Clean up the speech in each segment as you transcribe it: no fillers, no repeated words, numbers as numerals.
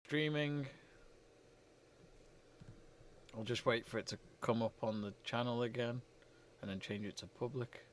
streaming. I'll just wait for it to come up on the channel again and then change it to public.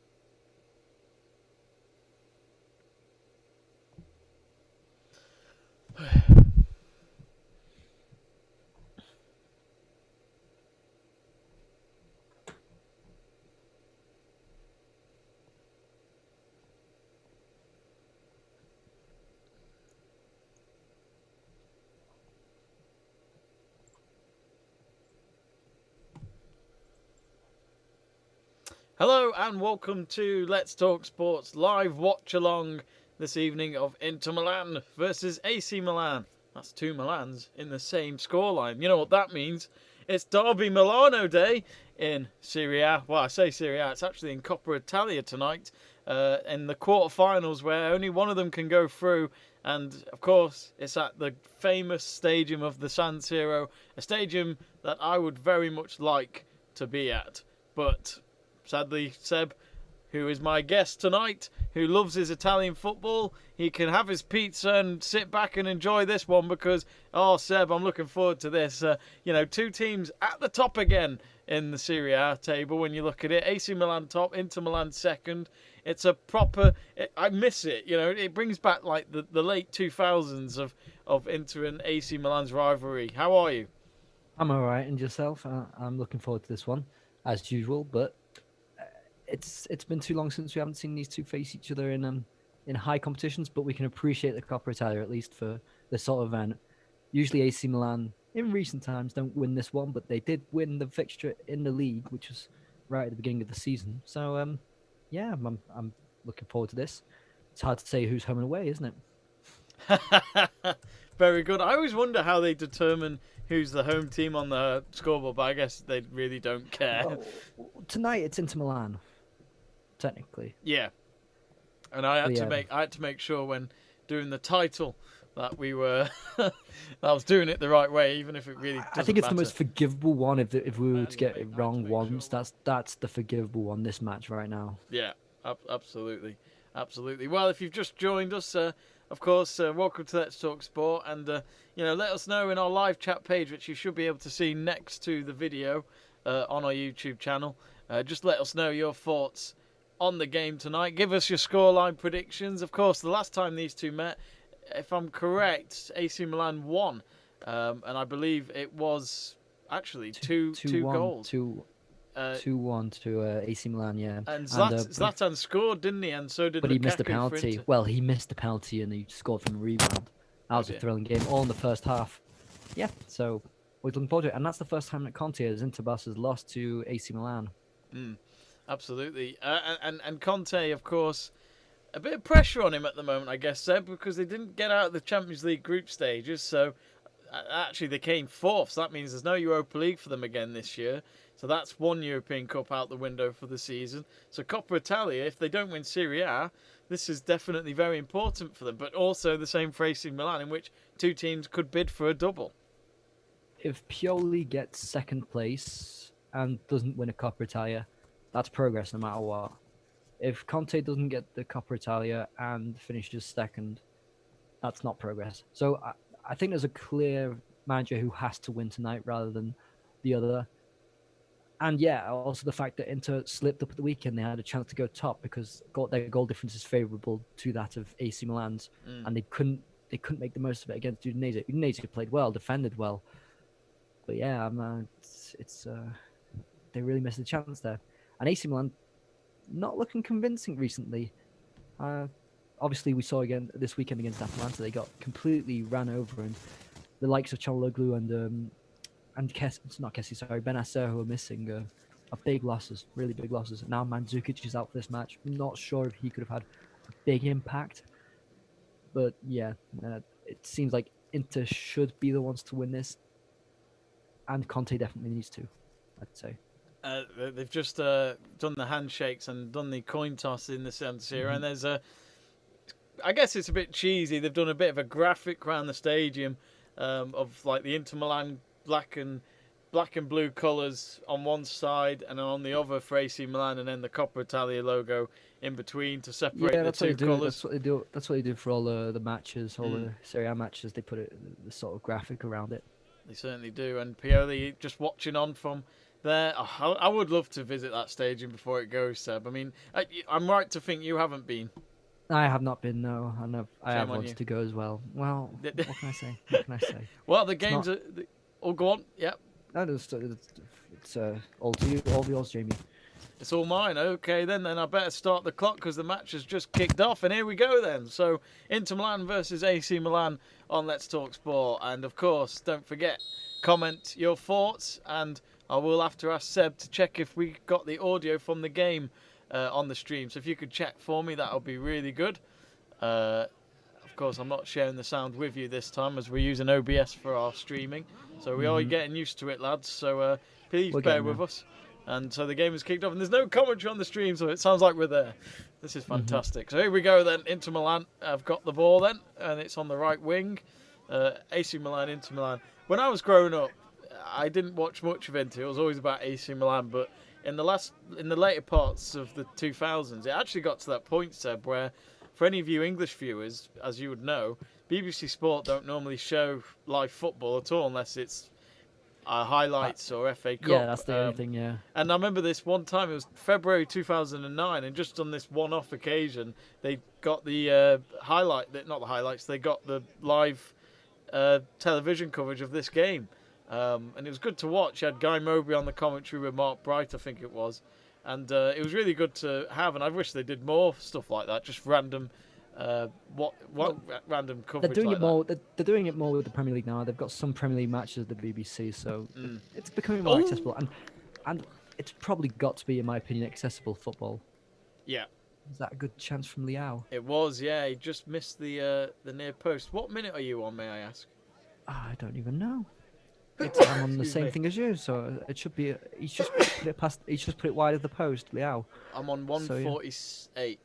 Hello and welcome to Let's Talk Sports live watch along this evening of Inter Milan versus AC Milan. That's two Milans in the same scoreline. You know what that means? It's Derby Milano Day in Serie A. Well, I say Serie A, it's actually in Coppa Italia tonight in the quarterfinals where only one of them can go through. And of course, it's at the famous stadium of the San Siro, a stadium that I would very much like to be at. But sadly, Seb, who is my guest tonight, who loves his Italian football, he can have his pizza and sit back and enjoy this one because, Seb, I'm looking forward to this. Two teams at the top again in the Serie A table when you look at it. AC Milan top, Inter Milan second. It's a proper... I miss it, It brings back like the late 2000s of Inter and AC Milan's rivalry. How are you? I'm all right, and yourself? I'm looking forward to this one, as usual, but it's been too long since we haven't seen these two face each other in high competitions, but we can appreciate the Coppa Italia at least for this sort of event. Usually AC Milan in recent times don't win this one, but they did win the fixture in the league, which was right at the beginning of the season. So I'm looking forward to this. It's hard to say who's home and away, isn't it? Very good. I always wonder how they determine who's the home team on the scoreboard, but I guess they really don't care. Well, tonight it's Inter Milan, technically. Yeah, and I had to make sure when doing the title that we were I was doing it the right way, even if it really doesn't I think it's matter. the most forgivable one. If we were to get it wrong once, that's the forgivable one. This match right now. Yeah, absolutely. Well, if you've just joined us, of course, welcome to Let's Talk Sport, and let us know in our live chat page, which you should be able to see next to the video on our YouTube channel. Just let us know your thoughts on the game tonight. Give us your scoreline predictions. Of course, the last time these two met, if I'm correct, AC Milan won, and I believe it was actually two goals. 2-1 to AC Milan, yeah. And Zlatan scored, didn't he? And so did Lukaku. But he missed the penalty. Well, he missed the penalty and he scored from a rebound. That was a thrilling game, all in the first half. Yeah, so we're looking forward to it. And that's the first time that Conte has Interbus has lost to AC Milan. Absolutely. And Conte, of course, a bit of pressure on him at the moment, I guess, Seb, because they didn't get out of the Champions League group stages. So actually they came fourth. So that means there's no Europa League for them again this year. So that's one European Cup out the window for the season. So Coppa Italia, if they don't win Serie A, this is definitely very important for them. But also the same for AC Milan, in which two teams could bid for a double. If Pioli gets second place and doesn't win a Coppa Italia, that's progress no matter what. If Conte doesn't get the Coppa Italia and finishes second, that's not progress. So I think there's a clear manager who has to win tonight rather than the other. And yeah, also the fact that Inter slipped up at the weekend, they had a chance to go top because their goal difference is favourable to that of AC Milan's, and they couldn't make the most of it against Udinese. Udinese played well, defended well, but yeah, they really missed a chance there. And AC Milan not looking convincing recently. Obviously, we saw again this weekend against Atalanta, they got completely ran over, and the likes of Çalhanoğlu and Benacer, who are missing, are big losses, really big losses. Now Mandzukic is out for this match. I'm not sure if he could have had a big impact, but yeah, it seems like Inter should be the ones to win this, and Conte definitely needs to, I'd say. They've just done the handshakes and done the coin toss in the San Siro, and there's I guess it's a bit cheesy. They've done a bit of a graphic around the stadium of like the Inter Milan black and black and blue colours on one side, and then on the other for AC Milan, and then the Coppa Italia logo in between to separate Yeah, the that's what they two do. colours. That's what they do. That's what they do for all the matches, all the Serie A matches. They put the sort of graphic around it. They certainly do. And Pioli just watching on from there. Oh, I would love to visit that stadium before it goes, Seb. I mean, I'm right to think you haven't been. I have not been, no. I Shame have on wanted you. to go as well. Well, what can I say? What can I say? Well, the games are. Oh, go on. Yep. No, it's all to you, all yours, Jamie. It's all mine. Okay, then I better start the clock because the match has just kicked off, and here we go then. So, Inter Milan versus AC Milan on Let's Talk Sport, and of course, don't forget, comment your thoughts, and I will have to ask Seb to check if we got the audio from the game on the stream. So if you could check for me, that would be really good. Of course, I'm not sharing the sound with you this time as we're using OBS for our streaming. So we are getting used to it, lads. So please bear with us. And so the game is kicked off, and there's no commentary on the stream, so it sounds like we're there. This is fantastic. So here we go then. Inter Milan have got the ball then, and it's on the right wing. AC Milan, Inter Milan. When I was growing up, I didn't watch much of Inter. It was always about AC Milan, but in the later parts of the 2000s, it actually got to that point, Seb, where for any of you English viewers, as you would know, BBC Sport don't normally show live football at all unless it's highlights or FA Cup. Yeah, that's the only thing, yeah. And I remember this one time, it was February 2009, and just on this one-off occasion, they got the not the highlights, they got the live television coverage of this game. And it was good to watch. You had Guy Mowbray on the commentary with Mark Bright, I think it was. And it was really good to have, and I wish they did more stuff like that, just random random coverage. They're doing like it more. They're doing it more with the Premier League now. They've got some Premier League matches at the BBC, so it's becoming more accessible. And it's probably got to be, in my opinion, accessible football. Yeah. Is that a good chance from Liao? It was, yeah. He just missed the near post. What minute are you on, may I ask? I don't even know. I'm on the same thing as you, so it should be. He's just put it past. He's just put it wide of the post, Liao. I'm on 148.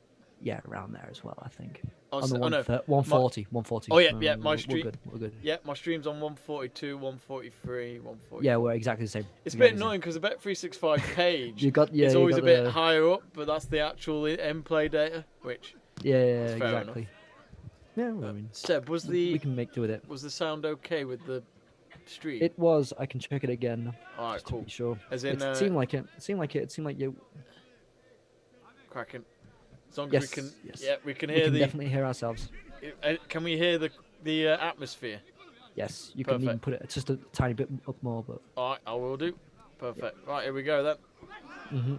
Yeah, around there as well, I think. Oh, On the no. 140. 140. Oh, yeah, my stream. We're good. Yeah, my stream's on 142, 143, 140. Yeah, we're exactly the same. It's a bit annoying because the Bet365 page is always a bit higher up, but that's the actual in-play data, which yeah, is fair exactly. enough. Yeah, I mean, Seb, we can make do with it. Was the sound okay with the stream? It was. I can check it again. All right, just cool. To be sure. As in, it seemed like it. It seemed like you. Cracking. As long as Yes, we can, yes. yeah, we can We hear can the. definitely hear ourselves. Can we hear the atmosphere? Yes, you can even Perfect. put it just a tiny bit up more, but. All right, I will do. Perfect. Right, here we go then. Mhm.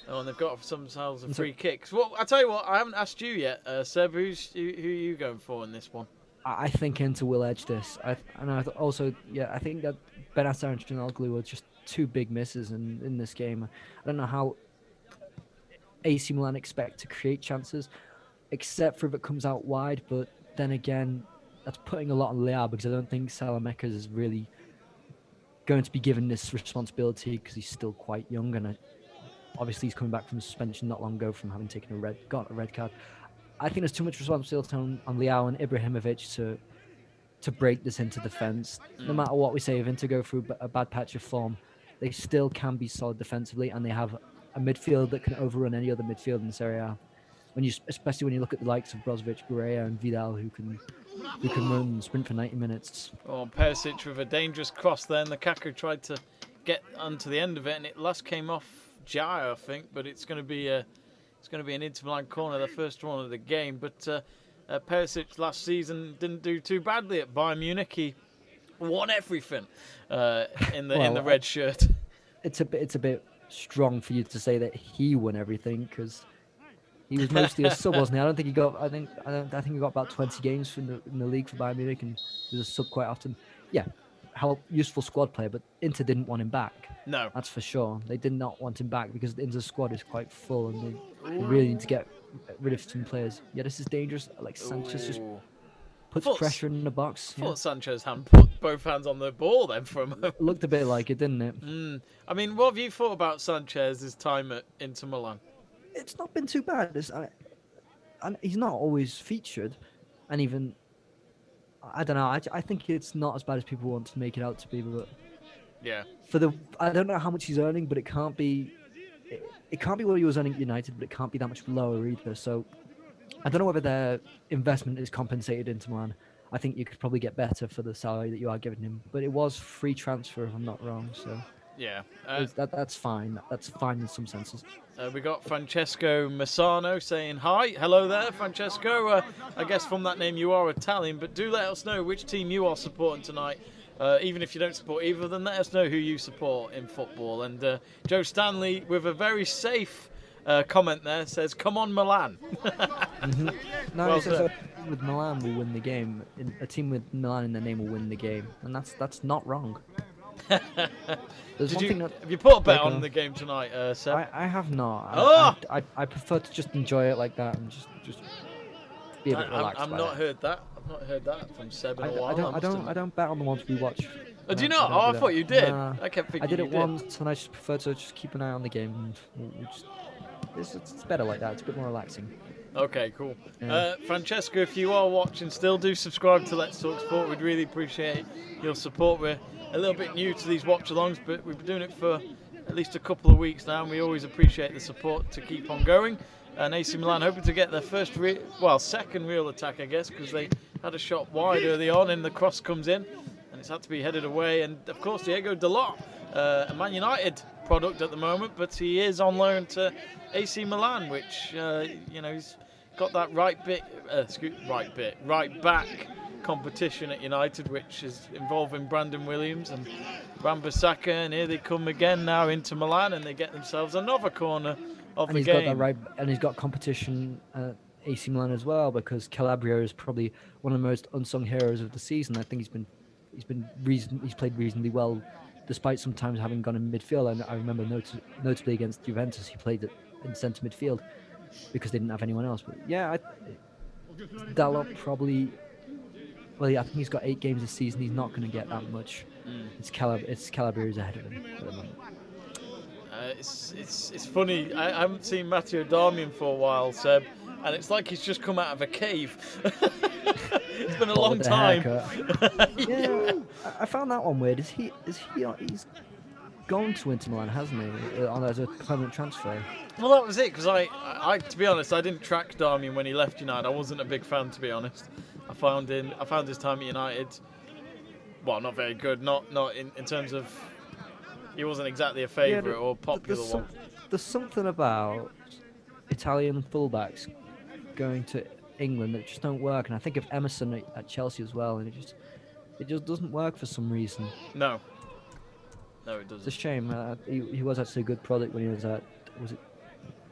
Oh, and they've got themselves a free kick. Well, I tell you what, I haven't asked you yet, Seb. Who are you going for in this one? I think Inter will edge this. I think that Benacer and Ranocchia were just two big misses in this game. I don't know how AC Milan expect to create chances, except for if it comes out wide. But then again, that's putting a lot on Leao because I don't think Salamekas is really going to be given this responsibility because he's still quite young and obviously he's coming back from suspension not long ago from having taken a red card. I think there's too much responsibility on Leao and Ibrahimovic to break this into defence. No matter what we say, if Inter go through a bad patch of form, they still can be solid defensively, and they have a midfield that can overrun any other midfield in this area. Especially when you look at the likes of Brozovic, Barella, and Vidal, who can run and sprint for 90 minutes. Oh, Perisic with a dangerous cross there, and Lukaku tried to get onto the end of it, and it last came off Kjaer, I think, but it's going to be an Inter Milan corner, the first one of the game. But Perisic last season didn't do too badly at Bayern Munich. He won everything in the red shirt. It's a bit strong for you to say that he won everything because he was mostly a sub, wasn't he? I think he got about 20 games in the league for Bayern Munich, and he was a sub quite often. Yeah, useful squad player, but Inter didn't want him back. No, that's for sure. They did not want him back because the Inter squad is quite full, and they really need to get rid of some players. Yeah, this is dangerous. Like Sanchez just puts pressure in the box. I thought Sanchez had put both hands on the ball then for a moment. It looked a bit like it, didn't it? I mean, what have you thought about Sanchez's time at Inter Milan? It's not been too bad. And he's not always featured, and even I don't know. I think it's not as bad as people want to make it out to be, but Yeah. I don't know how much he's earning, but it can't be. It can't be what he was earning at United, but it can't be that much lower either. So I don't know whether their investment is compensated into Milan. I think you could probably get better for the salary that you are giving him, but it was free transfer if I'm not wrong. So Yeah. that's fine. That's fine in some senses. We got Francesco Massano saying hi. Hello there, Francesco. I guess from that name you are Italian, but do let us know which team you are supporting tonight. Even if you don't support either of them, let us know who you support in football. And Joe Stanley, with a very safe comment there, says, "Come on, Milan." Mm-hmm. No, Well he says said. a team with Milan will win the game. A team with Milan in their name will win the game, and that's not wrong. There's one thing that Have you put a bet like, on the game tonight, Seb? I have not. Oh! I prefer to just enjoy it like that and just be a bit relaxed. I've not heard that. I've not heard that from Seb in a while. I don't bet on the ones we watch. Oh, do you I not? don't Oh, do I that. thought you did. Nah, I kept thinking I did you it did. once, and I just prefer to just keep an eye on the game. And it's better like that. It's a bit more relaxing. Okay, cool. Yeah. Francesco, if you are watching still, do subscribe to Let's Talk Sport. We'd really appreciate your support. We're a little bit new to these watch-alongs, but we've been doing it for at least a couple of weeks now, and we always appreciate the support to keep on going. And AC Milan hoping to get their second real attack, I guess, because they had a shot wide early on, and the cross comes in, and it's had to be headed away. And of course, Diego Dalot, a Man United product at the moment, but he is on loan to AC Milan, which he's got that right back competition at United, which is involving Brandon Williams and Wan-Bissaka, and here they come again now into Milan, and they get themselves another corner of the He's game. got that right, and he's got competition at AC Milan as well, because Calabria is probably one of the most unsung heroes of the season. I think he's played reasonably well, despite sometimes having gone in midfield. And I remember notably against Juventus, he played in centre midfield because they didn't have anyone else. But yeah, Dalot probably. Well, yeah, I think he's got 8 games this season. He's not going to get that much. It's Calabria who's ahead of him at the moment. It's funny. I haven't seen Matteo Darmian for a while, Seb, and it's like he's just come out of a cave. It's been a long time. Yeah, I found that one weird. He's gone to Inter Milan, hasn't he? As a permanent transfer. Well, that was it, because I, to be honest, I didn't track Darmian when he left United. I wasn't a big fan, to be honest. I found his time at United, well, not very good. Not in terms of, he wasn't exactly a favourite or popular one. There's something about Italian fullbacks going to England that just don't work, and I think of Emerson at Chelsea as well, and it just doesn't work for some reason. No, it doesn't. It's a shame. He was actually a good product when he was at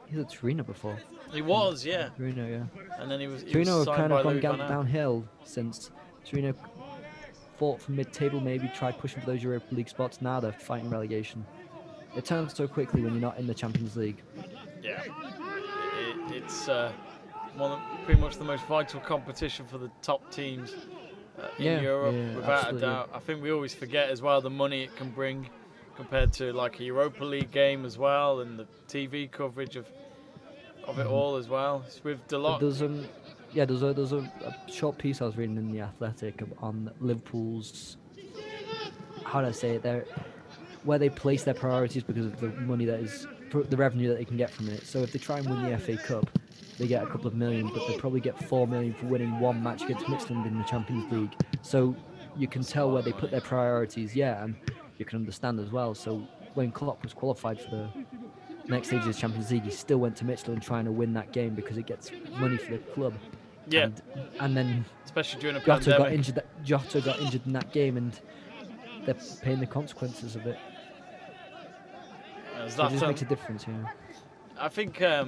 he was at Torino before. He was, yeah. Torino, yeah. And then he was Torino have signed kind by of gone Louis van Gaal. downhill since Torino fought for mid-table, maybe tried pushing for those Europa League spots. Now they're fighting relegation. It turns so quickly when you're not in the Champions League. Yeah, it's pretty much the most vital competition for the top teams in Europe, without a doubt. I think we always forget as well the money it can bring compared to like a Europa League game as well, and the TV coverage of it all as well. It's with Dalot. There's a short piece I was reading in The Athletic on Liverpool's, how do I say it, where they place their priorities because of the money the revenue that they can get from it. So if they try and win the FA Cup, they get a couple of million, but they probably get 4 million for winning one match against Midtjylland in the Champions League. So you can tell where they put their priorities, and you can understand as well. So when Klopp was qualified for the next stage of the Champions League, he still went to Midtjylland trying to win that game because it gets money for the club. Yeah. And then especially during a Jota pandemic. Jota got injured in that game, and they're paying the consequences of it. It just makes a difference, I think, I'd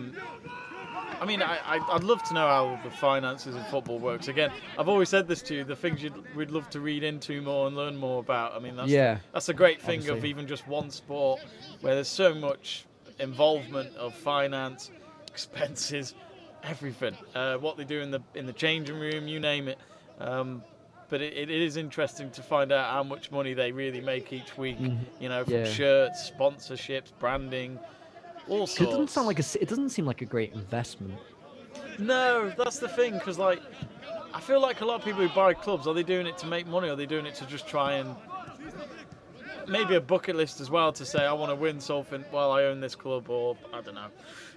love to know how the finances of football works. Again, I've always said this to you, the things we'd love to read into more and learn more about. I mean, that's a great thing of even just one sport where there's so much involvement of finance, expenses, everything. What they do in the changing room, you name it. But it is interesting to find out how much money they really make each week. From shirts, sponsorships, branding, all sorts. It doesn't seem like a great investment. No, that's the thing. Because I feel like a lot of people who buy clubs, are they doing it to make money, or are they doing it to just try and maybe a bucket list as well to say I want to win something while I own this club, or I don't know.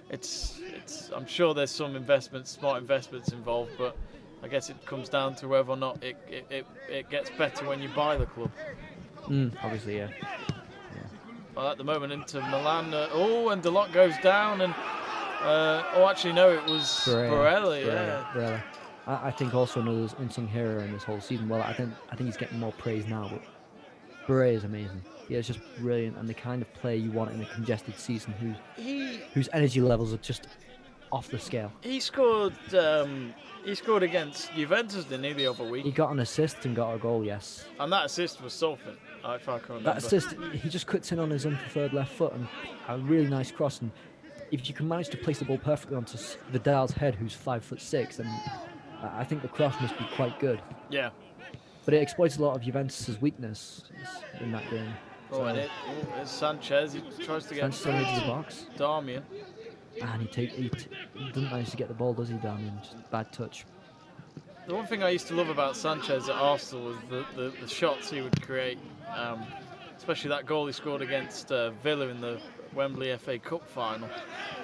It's. I'm sure there's some smart investments involved, but I guess it comes down to whether or not it gets better when you buy the club. Obviously, yeah. Well, at the moment, into Milan. And Dalot goes down, and actually no, it was Barella. Yeah. Barella. I think also another unsung hero in this whole season. Well, I think he's getting more praise now, but Barella is amazing. He is just brilliant, and the kind of player you want in a congested season, whose energy levels are just off the scale. He scored. He scored against Juventus, didn't he, the other week? He got an assist and got a goal, yes. And that assist was something, if I can remember. That assist, he just cuts in on his unpreferred left foot, and a really nice cross. And if you can manage to place the ball perfectly onto Vidal's head, who's 5'6", then I think the cross must be quite good. Yeah. But it exploits a lot of Juventus' weakness in that game. It's Sanchez. He tries to get Sanchez into the box. Darmian. And he doesn't manage to get the ball, does he, Darmian? Just bad touch. The one thing I used to love about Sanchez at Arsenal was the shots he would create, especially that goal he scored against Villa in the Wembley FA Cup final.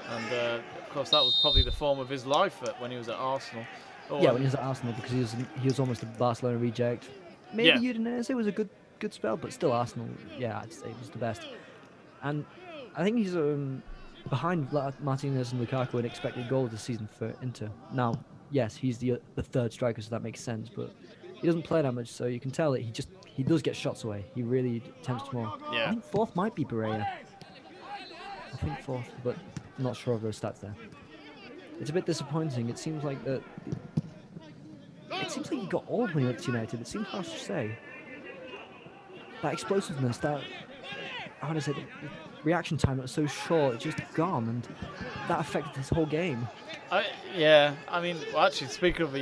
And of course, that was probably the form of his life when he was at Arsenal. When he was at Arsenal, because he was almost a Barcelona reject. Maybe Udinese was a good spell, but still Arsenal. Yeah, I'd say he was the best. And I think he's behind Martinez and Lukaku in expected goals this season for Inter. Now, yes, he's the third striker, so that makes sense, but he doesn't play that much, so you can tell that he does get shots away. He really attempts more. Yeah. I think fourth might be Barella. I think fourth, but I'm not sure of those stats there. It's a bit disappointing. It seems like he got all of Manchester United. It seems harsh to say. That explosiveness, the reaction time that was so short, it's just gone, and that affected his whole game. Actually, speaking of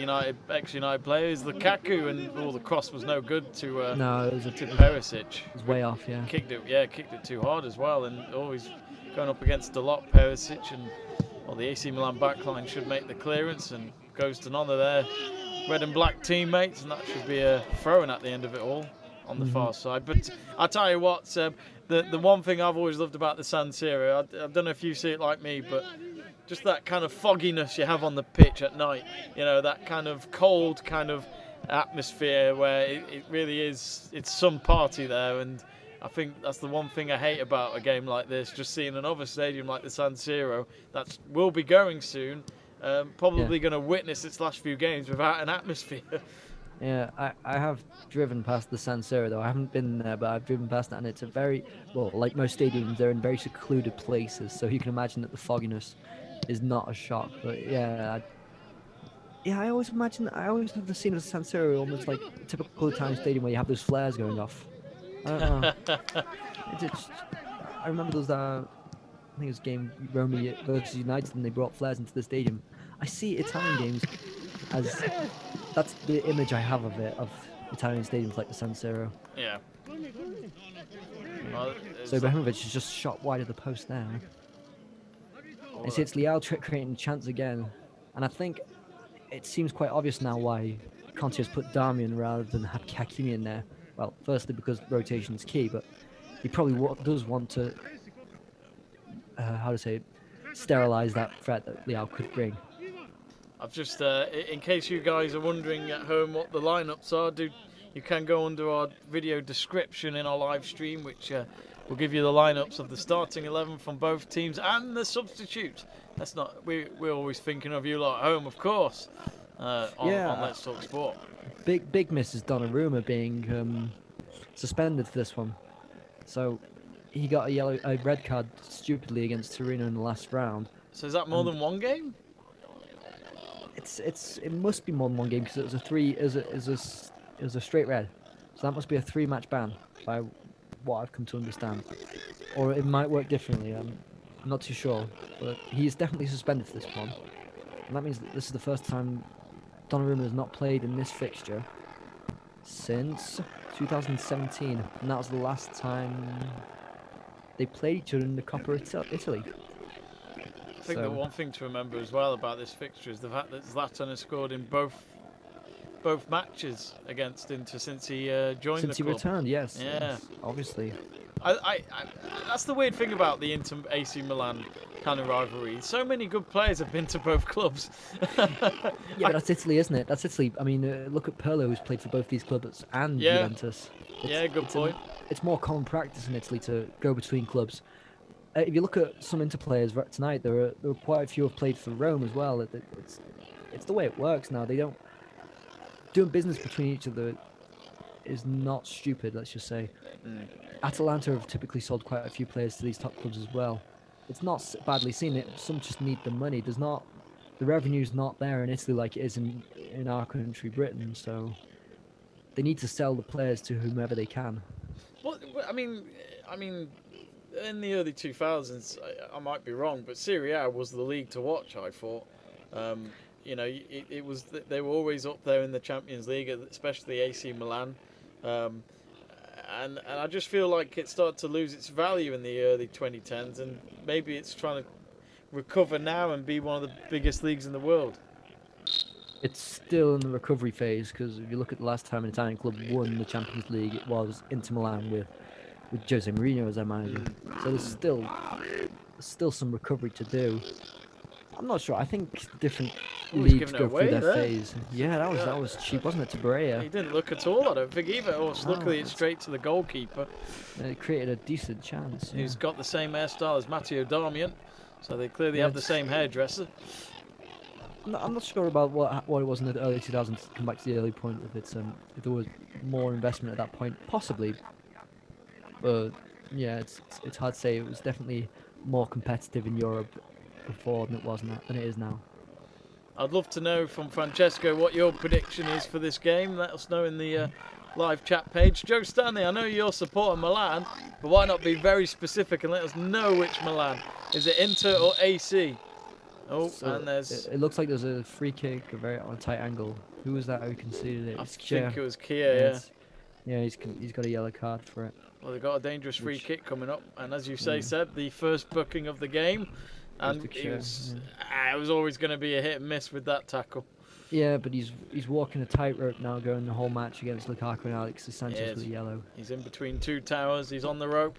ex-United players, Lukaku, and the cross was no good to Perisic. It was way off, yeah. Kicked it too hard as well, and always going up against Dalot, Perisic, and the AC Milan backline should make the clearance and goes to none of their red and black teammates, and that should be a throw-in at the end of it all on the far side. But I'll tell you what, the one thing I've always loved about the San Siro, I don't know if you see it like me, but just that kind of fogginess you have on the pitch at night, that kind of cold kind of atmosphere where it really is, it's some party there, and I think that's the one thing I hate about a game like this, just seeing another stadium like the San Siro that will be going soon, probably going to witness its last few games without an atmosphere. Yeah, I have driven past the San Siro, though. I haven't been there, but I've driven past it, and it's a very, like most stadiums, they're in very secluded places, so you can imagine that the fogginess is not a shock. But I always have the scene of the San Siro almost like a typical Italian stadium where you have those flares going off. I don't know. I remember those, I think it was game Roma versus United, and they brought flares into the stadium. I see Italian games as... That's the image I have of it, of Italian stadiums like the San Siro. Yeah. So Ibrahimovic is just shot wide of the post now. It's Leao creating a chance again. And I think it seems quite obvious now why Conte has put Darmian rather than Hakimi in there. Well, firstly because rotation is key, but he probably does want to, sterilise that threat that Leao could bring. I've just, in case you guys are wondering at home what the lineups are, you can go under our video description in our live stream, which will give you the lineups of the starting 11 from both teams and the substitutes. We're always thinking of you lot at home, of course, on Let's Talk Sport. Big miss is Donnarumma being suspended for this one. So he got a red card stupidly against Torino in the last round. So is that more than one game? It must be more than one game because it was a straight red, so that must be a 3-match ban by what I've come to understand, or it might work differently. I'm not too sure, but he is definitely suspended for this one, and that means that this is the first time Donnarumma has not played in this fixture since 2017, and that was the last time they played each other in the Coppa Italy. I think the one thing to remember as well about this fixture is the fact that Zlatan has scored in both both matches against Inter since he joined Since the he club. returned, yes. Yeah. Yes, obviously. I that's the weird thing about the Inter AC Milan kind of rivalry. So many good players have been to both clubs. Yeah, but that's Italy, isn't it? That's Italy. I mean, look at Pirlo, who's played for both these clubs and Yeah. Juventus. Good point. It's more common practice in Italy to go between clubs. If you look at some Inter players tonight, there are quite a few who have played for Rome as well. It's the way it works now. They don't doing business between each other is not stupid. Let's just say. Atalanta have typically sold quite a few players to these top clubs as well. It's not badly seen. Some just need the money. The revenue's not there in Italy like it is in our country, Britain. So they need to sell the players to whomever they can. Well, I mean, in the early 2000s, I might be wrong, but Serie A was the league to watch. I thought, it was they were always up there in the Champions League, especially AC Milan. And I just feel like it started to lose its value in the early 2010s, and maybe it's trying to recover now and be one of the biggest leagues in the world. It's still in the recovery phase because if you look at the last time an Italian club won the Champions League, it was Inter Milan with Jose Mourinho as their manager. So there's still some recovery to do. I'm not sure. I think different leagues go through their phase. Yeah, that was cheap, wasn't it, to Barella? He didn't look at all, I don't think either. Luckily, it's straight to the goalkeeper. It created a decent chance. Who's got the same hairstyle as Matteo Darmian, so they clearly have the same hairdresser. I'm not sure about what it was in the early 2000s. To come back to the early point of it, if there was more investment at that point, possibly. But yeah, it's hard to say. It was definitely more competitive in Europe before than it is now. I'd love to know from Francesco what your prediction is for this game. Let us know in the live chat page. Joe Stanley, I know you're supporting Milan, but why not be very specific and let us know which Milan? Is it Inter or AC? Oh, So and there's... It looks like there's a free kick, on a tight angle. Who was that who conceded it? I It's think Kjaer. it was Kjaer, Yeah, he's got a yellow card for it. Well, they've got a dangerous free kick coming up. And as you said, the first booking of the game. And it was always going to be a hit and miss with that tackle. Yeah, but he's walking a tightrope now, going the whole match against Lukaku and Alexis Sanchez with a yellow. He's in between two towers. He's on the rope.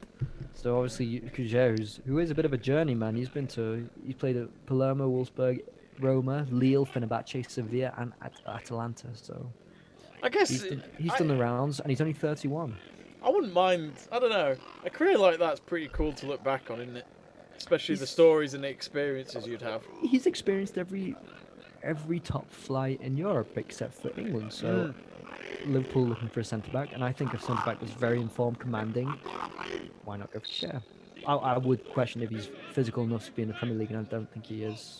So obviously Kjaer, who is a bit of a journeyman, he's played at Palermo, Wolfsburg, Roma, Lille, Fenerbahce, Sevilla, and Atalanta. So I guess he's done the rounds, and he's only 31. I wouldn't mind. I don't know. A career like that's pretty cool to look back on, isn't it? Especially the stories and the experiences you'd have. He's experienced every top flight in Europe except for England. So Liverpool looking for a centre back, and I think if centre back was very informed, commanding, why not go for Kjaer? I would question if he's physical enough to be in the Premier League, and I don't think he is.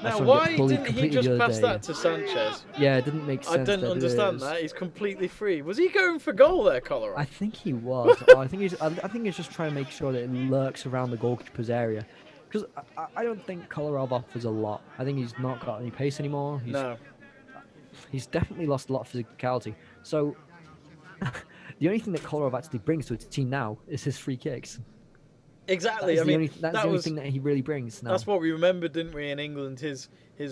Now, why didn't he just pass that to Sanchez? Yeah, it didn't make sense. I didn't understand that. He's completely free. Was he going for goal there, Kolarov? I think he was. I think he's just trying to make sure that it lurks around the goalkeeper's area. Because I don't think Kolarov offers a lot. I think he's not got any pace anymore. He's definitely lost a lot of physicality. So the only thing that Kolarov actually brings to his team now is his free kicks. Exactly. That's the only thing that he really brings now. That's what we remembered, didn't we, in England? His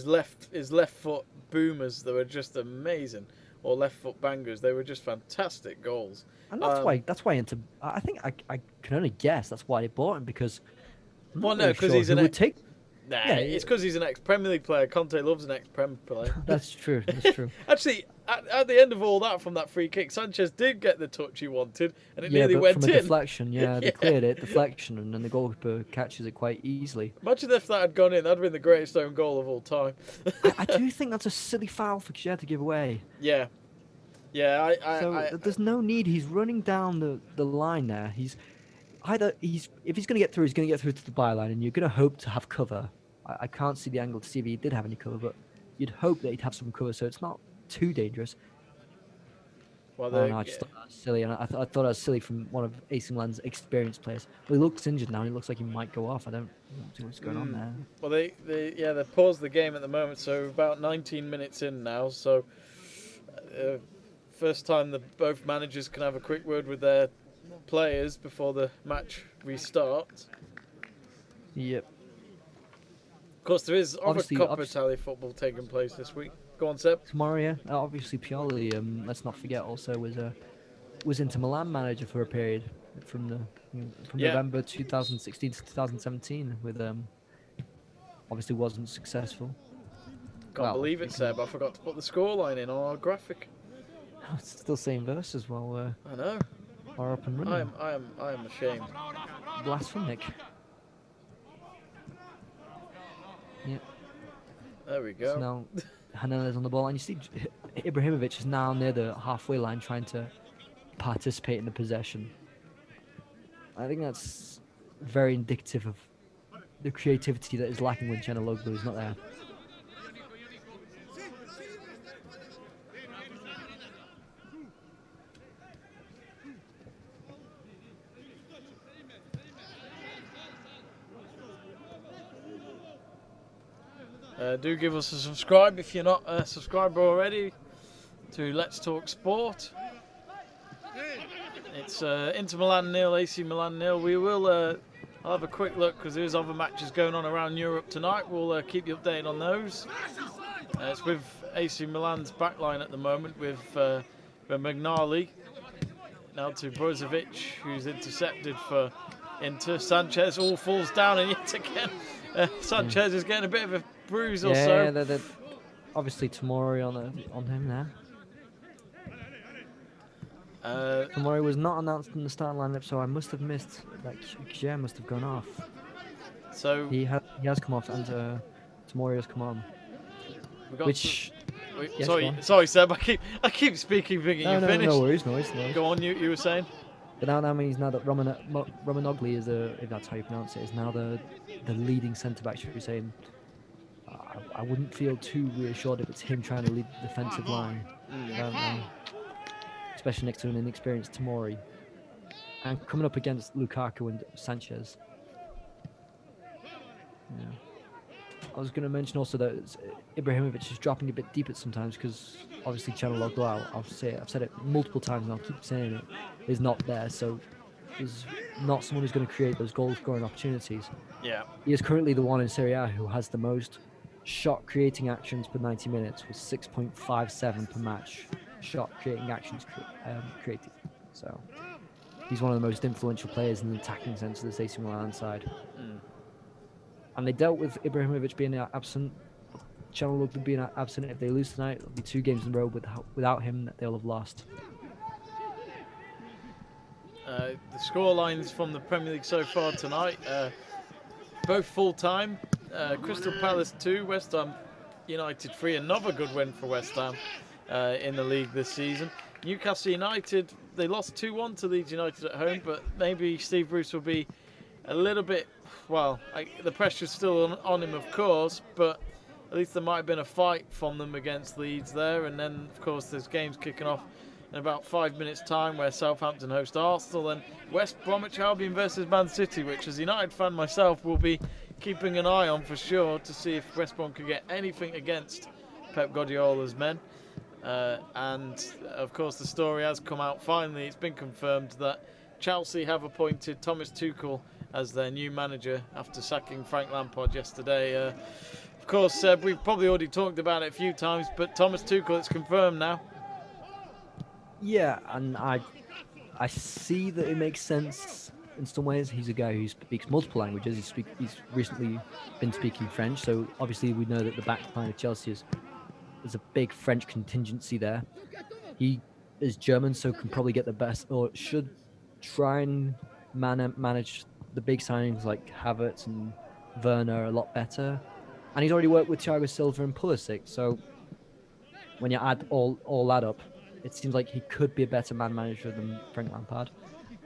left foot boomers, they were just amazing, or left foot bangers. They were just fantastic goals. And that's why Inter. I think I can only guess that's why they bought him, because. Because he's an it's because he's an ex-Premier League player. Conte loves an ex-Premier player. That's true. That's true. Actually, at the end of all that, from that free kick, Sanchez did get the touch he wanted, and it nearly went from in. A deflection, they cleared it, deflection, and then the goalkeeper catches it quite easily. Imagine if that had gone in, that'd been the greatest own goal of all time. I do think that's a silly foul for Kjaer to give away. Yeah. There's no need. He's running down the line there. If he's going to get through, he's going to get through to the byline, and you're going to hope to have cover. I can't see the angle to see if he did have any cover, but you'd hope that he'd have some cover, so it's not too dangerous. Well, I just thought that was silly, and I thought that was silly from one of AC Milan's experienced players. But he looks injured now, and it looks like he might go off. I don't see what's going on there. Well, they paused the game at the moment, so about 19 minutes in now. So first time both managers can have a quick word with their players before the match restarts. Yep. Of course, there is other Coppa Italia football taking place this week. Go on, Seb. Tomorrow, yeah. Obviously, Pioli. Let's not forget, also was Inter Milan manager for a period from from Yeah. November 2016 to 2017. With obviously wasn't successful. Can't believe it, Seb. I forgot to put the scoreline in on our graphic. It's still saying versus while I know. are up and running. I am ashamed. Blasphemic. Yeah. There we So go. now Hernandez on the ball, and you see Ibrahimovic is now near the halfway line trying to participate in the possession. I think that's very indicative of the creativity that is lacking when Çalhanoğlu is not there. Do give us a subscribe if you're not a subscriber already to Let's Talk Sport. It's Inter Milan 0, AC Milan 0. We will I'll have a quick look because there's other matches going on around Europe tonight. We'll keep you updated on those. It's with AC Milan's backline at the moment with Romagnoli. Now to Brozovic, who's intercepted for Inter. Sanchez all falls down, and yet again Sanchez is getting a bit of a bruise or so. Yeah, they're obviously Tomori on him now. Tomori was not announced in the starting lineup, so I must have missed that. Kjaer must have gone off. So he has come off, and Tomori has come on. Which yes, sorry, Seb. I keep speaking. Thinking you finished. No worries. Go on. You were saying. But now that means that Romagnoli is if that's how you pronounce it, is now the leading centre back. Should we say? I wouldn't feel too reassured if it's him trying to lead the defensive line, especially next to an inexperienced Tomori, and coming up against Lukaku and Sanchez. Yeah. I was going to mention also that Ibrahimovic is dropping a bit deep at sometimes because obviously Çalhanoğlu, I've said it multiple times and I'll keep saying it, is not there. So he's not someone who's going to create those goal-scoring opportunities. Yeah. He is currently the one in Serie A who has the most shot-creating actions per 90 minutes with 6.57 per match. Shot-creating actions created. So he's one of the most influential players in the attacking sense of this AC Milan side. And they dealt with Ibrahimovic being absent, Çalhanoğlu being absent. If they lose tonight, it'll be 2 games in a row without him that they'll have lost. The score lines from the Premier League so far tonight, both full-time. Crystal Palace 2, West Ham United 3. Another good win for West Ham in the league this season. Newcastle United, they lost 2-1 to Leeds United at home, but maybe Steve Bruce will be a little bit, the pressure's still on him, of course, but at least there might have been a fight from them against Leeds there. And then, of course, there's games kicking off in about 5 minutes' time where Southampton host Arsenal and West Bromwich Albion versus Man City, which as a United fan myself will be keeping an eye on for sure to see if West Brom can get anything against Pep Guardiola's men. And, of course, the story has come out finally. It's been confirmed that Chelsea have appointed Thomas Tuchel as their new manager after sacking Frank Lampard yesterday. Of course, we've probably already talked about it a few times, but Thomas Tuchel, it's confirmed now. Yeah, and I see that it makes sense in some ways. He's a guy who speaks multiple languages. He's recently been speaking French, so obviously we know that the back line of Chelsea is a big French contingency there. He is German, so can probably get the best, or should try and manage the big signings like Havertz and Werner a lot better. And he's already worked with Thiago Silva and Pulisic, so when you add all that up, it seems like he could be a better man manager than Frank Lampard.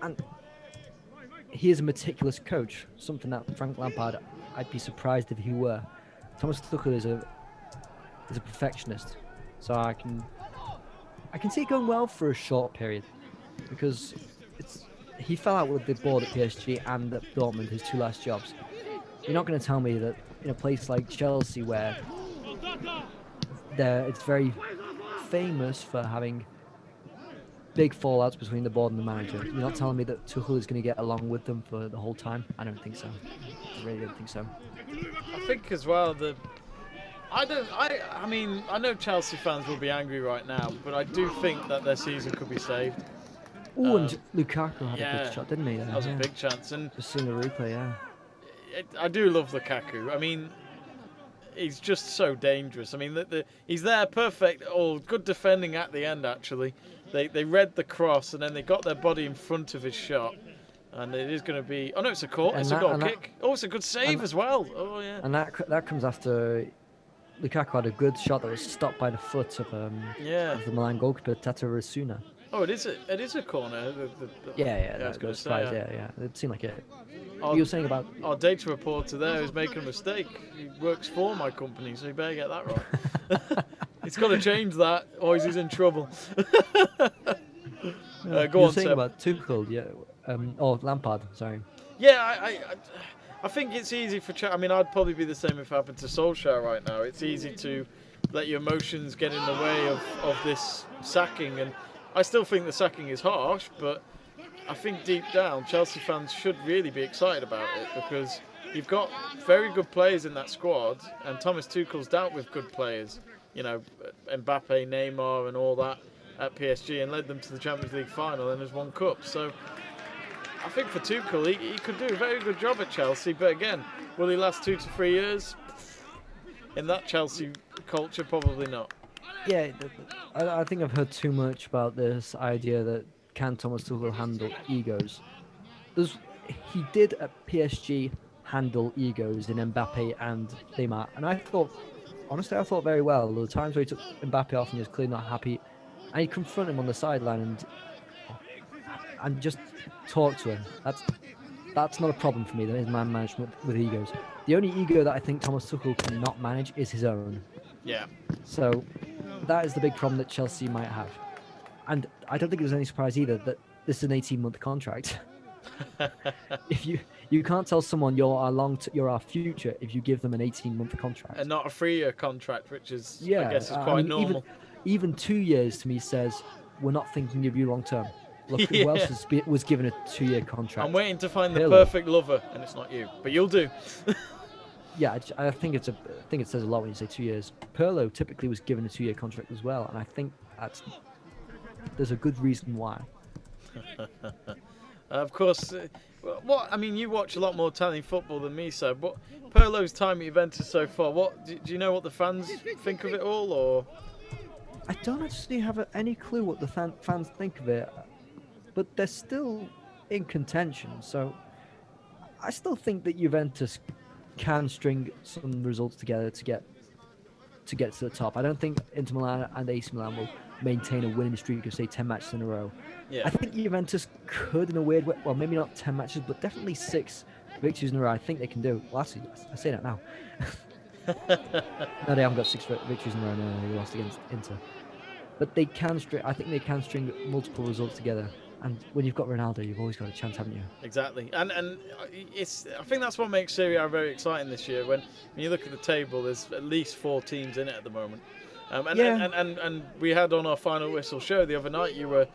And he is a meticulous coach, something that Frank Lampard, I'd be surprised if he were. Thomas Tuchel is a perfectionist, so I can see it going well for a short period, because he fell out with the board at PSG and at Dortmund, his 2 last jobs. You're not going to tell me that in a place like Chelsea, where it's very famous for having big fallouts between the board and the manager, you're not telling me that Tuchel is going to get along with them for the whole time? I don't think so. I really don't think so. I think as well I don't. I mean, I know Chelsea fans will be angry right now, but I do think that their season could be saved. Oh, and Lukaku had a Yeah, good shot, didn't he? that was a big chance, and just seeing the replay, yeah. I do love Lukaku. I mean, he's just so dangerous. I mean, he's there, perfect, or good defending at the end. Actually, they read the cross and then they got their body in front of his shot, and it is going to be. Oh no, it's a it's a goal kick. Oh, it's a good save as well. Oh yeah. And that comes after Lukaku had a good shot that was stopped by the foot of the Milan goalkeeper Tatarusanu. Oh, it is a corner. Yeah. I was going to say. Yeah. It seemed like it. You were saying about our data reporter there is making a mistake. He works for my company, so he better get that right. He's got to change that, or he's in trouble. Go on, saying Seb. about Tuchel, yeah. Lampard. Sorry. Yeah, I think it's easy for. I mean, I'd probably be the same if it happened to Solskjaer right now. It's easy to let your emotions get in the way of this sacking, and I still think the sacking is harsh, but I think deep down Chelsea fans should really be excited about it because you've got very good players in that squad, and Thomas Tuchel's dealt with good players, you know, Mbappe, Neymar, and all that at PSG, and led them to the Champions League final and has won cups. So I think for Tuchel, he could do a very good job at Chelsea, but again, will he last 2 to 3 years? In that Chelsea culture, probably not. Yeah, I think I've heard too much about this idea that can Thomas Tuchel handle egos. He did at PSG handle egos in Mbappe and Neymar, and I thought very well. There were times where he took Mbappe off and he was clearly not happy, and he confronted him on the sideline and just talked to him. That's not a problem for me. That is man management with egos. The only ego that I think Thomas Tuchel cannot manage is his own. Yeah. So that is the big problem that Chelsea might have. And I don't think it was any surprise either that this is an 18-month contract. If you can't tell someone you're our future if you give them an 18-month contract. And not a 3-year contract, which is I guess is quite normal. Even 2 years to me says we're not thinking of you long term. Look, who else was given a 2-year contract? I'm waiting to find the perfect lover, and it's not you, but you'll do. Yeah, I think it says a lot when you say 2 years. Pirlo typically was given a 2-year contract as well, and I think there's a good reason why. Of course, you watch a lot more Italian football than me, so but Pirlo's time at Juventus so far, do you know what the fans think of it all, or? I don't actually have any clue what the fans think of it, but they're still in contention, so I still think that Juventus can string some results together to get to the top. I don't think Inter Milan and AC Milan will maintain a winning streak of say 10 matches in a row. Yeah. I think Juventus could in a weird way, well maybe not 10 matches, but definitely 6 victories in a row. I think they can do. Well, actually, I say that now. No, they haven't got 6 victories in a row. No, they lost against Inter. But they can string. I think they can string multiple results together. And when you've got Ronaldo, you've always got a chance, haven't you? Exactly, and I think that's what makes Serie A very exciting this year. When you look at the table, there's at least 4 teams in it at the moment. And we had on our final whistle show the other night. You were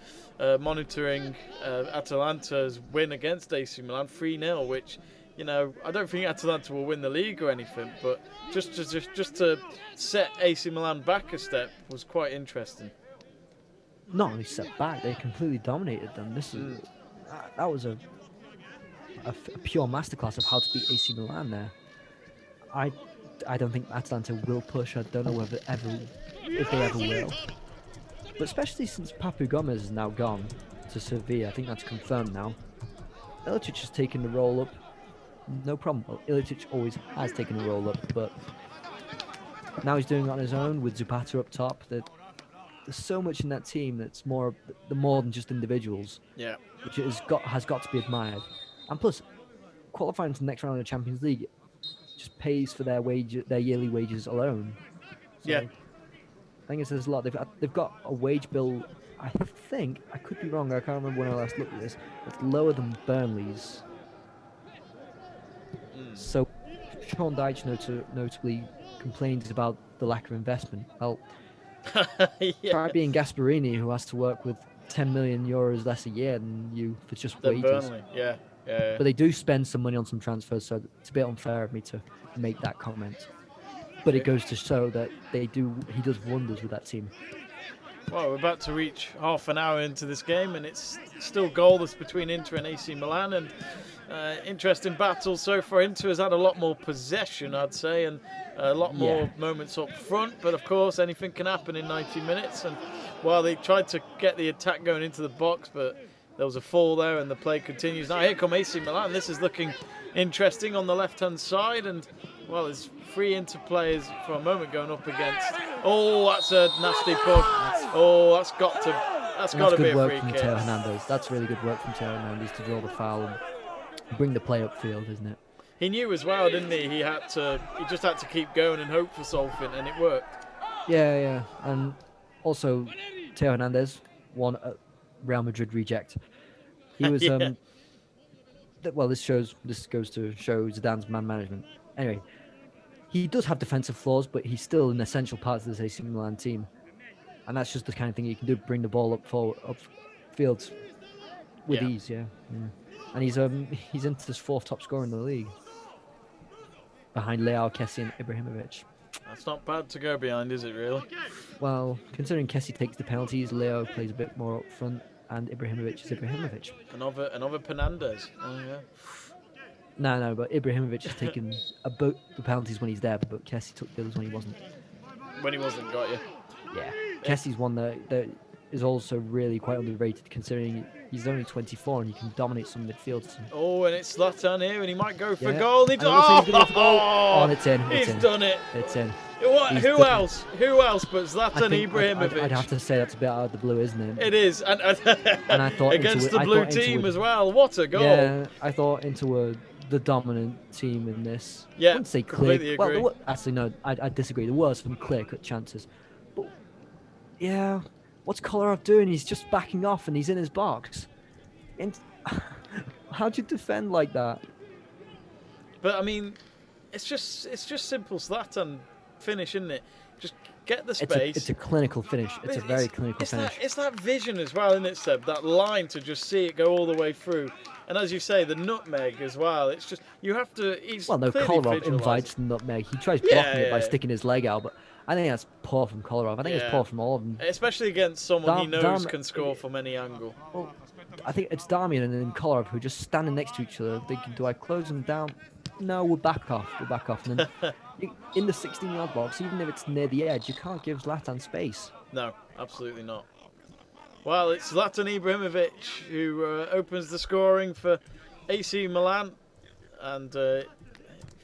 monitoring Atalanta's win against AC Milan 3-0, which I don't think Atalanta will win the league or anything, but just to set AC Milan back a step was quite interesting. Not only set back, they completely dominated them. That was a pure masterclass of how to beat AC Milan there. I don't think Atalanta will push. I don't know if they ever will. But especially since Papu Gomez is now gone to Sevilla, I think that's confirmed now. Ilicic has taken the roll up. No problem. Well, Ilicic always has taken the roll up, but now he's doing it on his own with Zapata up top. There's so much in that team that's more than just individuals. Yeah. Which has got to be admired. And plus, qualifying to the next round of the Champions League just pays for their yearly wages alone. So yeah. I think it says a lot. They've got a wage bill. I think I could be wrong. I can't remember when I last looked at this. It's lower than Burnley's. So Sean Dyche notably complains about the lack of investment. Well. Try being Gasparini, who has to work with 10 million euros less a year than you for just wages. Burnley. Yeah. But they do spend some money on some transfers, so it's a bit unfair of me to make that comment. but it goes to show that he does wonders with that team. Well, we're about to reach half an hour into this game, and it's still goalless between Inter and AC Milan. And interesting battle so far. Inter has had a lot more possession, I'd say, and a lot more moments up front. But of course, anything can happen in 90 minutes. And while they tried to get the attack going into the box, but there was a fall there, and the play continues. Now here come AC Milan. This is looking interesting on the left-hand side, and well, there's 3 Inter players for a moment going up against. Oh, that's a nasty push. Oh, that's got to be a free kick. That's good work from Theo Hernandez. That's really good work from Theo Hernandez to draw the foul and bring the play upfield, isn't it? He knew as well, didn't he? He just had to keep going and hope for something, and it worked. Yeah. And also, Theo Hernandez won a Real Madrid reject. He was well, this goes to show Zidane's man management. Anyway, he does have defensive flaws, but he's still an essential part of this AC Milan team, and that's just the kind of thing he can do: bring the ball up field with ease. Yeah. And he's into his 4th top scorer in the league, behind Leao, Kessie, and Ibrahimovic. That's not bad to go behind, is it? Really? Well, considering Kessie takes the penalties, Leo plays a bit more up front, and Ibrahimovic is Ibrahimovic. Another Hernandez. Oh yeah. No, but Ibrahimovic has taken the penalties when he's there, but Kessie took the others when he wasn't. When he wasn't, got you. Yeah. Kessie's one that is also really quite underrated, considering he's only 24 and he can dominate some midfields. Oh, and it's Zlatan here, and he might go for Yeah. goal. And it's in. He's done it. It's in. Who else? Who else but Zlatan Ibrahimovic? I'd have to say that's a bit out of the blue, isn't it? It is, and I thought against the blue team as well. What a goal! Yeah, I thought Inter were the dominant team in this. Yeah, I wouldn't say completely clear. agree. Well, actually, no, I disagree. There were some clear-cut chances, but yeah, what's Kolarov doing? He's just backing off, and he's in his box. And how'd you defend like that? But I mean, it's just simple Zlatan finish, isn't it? Just get the space. It's a clinical finish. It's a very clinical finish. It's that vision as well, isn't it, Seb? That line to just see it go all the way through. And as you say, the nutmeg as well. It's just, you have to... Kolarov invites the nutmeg. He tries blocking it by sticking his leg out, but I think that's poor from Kolarov. I think it's poor from all of them. Especially against someone he knows can score from any angle. Well, I think it's Darmian and then Kolarov who are just standing next to each other thinking, do I close them down? No, we'll back off. And then in the 16-yard box, even if it's near the edge, you can't give Zlatan space. No, absolutely not. Well, it's Zlatan Ibrahimovic who opens the scoring for AC Milan. And if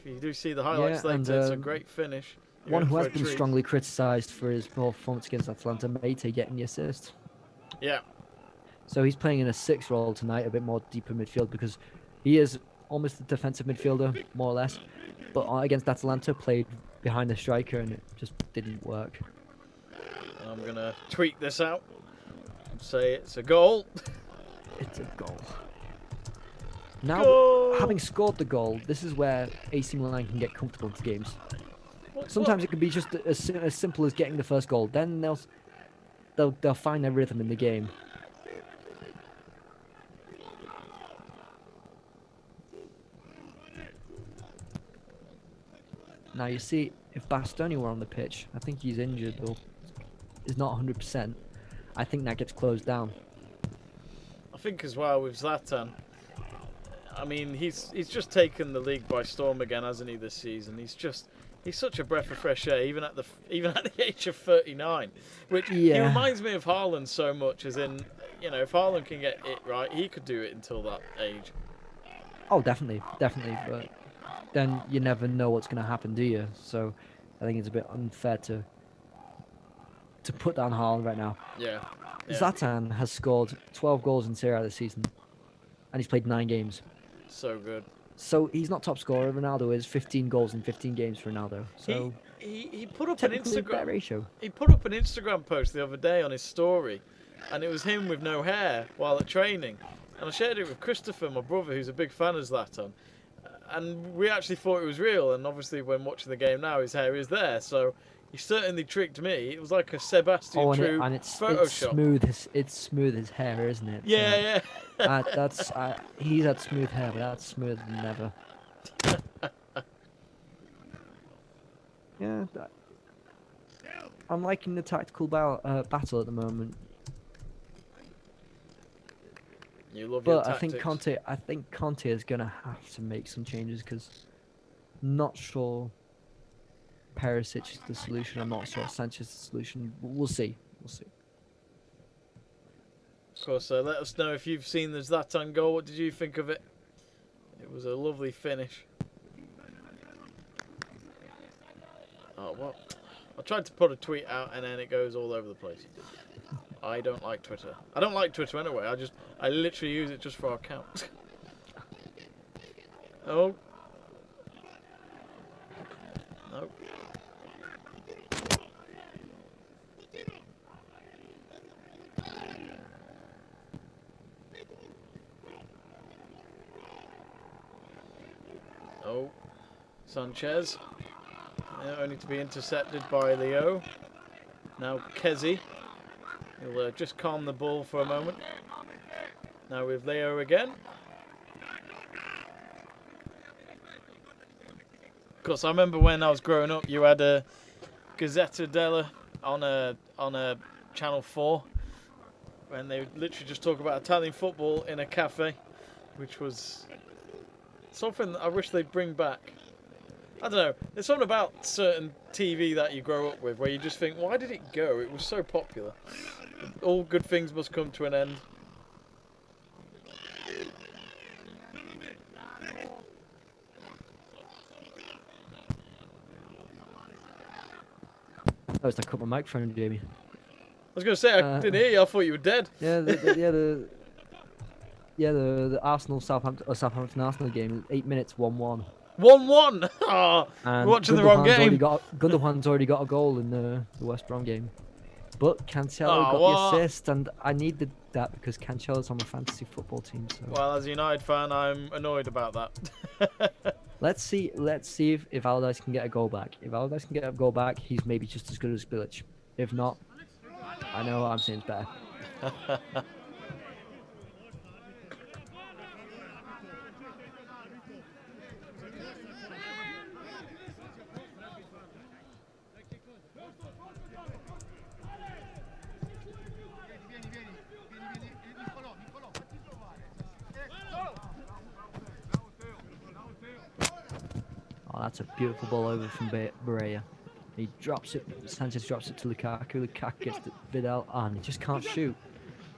you do see the highlights later, it's a great finish. One who has been strongly criticised for his poor performance against Atalanta, Mate, getting the assist. Yeah. So he's playing in a 6 role tonight, a bit more deeper midfield, because he is almost a defensive midfielder, more or less. But against Atalanta, played behind the striker, and it just didn't work. I'm going to tweet this out and say it's a goal. It's a goal. Now, having scored the goal, this is where AC Milan can get comfortable into games. Sometimes it can be just as simple as getting the first goal. Then they'll find their rhythm in the game. Now you see, if Bastoni were on the pitch, I think he's injured or is not 100%. I think that gets closed down. I think as well with Zlatan, I mean, he's just taken the league by storm again, hasn't he, this season? He's such a breath of fresh air, even at the age of 39. Which he reminds me of Haaland so much, as in, you know, if Haaland can get it right, he could do it until that age. Oh, definitely. But then you never know what's going to happen, do you? So I think it's a bit unfair to put down Haaland right now. Yeah. Zlatan has scored 12 goals in Serie A this season, and he's played 9 games. So good. So he's not top scorer. Ronaldo is 15 goals in 15 games for Ronaldo. So he put up an Instagram ratio. He put up an Instagram post the other day on his story, and it was him with no hair while at training. And I shared it with Christopher, my brother, who's a big fan of Zlatan. And we actually thought it was real. And obviously, when watching the game now, his hair is there. So he certainly tricked me. It was like a Sebastian True Photoshop. It's smooth as hair, isn't it? Yeah. He's had smooth hair, but that's smooth than ever. Yeah, I'm liking the tactical battle at the moment. You love your But tactics. I think Conte is gonna have to make some changes because not sure Perisic is the solution. I'm not sure Sanchez is the solution. We'll see. We'll see. Of course, let us know if you've seen the Zlatan goal. What did you think of it? It was a lovely finish. Oh, what? I tried to put a tweet out and then it goes all over the place. I don't like Twitter. I don't like Twitter anyway. I literally use it just for our account. Oh. No. Oh. Sanchez. Only to be intercepted by Leo. Now Kezi. He'll just calm the ball for a moment. Now with Leo again. Of course, I remember when I was growing up, you had a Gazzetta della on a Channel 4, when they would literally just talk about Italian football in a cafe, which was something that I wish they'd bring back. I don't know. There's something about certain TV that you grow up with where you just think, why did it go? It was so popular. All good things must come to an end. Oh, it's like cut my microphone, Jamie. I was going to say, I didn't hear you. I thought you were dead. Yeah, the Southampton Arsenal game, 8 minutes, 1-1. 1-1. Oh, we're watching the wrong game. Gundogan's already got a goal in the West Brom game. But Cancelo got what? the assist, and I needed that because Cancelo's on my fantasy football team. So. Well, as a United fan, I'm annoyed about that. Let's see if Allardyce can get a goal back. If Allardyce can get a goal back, he's maybe just as good as Bilic. If not, I know what I'm saying is better. Oh, that's a beautiful ball over from Barella. He drops it. Sanchez drops it to Lukaku. Lukaku gets to Vidal, and he just can't shoot.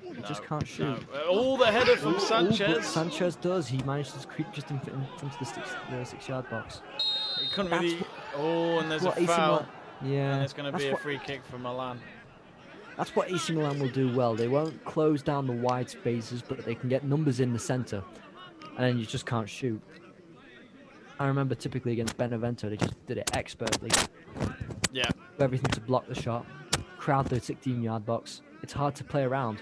He just can't shoot. No. All the header from Sanchez. But Sanchez does. He manages to creep just in front of the 6-yard box. He couldn't really. Oh, and there's a foul. Yeah. And it's going to be a free kick for Milan. That's what AC Milan will do well. They won't close down the wide spaces, but they can get numbers in the centre, and then you just can't shoot. I remember typically against Benevento, they just did it expertly. Yeah. Everything to block the shot, crowd the 16-yard box. It's hard to play around.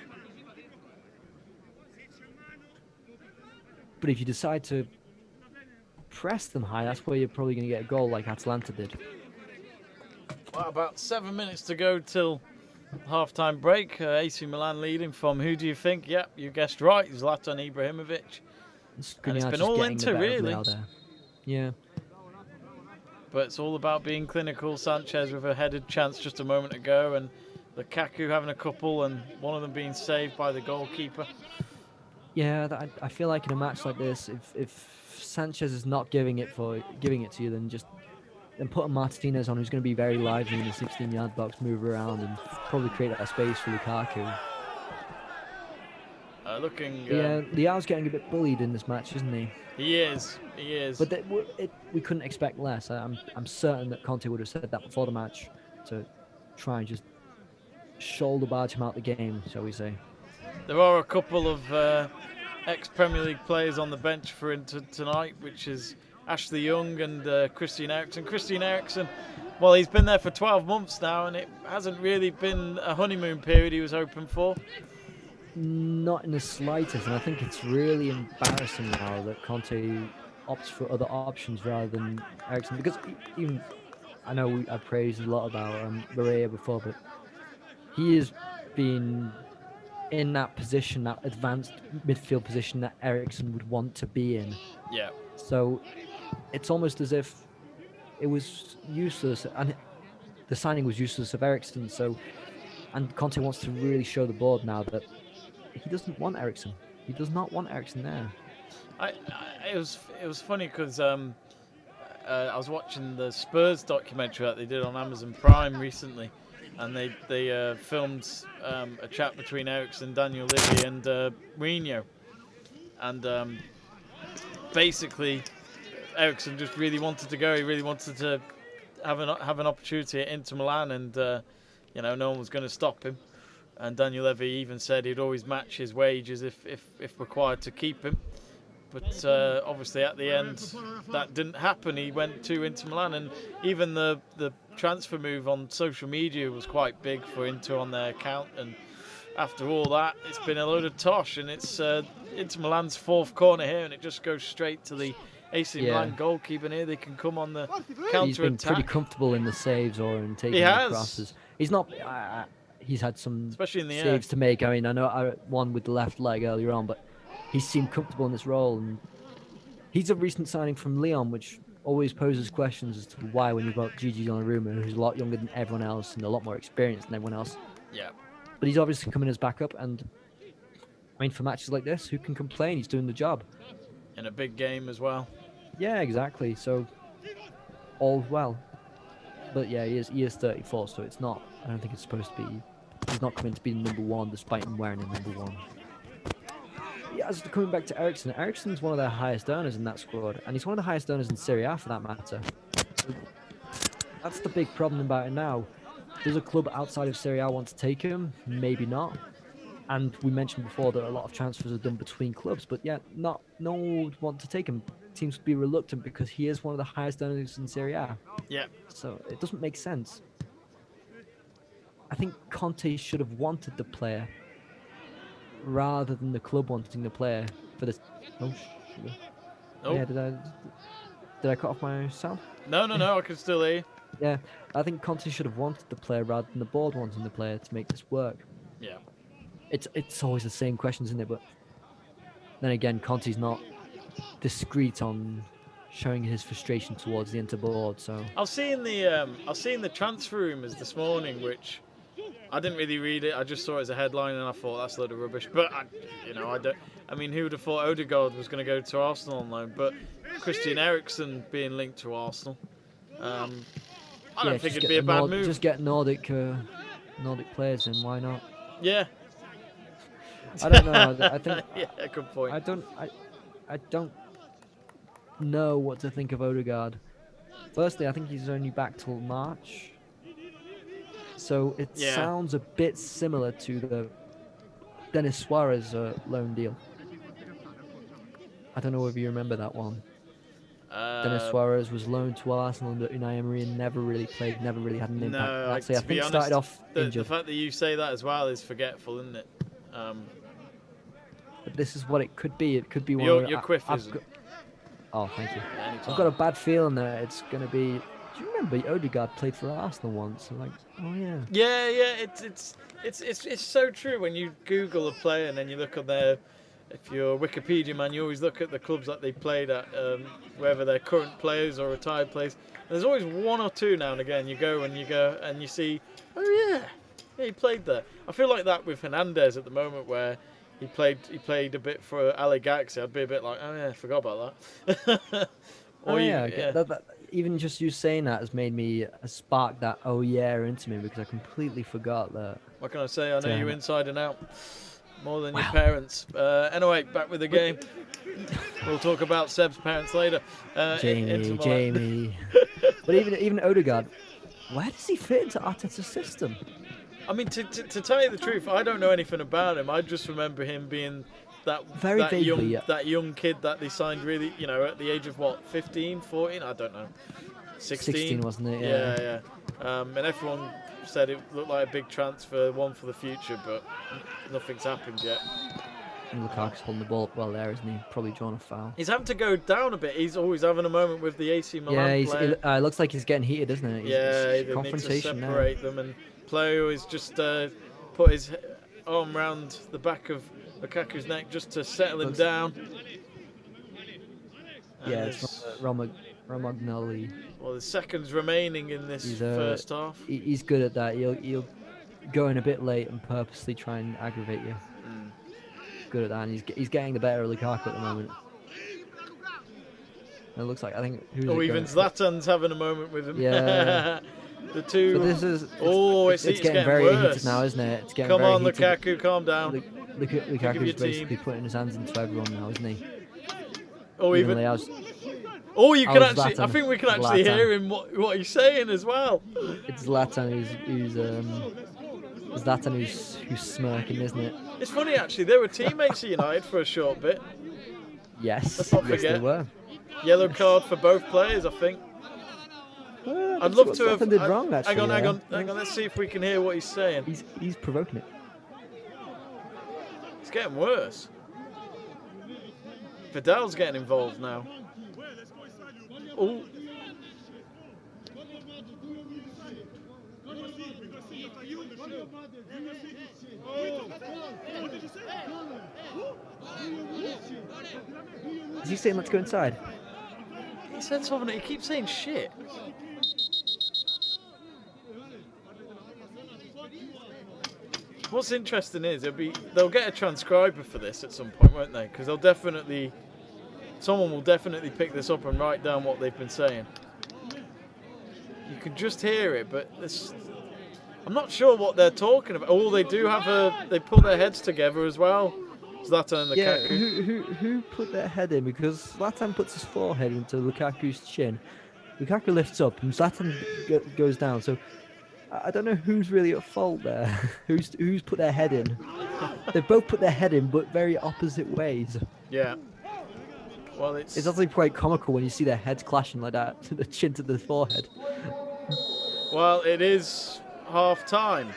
But if you decide to press them high, that's where you're probably going to get a goal like Atalanta did. Well, about 7 minutes to go till half-time break. AC Milan leading from, who do you think? Yep, you guessed right, Zlatan Ibrahimovic. And it's been all Inter, really. Yeah. But it's all about being clinical. Sanchez with a headed chance just a moment ago, and Lukaku having a couple, and one of them being saved by the goalkeeper. Yeah, I feel like in a match like this, if Sanchez is not giving it to you, then put a Martinez on who's going to be very lively in the 16-yard box, move around, and probably create that space for Lukaku. Leao's getting a bit bullied in this match, isn't he? He is. But we couldn't expect less. I'm certain that Conte would have said that before the match to try and just shoulder barge him out the game, shall we say. There are a couple of ex-Premier League players on the bench for Inter tonight, which is Ashley Young and Christian Eriksen. Christian Eriksen, well, he's been there for 12 months now, and it hasn't really been a honeymoon period he was hoping for. Not in the slightest, and I think it's really embarrassing now that Conte opts for other options rather than Eriksen, because even I know I praised a lot about Barella before, but he has been in that position, that advanced midfield position that Eriksen would want to be in. Yeah. So it's almost as if it was useless, and the signing was useless of Eriksen. So, and Conte wants to really show the board now that he doesn't want Eriksen. He does not want Eriksen there. It was funny because I was watching the Spurs documentary that they did on Amazon Prime recently, and they filmed a chat between Eriksen, Daniel Levy, and Mourinho, and basically Eriksen just really wanted to go. He really wanted to have an opportunity at Inter Milan, and no one was going to stop him. And Daniel Levy even said he'd always match his wages if required to keep him. But obviously at the end that didn't happen. He went to Inter Milan, and even the transfer move on social media was quite big for Inter on their account. And after all that, it's been a load of tosh, and it's Inter Milan's fourth corner here, and it just goes straight to the AC Milan goalkeeper. And here they can come on the counter-attack. He's been pretty comfortable in the saves or in taking the crosses. He's not... he's had some especially in the saves to make. I mean, I know one with the left leg earlier on, but he seemed comfortable in this role. And he's a recent signing from Lyon, which always poses questions as to why, when you've got Gigi Donnarumma, who's a lot younger than everyone else and a lot more experienced than everyone else. Yeah. But he's obviously coming as backup, and I mean, for matches like this, who can complain? He's doing the job. In a big game as well. Yeah, exactly. So, all well. But yeah, he is 34, so it's not... I don't think it's supposed to be... He's not coming to be number one, despite him wearing a number one. Yeah, as coming back to Eriksen, Eriksen's one of their highest earners in that squad, and he's one of the highest earners in Serie A for that matter. That's the big problem about it now. Does a club outside of Serie A want to take him? Maybe not. And we mentioned before that a lot of transfers are done between clubs, but yeah, no one would want to take him. Seems to be reluctant because he is one of the highest earners in Serie A. Yeah. So it doesn't make sense. I think Conte should have wanted the player rather than the club wanting the player for this. Oh, sugar. Nope. Yeah, did I cut off my sound? No, I can still hear you. Yeah, I think Conte should have wanted the player rather than the board wanting the player to make this work. Yeah. It's always the same questions, isn't it? But then again, Conte's not discreet on showing his frustration towards the Inter board. So I was seeing the transfer rumours this morning, which I didn't really read it. I just saw it as a headline, and I thought that's a load of rubbish. But I don't. I mean, who would have thought Odegaard was going to go to Arsenal on loan? But Christian Eriksen being linked to Arsenal, I don't think it'd be a bad move. Just get Nordic players in. Why not? Yeah. I don't know. I think. Yeah, good point. I don't know what to think of Odegaard. Firstly, I think he's only back till March. So it sounds a bit similar to the Denis Suarez loan deal. I don't know if you remember that one. Denis Suarez was loaned to Arsenal under Unai Emery and never really played, never really had an impact. No, Actually, I think started off injured. The fact that you say that as well is forgetful, isn't it? But this is what it could be. It could be one your of quiff is. Oh, thank you. Anytime. I've got a bad feeling that it's going to be... Do you remember Odegaard played for Arsenal once? I'm like, oh yeah. Yeah. It's so true. When you Google a player and then you look on their... If you're a Wikipedia man, you always look at the clubs that they played at, whether they're current players or retired players. And there's always one or two now and again. You go and you see, oh yeah, he played there. I feel like that with Hernandez at the moment, where he played a bit for LA Galaxy. I'd be a bit like, oh yeah, I forgot about that. That, even just you saying that has made me spark that oh yeah into me, because I completely forgot that. What can I say? I know you inside and out. More than your parents. Anyway, back with the game. We'll talk about Seb's parents later. Jamie. But even Odegaard, where does he fit into Arteta's system? I mean, to tell you the truth, I don't know anything about him. I just remember him being that young kid that they signed really, at the age of what, 15, 14? I don't know. 16 wasn't it? Yeah. And everyone said it looked like a big transfer, one for the future, but nothing's happened yet. And Lukaku's holding the ball up well there, isn't he? Probably drawn a foul. He's having to go down a bit. He's always having a moment with the AC Milan player. It looks like he's getting heated, isn't it? They need to separate them, and player always just put his arm round the back of Lukaku's neck just to settle him down. Yeah, it's Romagnoli. Well, there's seconds remaining in this first half. He's good at that. He'll go in a bit late and purposely try and aggravate you. Good at that, and he's getting the better of Lukaku at the moment. And it looks like, I think... even Zlatan's having a moment with him. Yeah. The two... So this is... It's getting very worse. heated now, isn't it? It's getting Come very on, heated. Lukaku, calm down. Lukaku's basically putting his hands into everyone now, isn't he? You can actually... I think we can actually hear him what he's saying as well. It's Zlatan who's smirking, isn't it? It's funny, actually. They were teammates at United for a short bit. Yes. Let's not yes, forget. they were. Yellow card for both players, I think. I'd love to have... did wrong, actually. Hang on. Let's see if we can hear what he's saying. He's provoking it. It's getting worse. Vidal's getting involved now. Oh. Is he saying let's go inside? He said something. He keeps saying shit. What's interesting is they'll get a transcriber for this at some point, won't they? Because someone will definitely pick this up and write down what they've been saying. You can just hear it, but I'm not sure what they're talking about. Oh, they do they put their heads together as well. Zlatan and Lukaku. Who put their head in? Because Zlatan puts his forehead into Lukaku's chin. Lukaku lifts up and Zlatan goes down. So I don't know who's really at fault there. who's put their head in? They've both put their head in, but very opposite ways. Yeah. Well, it's actually quite comical when you see their heads clashing like that, the chin to the forehead. Well, it is half time.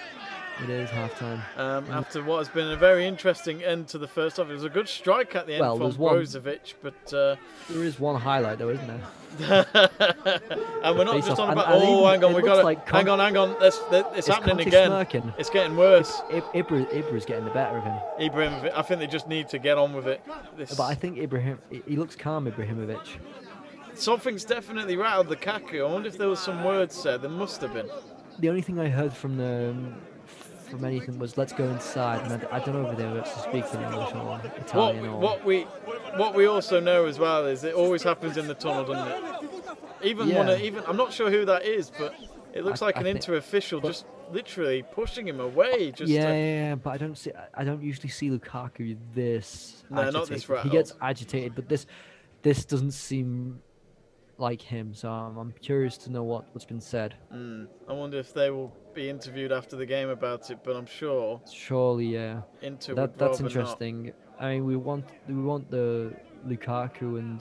It is half time. After what has been a very interesting end to the first half. It was a good strike at the end from Brozovic, but... there is one highlight though, isn't there? And we're not just on about... Hang on, hang on. It's happening again. Smirking. It's getting worse. Ibra's getting the better of him. Ibrahimovic, I think they just need to get on with it. But I think he looks calm, Ibrahimovic. Something's definitely rattled Lukaku. I wonder if there was some words said. There must have been. The only thing I heard from anything was "let's go inside," and I don't know if they were actually speaking English or Italian. What we also know as well is it always happens in the tunnel, doesn't it? I'm not sure who that is, but it looks like an inter-official just literally pushing him away. But I don't usually see Lukaku this. No, agitated. not this rattled. He gets agitated, but this doesn't seem like him. So I'm curious to know what's been said. I wonder if they will be interviewed after the game about it, but I'm sure. Surely, yeah. That's interesting. Not. I mean, we want the Lukaku and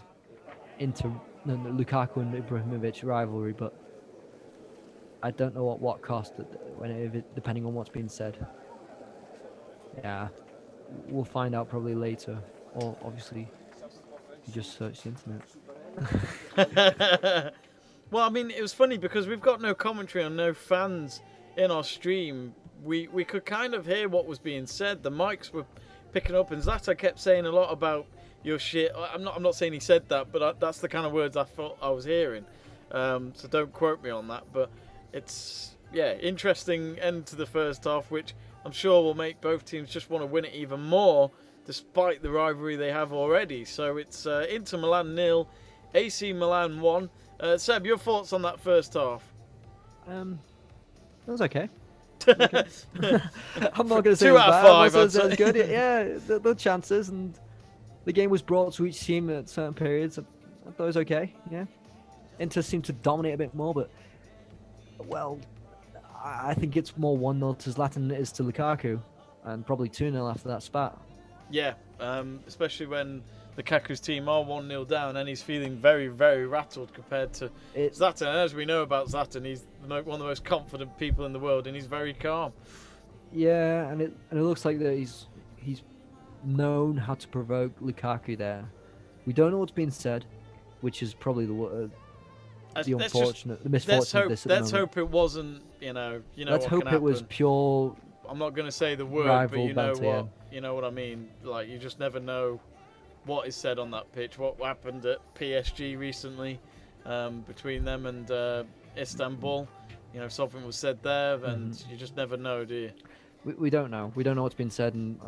Lukaku and Ibrahimovic rivalry, but I don't know at what cost. Depending on what's being said. Yeah, we'll find out probably later, or obviously, you just search the internet. Well, I mean, it was funny because we've got no commentary and no fans in our stream. We could kind of hear what was being said. The mics were picking up, and Zlatan kept saying a lot about your shit. I'm not saying he said that, but that's the kind of words I thought I was hearing. So don't quote me on that. But it's interesting end to the first half, which I'm sure will make both teams just want to win it even more, despite the rivalry they have already. So it's Inter Milan 0, AC Milan 1. Seb, your thoughts on that first half? That was okay. I'm not going to say 2 out of 5. It was good. Yeah, the chances and the game was brought to each team at certain periods. I thought it was okay. Yeah, Inter seemed to dominate a bit more, but I think it's more 1-0 to Zlatan than it is to Lukaku, and probably 2-0 after that spat. Yeah, especially when Lukaku's team are 1-0 down and he's feeling very, very rattled compared to Zlatan. And as we know about Zlatan, he's one of the most confident people in the world, and he's very calm. Yeah, and it looks like that he's known how to provoke Lukaku there. We don't know what's being said, which is probably the misfortune of this at the moment. Let's hope it wasn't, Let's hope it was pure. I'm not going to say the word, but you know what I mean. Like, you just never know what is said on that pitch, what happened at PSG recently between them and Istanbul. Something was said there, and you just never know, do you? We don't know. We don't know what's been said, and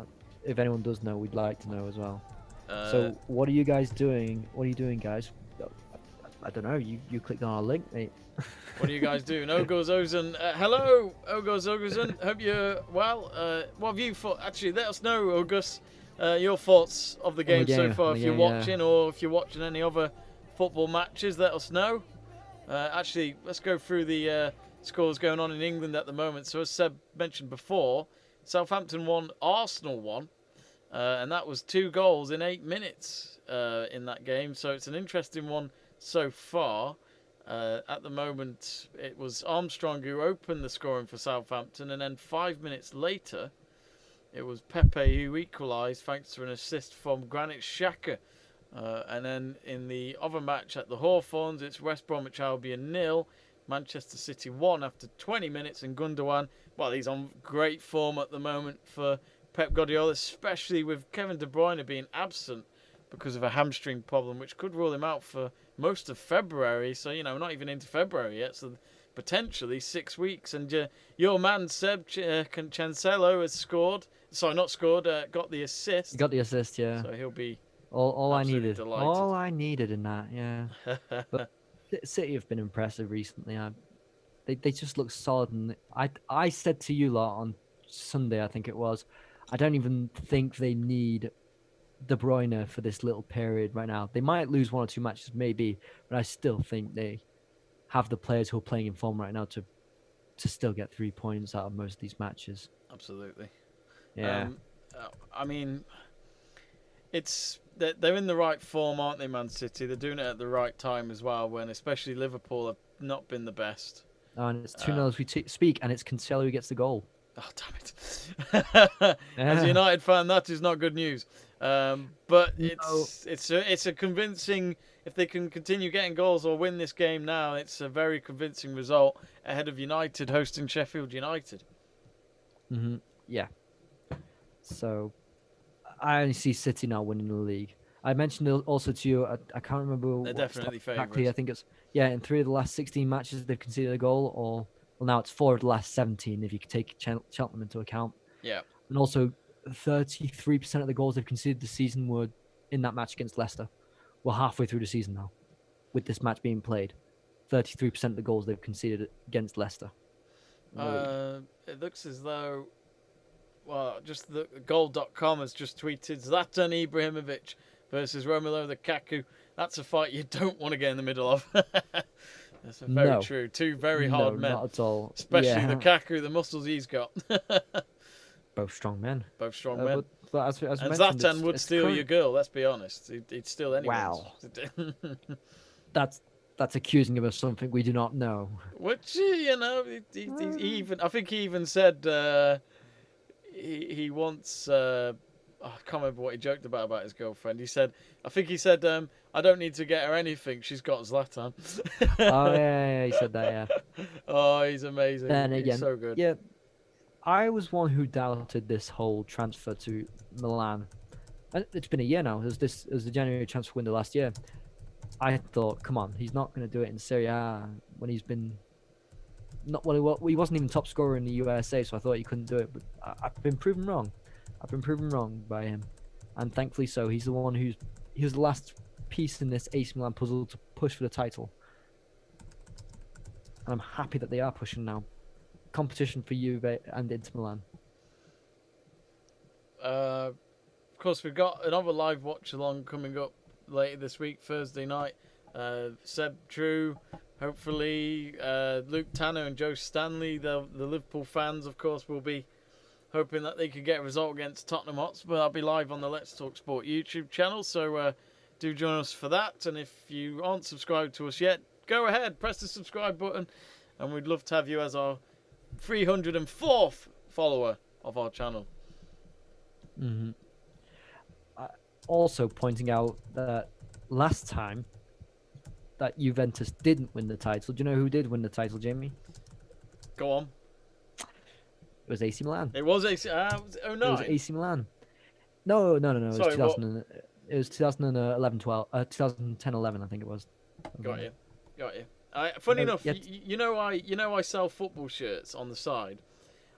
if anyone does know, we'd like to know as well. So what are you guys doing? What are you doing, guys? I don't know. You clicked on our link, mate. What are you guys doing? Ogos Ozan. Hello, Ogos Ozan. Hope you're well. What have you thought? Actually, let us know, Ogus, your thoughts of the game so far. If you're watching, or if you're watching any other football matches, let us know. Actually, let's go through the scores going on in England at the moment. So as Seb mentioned before, Southampton won, Arsenal won, and that was 2 goals in 8 minutes in that game. So it's an interesting one so far. At the moment, it was Armstrong who opened the scoring for Southampton, and then 5 minutes later, it was Pepe who equalised thanks to an assist from Granit Xhaka. And then in the other match at the Hawthorns, it's West Bromwich Albion 0, Manchester City 1 after 20 minutes, and Gundogan, well, he's on great form at the moment for Pep Guardiola, especially with Kevin De Bruyne being absent because of a hamstring problem, which could rule him out for most of February. So, not even into February yet, so potentially 6 weeks. And your man, Seb Cancelo, has scored. Sorry, not scored, got the assist. Got the assist, yeah. So he'll be all I needed. delighted. All I needed in that, yeah. But City have been impressive recently. They just look solid. And I said to you lot on Sunday, I think it was, I don't even think they need De Bruyne for this little period right now. They might lose 1 or 2 matches, maybe, but I still think they have the players who are playing in form right now to still get 3 points out of most of these matches. Absolutely. Yeah. I mean, they're in the right form, aren't they, Man City? They're doing it at the right time as well, when especially Liverpool have not been the best. And it's 2-0 as we speak, and it's Cancelo who gets the goal. Oh, damn it. As a United fan, that is not good news. But it's a convincing, if they can continue getting goals or win this game now, it's a very convincing result ahead of United hosting Sheffield United. Yeah. So I only see City now winning the league. I mentioned also to you, I can't remember. They're definitely favourites. I think it's, in 3 of the last 16 matches they've conceded a goal, or now it's 4 of the last 17 if you could take Cheltenham into account. Yeah. And also 33% of the goals they've conceded this season were in that match against Leicester. We're halfway through the season now, with this match being played. 33% of the goals they've conceded against Leicester. It looks as though, just the goal.com has just tweeted Zlatan Ibrahimovic versus Romelu Lukaku. That's a fight you don't want to get in the middle of. That's very true. 2 very hard men. Not at all. Especially Lukaku, the muscles he's got. Both strong men. Both strong men. But as and mentioned, Zlatan would steal your girl, let's be honest. He'd steal anyone's. Wow. That's accusing him of something we do not know. Which, he even, I think he even said he wants, I can't remember what he joked about his girlfriend. He said, I don't need to get her anything. She's got Zlatan. Oh, yeah, he said that, yeah. Oh, he's amazing. Then he's again, so good. Yeah, I was one who doubted this whole transfer to Milan. And it's been a year now. It was the January transfer window last year. I thought, come on, he's not going to do it in Serie A when he's been... he wasn't even top scorer in the USA, so I thought he couldn't do it. But I've been proven wrong. I've been proven wrong by him. And thankfully so. He's the one he was the last piece in this AC Milan puzzle to push for the title. And I'm happy that they are pushing now. Competition for Juve and Inter Milan. Of course, we've got another live watch along coming up later this week, Thursday night. Seb True, hopefully Luke Tanner and Joe Stanley, the Liverpool fans, of course, will be hoping that they could get a result against Tottenham Hotspur. I'll be live on the Let's Talk Sport YouTube channel, so do join us for that. And if you aren't subscribed to us yet, go ahead, press the subscribe button, and we'd love to have you as our 304th follower of our channel. Also pointing out that last time that Juventus didn't win the title, do you know who did win the title, Jamie? Go on. It was AC Milan. It was AC. Oh no. It was AC Milan. No. It was Sorry, 2000. It was 2011, 12, 2010, 11, I think it was. Got you. Funny enough, yeah. I sell football shirts on the side.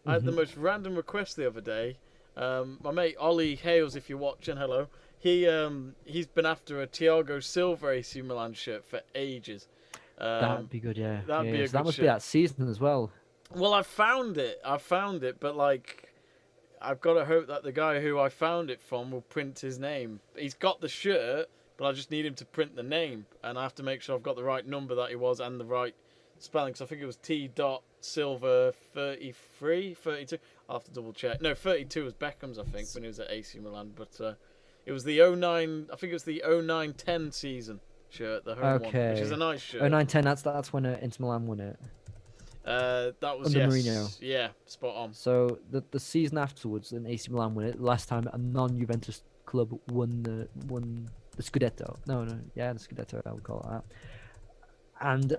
I had the Mhm. most random request the other day. My mate Ollie Hales, if you're watching, hello. He's been after a Thiago Silva AC Milan shirt for ages. That'd be good, yeah. That'd be a So that good must be shirt. that season as well. Well, I found it, but like, I've got to hope that the guy who I found it from will print his name. He's got the shirt, but I just need him to print the name, and I have to make sure I've got the right number that he was and the right spelling. Because I think it was T. Silver 33, 32. I'll have to double check. No, 32 was Beckham's, I think, when he was at AC Milan. But it was the 09. I think it was the 09-10 season shirt, the home one, which is a nice shirt. 09-10, that's when Inter Milan won it. That was Under Mourinho. Yeah, spot on. So the season afterwards, when AC Milan won it, the last time a non-Juventus club won the Scudetto. No, yeah, the Scudetto, I would call it that. And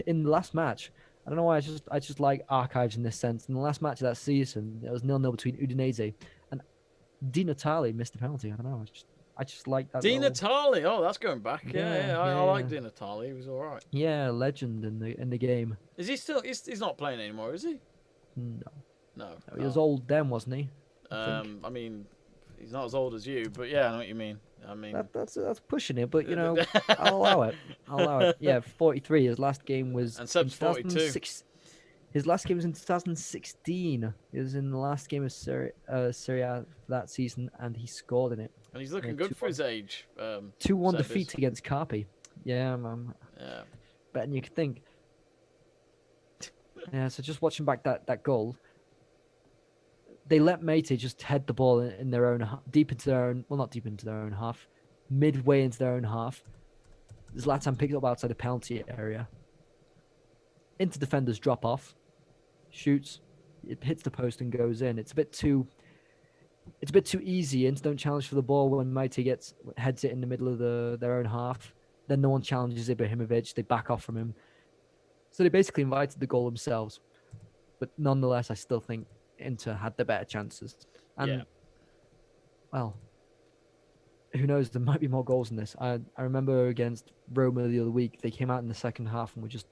in the last match, I don't know why I just like archives in this sense. In the last match of that season, it was 0-0 between Udinese and Di Natale missed a penalty. I don't know. I just like that. Di Natale, oh, that's going back. Yeah, I like yeah. Di Natale. He was all right. Yeah, legend in the game. Is he still? He's not playing anymore, is he? No, No. he was old then, wasn't he? I mean, he's not as old as you, but yeah, I know what you mean. I mean, that's pushing it, but you know, I'll allow it. Yeah, 43. His last game was and Seb's 42. His last game was in 2016. He was in the last game of Serie A that season, and he scored in it. And he's looking good for his age. 2-1 defeat against Carpi. Yeah, yeah. Better than you could think. Yeah, so just watching back that goal, they let Mate just head the ball in their own deep into their own. Well, not deep into their own half, midway into their own half. Zlatan picks up outside the penalty area. Into defenders drop off, shoots, it hits the post and goes in. It's a bit too easy. Inter don't challenge for the ball when Mighty heads it in the middle of their own half. Then no one challenges Ibrahimovic. They back off from him. So they basically invited the goal themselves. But nonetheless, I still think Inter had the better chances. And, well, who knows? There might be more goals in this. I remember against Roma the other week, they came out in the second half and were just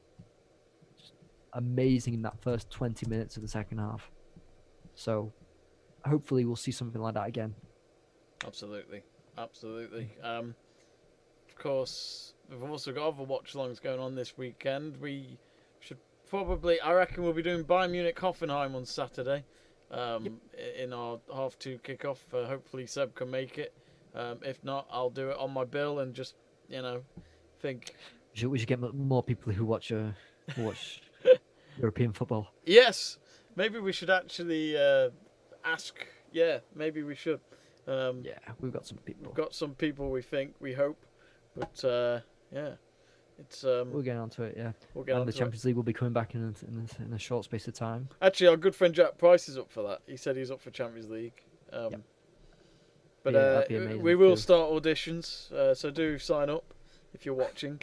amazing in that first 20 minutes of the second half. So hopefully we'll see something like that again. Absolutely. Of course, we've also got other watch-alongs going on this weekend. We should probably, I reckon we'll be doing Bayern Munich Hoffenheim on Saturday in our 2:30 kickoff. Hopefully Seb can make it. If not, I'll do it on my bill and just, think. We should get more people who watch European football. Yes, maybe we should actually ask. Yeah, maybe we should. Yeah, we've got some people. We've got some people. We hope, but yeah, it's. We'll get onto it. Yeah, and the Champions League will be coming back in a short space of time. Actually, our good friend Jack Price is up for that. He said he's up for Champions League. But we will start auditions, so do sign up if you're watching.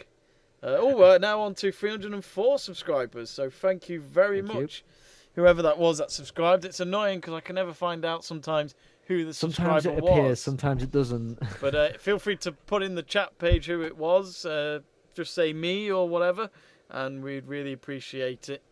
We're now on to 304 subscribers, so thank you very much. Whoever that was that subscribed. It's annoying because I can never find out sometimes who the subscriber was. Sometimes it appears, sometimes it doesn't. But feel free to put in the chat page who it was. Just say me or whatever, and we'd really appreciate it.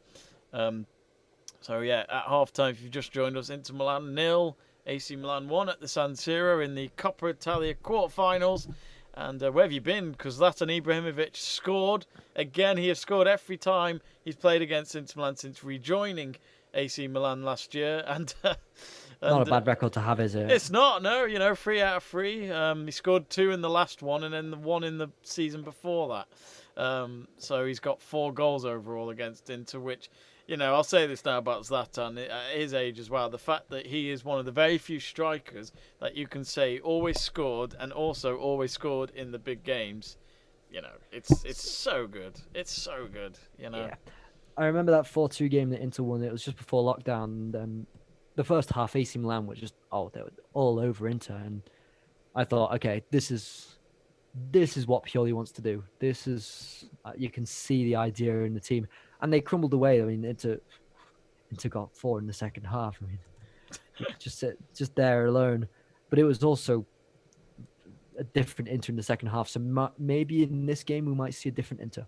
So yeah, at half-time, if you've just joined us, Inter Milan 0, AC Milan 1 at the San Siro in the Coppa Italia quarterfinals. And where have you been? Because Zlatan Ibrahimovic scored. Again, he has scored every time he's played against Inter Milan since rejoining AC Milan last year. And not a bad record to have, is it? It's not, no. 3 out of 3. He scored 2 in the last one and then the 1 in the season before that. So he's got 4 goals overall against Inter, which, I'll say this now about Zlatan at his age as well. The fact that he is one of the very few strikers that you can say always scored and also always scored in the big games. It's so good. It's so good, Yeah. I remember that 4-2 game that Inter won. It was just before lockdown. And the first half, AC Milan were just, they were all over Inter. And I thought, okay, this is what Pioli wants to do. This is, you can see the idea in the team. And they crumbled away. I mean, Inter got 4 in the second half. I mean, just there alone. But it was also a different Inter in the second half. So maybe in this game we might see a different Inter.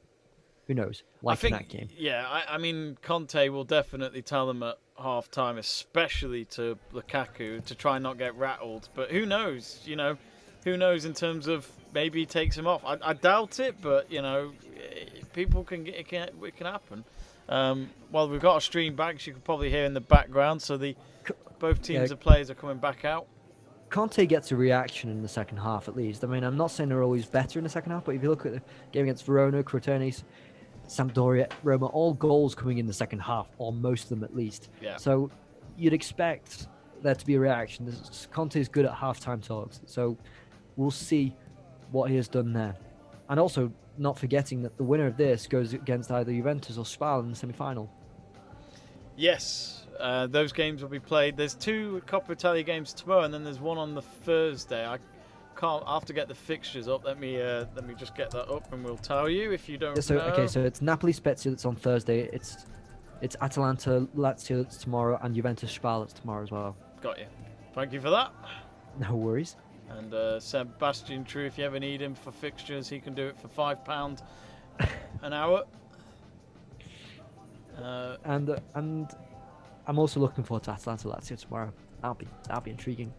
Who knows? Like in that game. Yeah, I mean, Conte will definitely tell them at half time, especially to Lukaku, to try and not get rattled. But who knows? You know, who knows in terms of maybe he takes him off. I doubt it, but you know, people can get it can happen. Well, we've got a stream back. So you can probably hear in the background. So both teams of players are coming back out. Conte gets a reaction in the second half, at least. I mean, I'm not saying they're always better in the second half, but if you look at the game against Verona, Crotone, Sampdoria, Roma, all goals coming in the second half, or most of them at least. Yeah. So you'd expect there to be a reaction. Conte is good at half-time talks, so we'll see what he has done there. And also, not forgetting that the winner of this goes against either Juventus or Spal in the semi-final. Yes, those games will be played. There's 2 Coppa Italia games tomorrow, and then there's one on the Thursday. I'll have to get the fixtures up. Let me just get that up, and we'll tell you if you don't know. Okay, so it's Napoli Spezia that's on Thursday. It's Atalanta Lazio that's tomorrow, and Juventus Spal that's tomorrow as well. Got you. Thank you for that. No worries. And Sebastian True, if you ever need him for fixtures, he can do it for £5 an hour. And I'm also looking forward to Atalanta Lazio tomorrow. That'll be intriguing.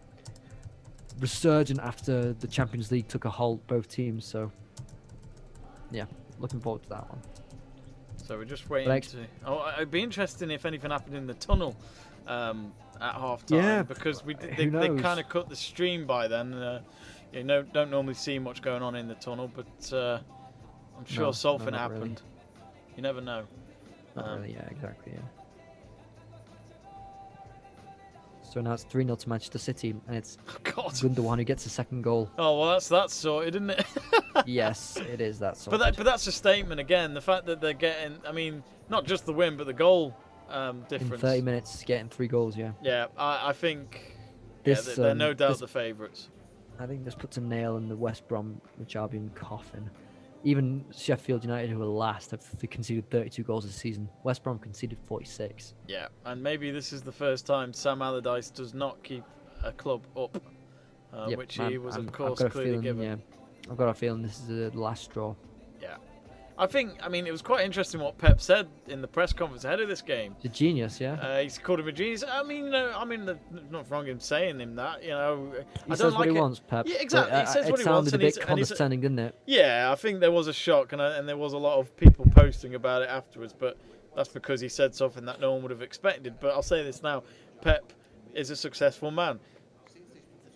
Resurgent after the Champions League took a halt, both teams. So yeah, looking forward to that one. So we're just waiting to. Oh, it'd be interesting if anything happened in the tunnel at half time. Yeah, because they kind of cut the stream by then. You know, don't normally see much going on in the tunnel, but I'm sure something happened. Really. You never know. Not really, yeah, exactly, yeah. So now it's 3-0 to Manchester City, and it's Gundogan who gets the second goal. Oh, well, that's sorted, isn't it? Yes, it is that sorted. But that's a statement again. The fact that they're getting, I mean, not just the win, but the goal difference. In 30 minutes, getting 3 goals, yeah. Yeah, I think they're no doubt the favourites. I think this puts a nail in the West Bromwich Albion coffin. Even Sheffield United, who were last, have conceded 32 goals this season. West Brom conceded 46. Yeah, and maybe this is the first time Sam Allardyce does not keep a club up, which he was, of course, clearly given. Yeah, I've got a feeling this is the last straw. Yeah. I mean, it was quite interesting what Pep said in the press conference ahead of this game. He's a genius, yeah. He's called him a genius. I mean, not wrong in saying him that. You know, he says what he wants, Pep. Yeah, exactly. He says what he wants. It sounded a bit condescending, didn't it? Yeah, I think there was a shock, and there was a lot of people posting about it afterwards. But that's because he said something that no one would have expected. But I'll say this now: Pep is a successful man.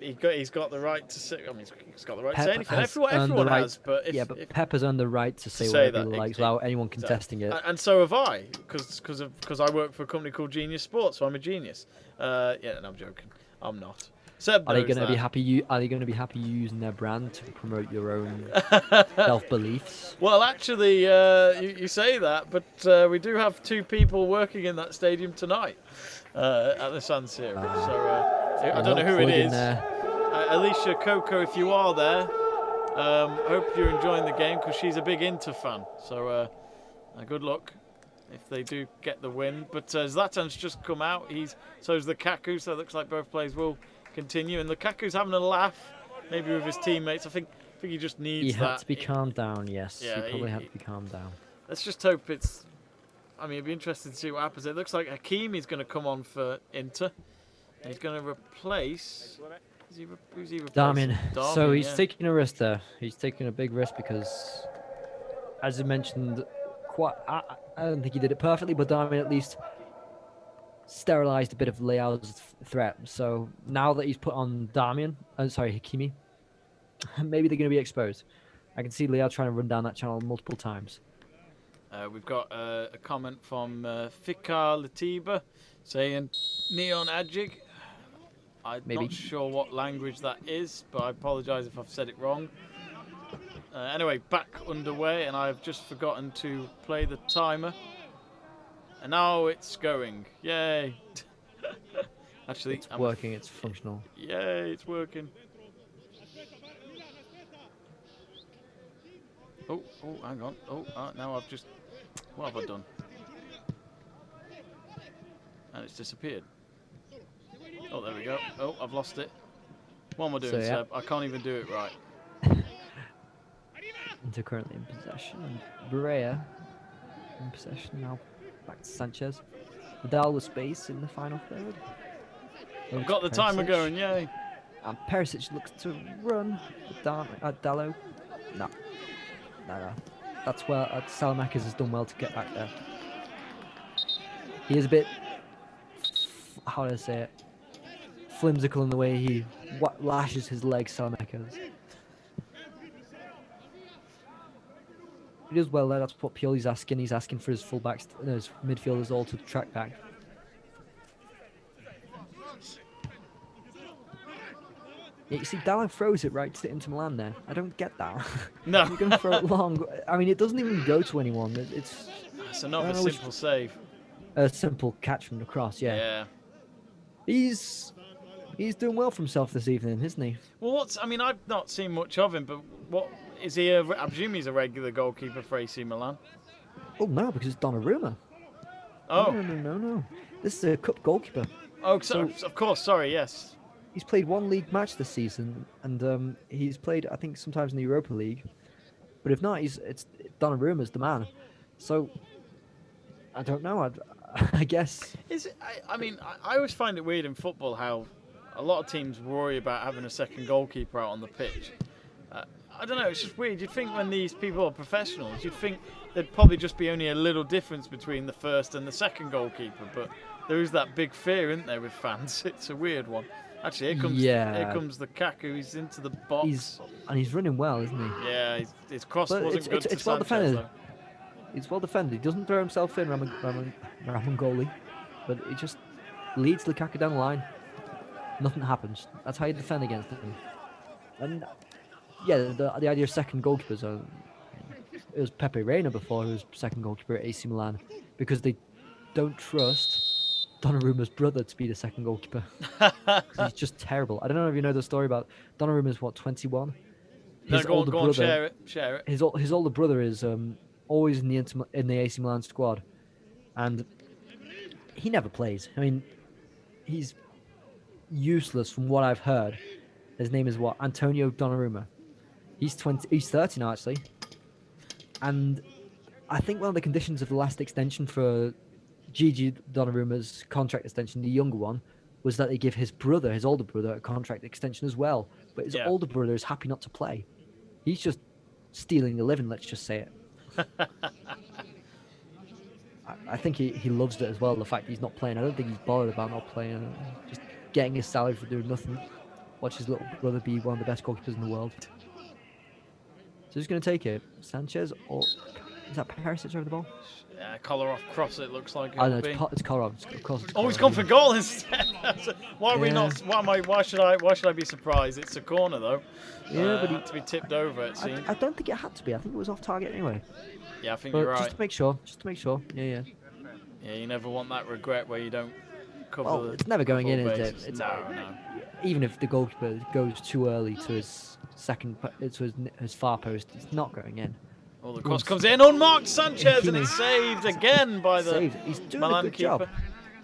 He's got the right to say. I mean, he's got the right to say anything. Everyone has, but but Pep has earned the right to say whatever he likes without anyone contesting it. And so have I, because I work for a company called Genius Sports, so I'm a genius. Yeah, no, I'm joking. I'm not. Seb, are they going to be happy? Are they going to be happy using their brand to promote your own self beliefs? Well, actually, you say that, but we do have 2 people working in that stadium tonight at the San Siro. So. I don't know who it is. Alicia Coco, if you are there, hope you're enjoying the game because she's a big Inter fan. So good luck if they do get the win. But Zlatan's just come out. So is Lukaku. So it looks like both players will continue. And Lukaku's having a laugh, maybe with his teammates. I think he just needs that. He had to be calmed down. Yes, yeah, he probably had to be calmed down. Let's just hope it's. I mean, it'd be interesting to see what happens. It looks like Hakimi's going to come on for Inter. And he's going to replace. Who's he replacing? Darmian. So he's taking a risk there. He's taking a big risk because, as I mentioned, I don't think he did it perfectly, but Darmian at least sterilized a bit of Leao's threat. So now that he's put on Hakimi, maybe they're going to be exposed. I can see Leao trying to run down that channel multiple times. We've got a comment from Fikar Latiba saying Neon Adjig. I'm not sure what language that is, but I apologise if I've said it wrong. Anyway, back underway, and I've just forgotten to play the timer. And now it's going. Yay! Actually, it's working. It's functional. Yay! It's working. Oh, hang on. Now I've just. What have I done? And it's disappeared. Oh, there we go. Oh, I've lost it. What am I doing, Seb? I can't even do it right. Inter currently in possession. And Barella in possession now. Back to Sanchez. Vidal with space in the final third. I've got the timer going, yay. And Perisic looks to run. Dalot. No. That's well. Salamakers has done well to get back there. He is a bit, how do I say it, flimsical in the way he lashes his legs, Salamakers. He does well there. That's what Pioli's asking. He's asking for his fullbacks, his midfielders all to track back. Yeah, you see, Dalot throws it right to Inter Milan there. I don't get that. No. You're going to throw it long. I mean, it doesn't even go to anyone. It's another simple save. A simple catch from the cross, yeah. He's doing well for himself this evening, isn't he? Well, I've not seen much of him, but what is he? I presume he's a regular goalkeeper for AC Milan. Oh no, because it's Donnarumma. Oh. No. This is a cup goalkeeper. Oh, so of course. Sorry, yes. He's played one league match this season, and he's played, I think, sometimes in the Europa League. But if not, it's Donnarumma's the man. So I don't know. I guess. Is it? I always find it weird in football how a lot of teams worry about having a second goalkeeper out on the pitch. I don't know. It's just weird. You'd think when these people are professionals, you'd think there'd probably just be only a little difference between the first and the second goalkeeper. But there is that big fear, isn't there, with fans? It's a weird one. Actually, here comes Lukaku. He's into the box. He's running well, isn't he? Yeah, his cross wasn't good. It's to well Sanchez, defended. though. He's well defended. He doesn't throw himself in, Romagnoli, but he just leads Lukaku down the line. Nothing happens. That's how you defend against him. And yeah, the idea of second goalkeepers it was Pepe Reina before who was second goalkeeper at AC Milan because they don't trust Donnarumma's brother to be the second goalkeeper. He's just terrible. I don't know if you know the story about Donnarumma's 21. His older brother, share it. His older brother is always in the AC Milan squad, and he never plays. I mean, he's useless from what I've heard. His name is Antonio Donnarumma. He's 30 now actually, and I think one of the conditions of the last extension for Gigi Donnarumma's contract extension, the younger one, was that they give his older brother, a contract extension as well. But his older brother is happy not to play. He's just stealing the living, let's just say it. I think he loves it as well, the fact he's not playing. I don't think he's bothered about not playing. Just getting his salary for doing nothing. Watch his little brother be one of the best goalkeepers in the world. So who's going to take it? Sanchez or... Is that Perisic over the ball? Yeah, Kolarov cross it looks like. I know it's Kolarov. Of course. Oh, he's gone for goal instead. Why are we not? Why should I be surprised? It's a corner though. Yeah, but it had to be tipped over. It seems. I don't think it had to be. I think it was off target anyway. Yeah, I think you're right. Just to make sure. Yeah. Yeah, you never want that regret where you don't cover. Well, it's never going in, is it? No. Even if the goalkeeper goes too early to his his far post, it's not going in. Oh, the cross comes in, unmarked Sanchez, and it's saved again by the He's doing Milan a good keeper. job.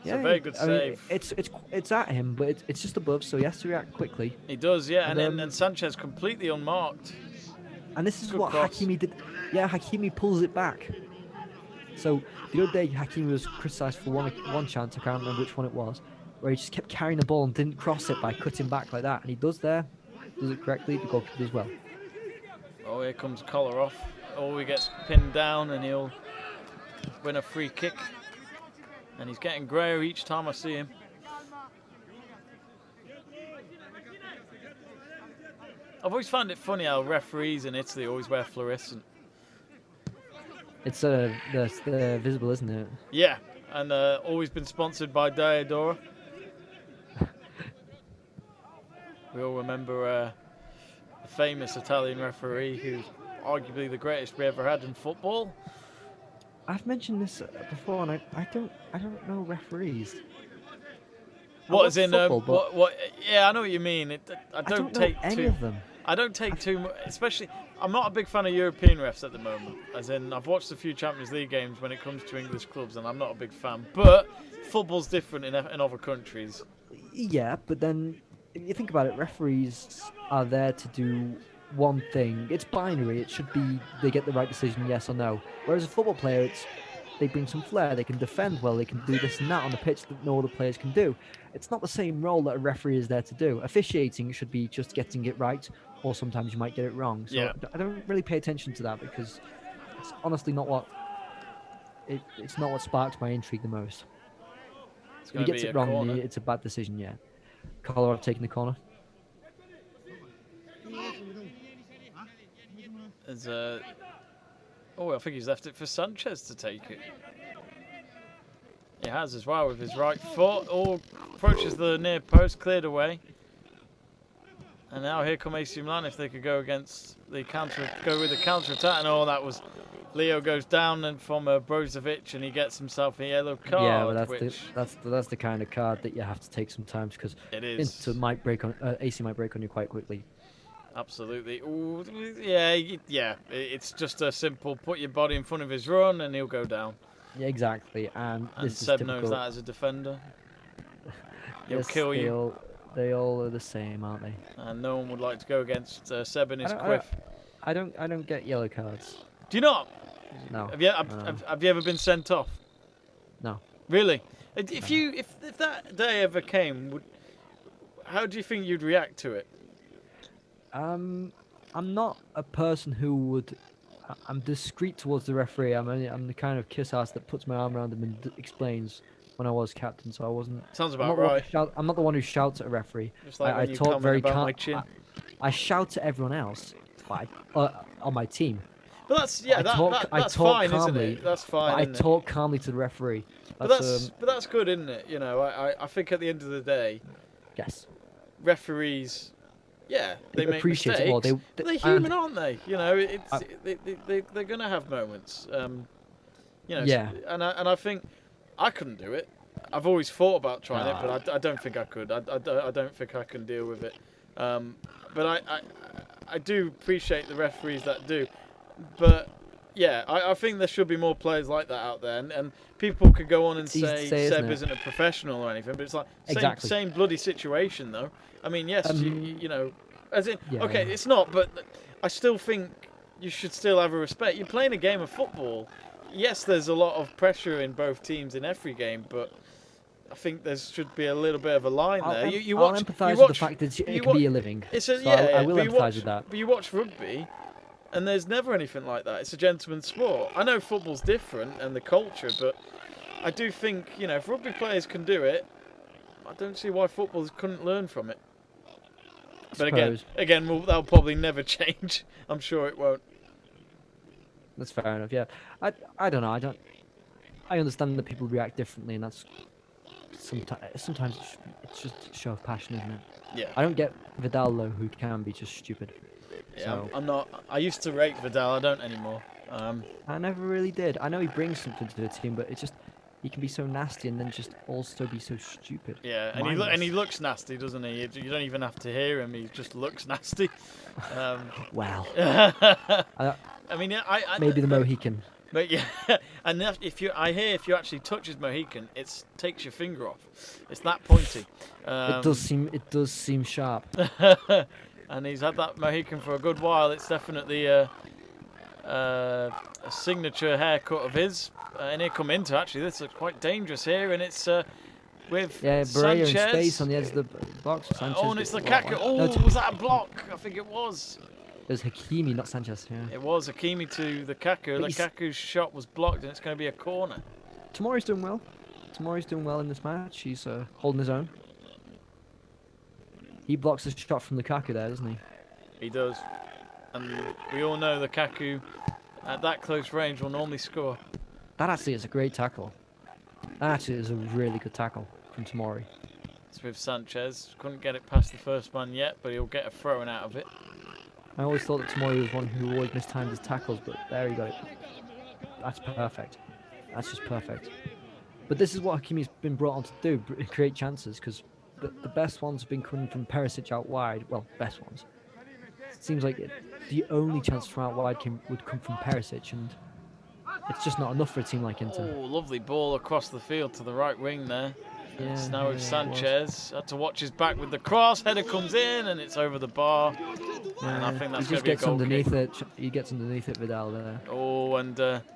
It's a very good save. It's at him, but it's just above, so he has to react quickly. He does, yeah, and Sanchez completely unmarked. And this is Good what cross. Hakimi did. Yeah, Hakimi pulls it back. So the other day, Hakimi was criticised for one chance, I can't remember which one it was, where he just kept carrying the ball and didn't cross it by cutting back like that. And he does it correctly, the goalkeeper does well. Oh, here comes Kolarov. Oh, he gets pinned down and he'll win a free kick. And he's getting greyer each time I see him. I've always found it funny how referees in Italy always wear fluorescent. It's they're visible, isn't it? Yeah, and always been sponsored by Diadora. We all remember a famous Italian referee who's arguably the greatest we ever had in football. I've mentioned this before, and I don't know referees. What is in football, what? Yeah, I know what you mean. I don't take know any of them. I don't take too much, especially. I'm not a big fan of European refs at the moment. As in, I've watched a few Champions League games when it comes to English clubs, and I'm not a big fan. But football's different in other countries. Yeah, but then if you think about it, referees are there to do one thing. It's binary. It should be they get the right decision, yes or no. Whereas a football player, they bring some flair. They can defend well. They can do this and that on the pitch that no other players can do. It's not the same role that a referee is there to do. Officiating should be just getting it right, or sometimes you might get it wrong. So Yeah. I don't really pay attention to that because it's honestly not what it's not what sparks my intrigue the most. It's If he going to gets be it a wrong, corner. it's a bad decision. Yeah. Kolarov taking the corner. There's I think he's left it for Sanchez to take it. He has as well with his right foot. Oh, approaches the near post, cleared away. And now here come AC Milan if they could go against the go with the counter attack. And that was Leo goes down and from Brozovic and he gets himself a yellow card. Yeah, but that's the kind of card that you have to take sometimes because it is. AC might break on you quite quickly. Absolutely. Ooh, yeah. It's just a simple put your body in front of his run and he'll go down. Yeah, exactly. And this Seb is typical. knows that as a defender. He'll Yes, kill you. They all are the same, aren't they? And no one would like to go against Seb in his quiff. I don't get yellow cards. Do you not? No. Have you ever been sent off? No. Really? If that day ever came, how do you think you'd react to it? I'm not a person who would. I'm discreet towards the referee. I'm the kind of kiss ass that puts my arm around him and explains when I was captain. So I wasn't. Sounds about right. I'm not the one who shouts at a referee. Just like I when you talk very calm. I shout at everyone else, on my team. But that's that's fine, calmly, isn't it? That's fine. I talk calmly to the referee. But that's good, isn't it? You know, I think at the end of the day, yes, referees. Yeah, they make appreciate mistakes. it more. They're human, aren't they? You know, they're gonna have moments. Yeah. And I think I couldn't do it. I've always thought about trying it, but I don't think I could. I don't think I can deal with it. But I do appreciate the referees that do. But yeah, I think there should be more players like that out there, and people could go on and say Seb isn't a professional or anything, but it's like same bloody situation though. I mean, yes, you know, as in okay, it's not, but I still think you should still have a respect. You're playing a game of football. Yes, there's a lot of pressure in both teams in every game, but I think there should be a little bit of a line there. I'll empathise with the fact that it can be a living. I will empathise with that. But you watch rugby, and there's never anything like that. It's a gentleman's sport. I know football's different and the culture, but I do think, you know, if rugby players can do it, I don't see why footballers couldn't learn from it. But again, that'll probably never change. I'm sure it won't. That's fair enough. Yeah, I don't know. I understand that people react differently, and that's sometimes it's just a show of passion, isn't it? Yeah. I don't get Vidal though, who can be just stupid. Yeah, so. I'm not. I used to rate Vidal. I don't anymore. I never really did. I know he brings something to the team, but it's just he can be so nasty and then just also be so stupid. Yeah, and he looks nasty, doesn't he? You don't even have to hear him. He just looks nasty. Wow. I mean, maybe the Mohican. But yeah, and if you actually touch his Mohican, it takes your finger off. It's that pointy. It does seem sharp. And he's had that Mohican for a good while. It's definitely a signature haircut of his. And here come Inter. Actually, this looks quite dangerous here, and it's with Barella in Sanchez. space on the edge of the box. Sanchez and it's Lukaku. Was that a block? I think it was. It was Hakimi, not Sanchez. Yeah. It was Hakimi to Lukaku. Lukaku's shot was blocked, and it's going to be a corner. Tomori's doing well. Tomori's doing well in this match. He's holding his own. He blocks the shot from Lukaku there, doesn't he? He does. And we all know Lukaku at that close range will normally score. That actually is a great tackle. That actually is a really good tackle from Tomori. It's with Sanchez. Couldn't get it past the first man yet, but he'll get a throw-in out of it. I always thought that Tomori was one who always mistimed his tackles, but there he got it. That's perfect. That's just perfect. But this is what Hakimi's been brought on to do, create chances, because the best ones have been coming from Perisic out wide. Well, best ones. It seems like the only chance from out wide would come from Perisic, and it's just not enough for a team like Inter. Oh, lovely ball across the field to the right wing there. It's now with it was. Sanchez. Had to watch his back with the cross. Header comes in and it's over the bar. And I think that's going to be a goal underneath kick. it. He gets underneath it, Vidal there. Oh, and doesn't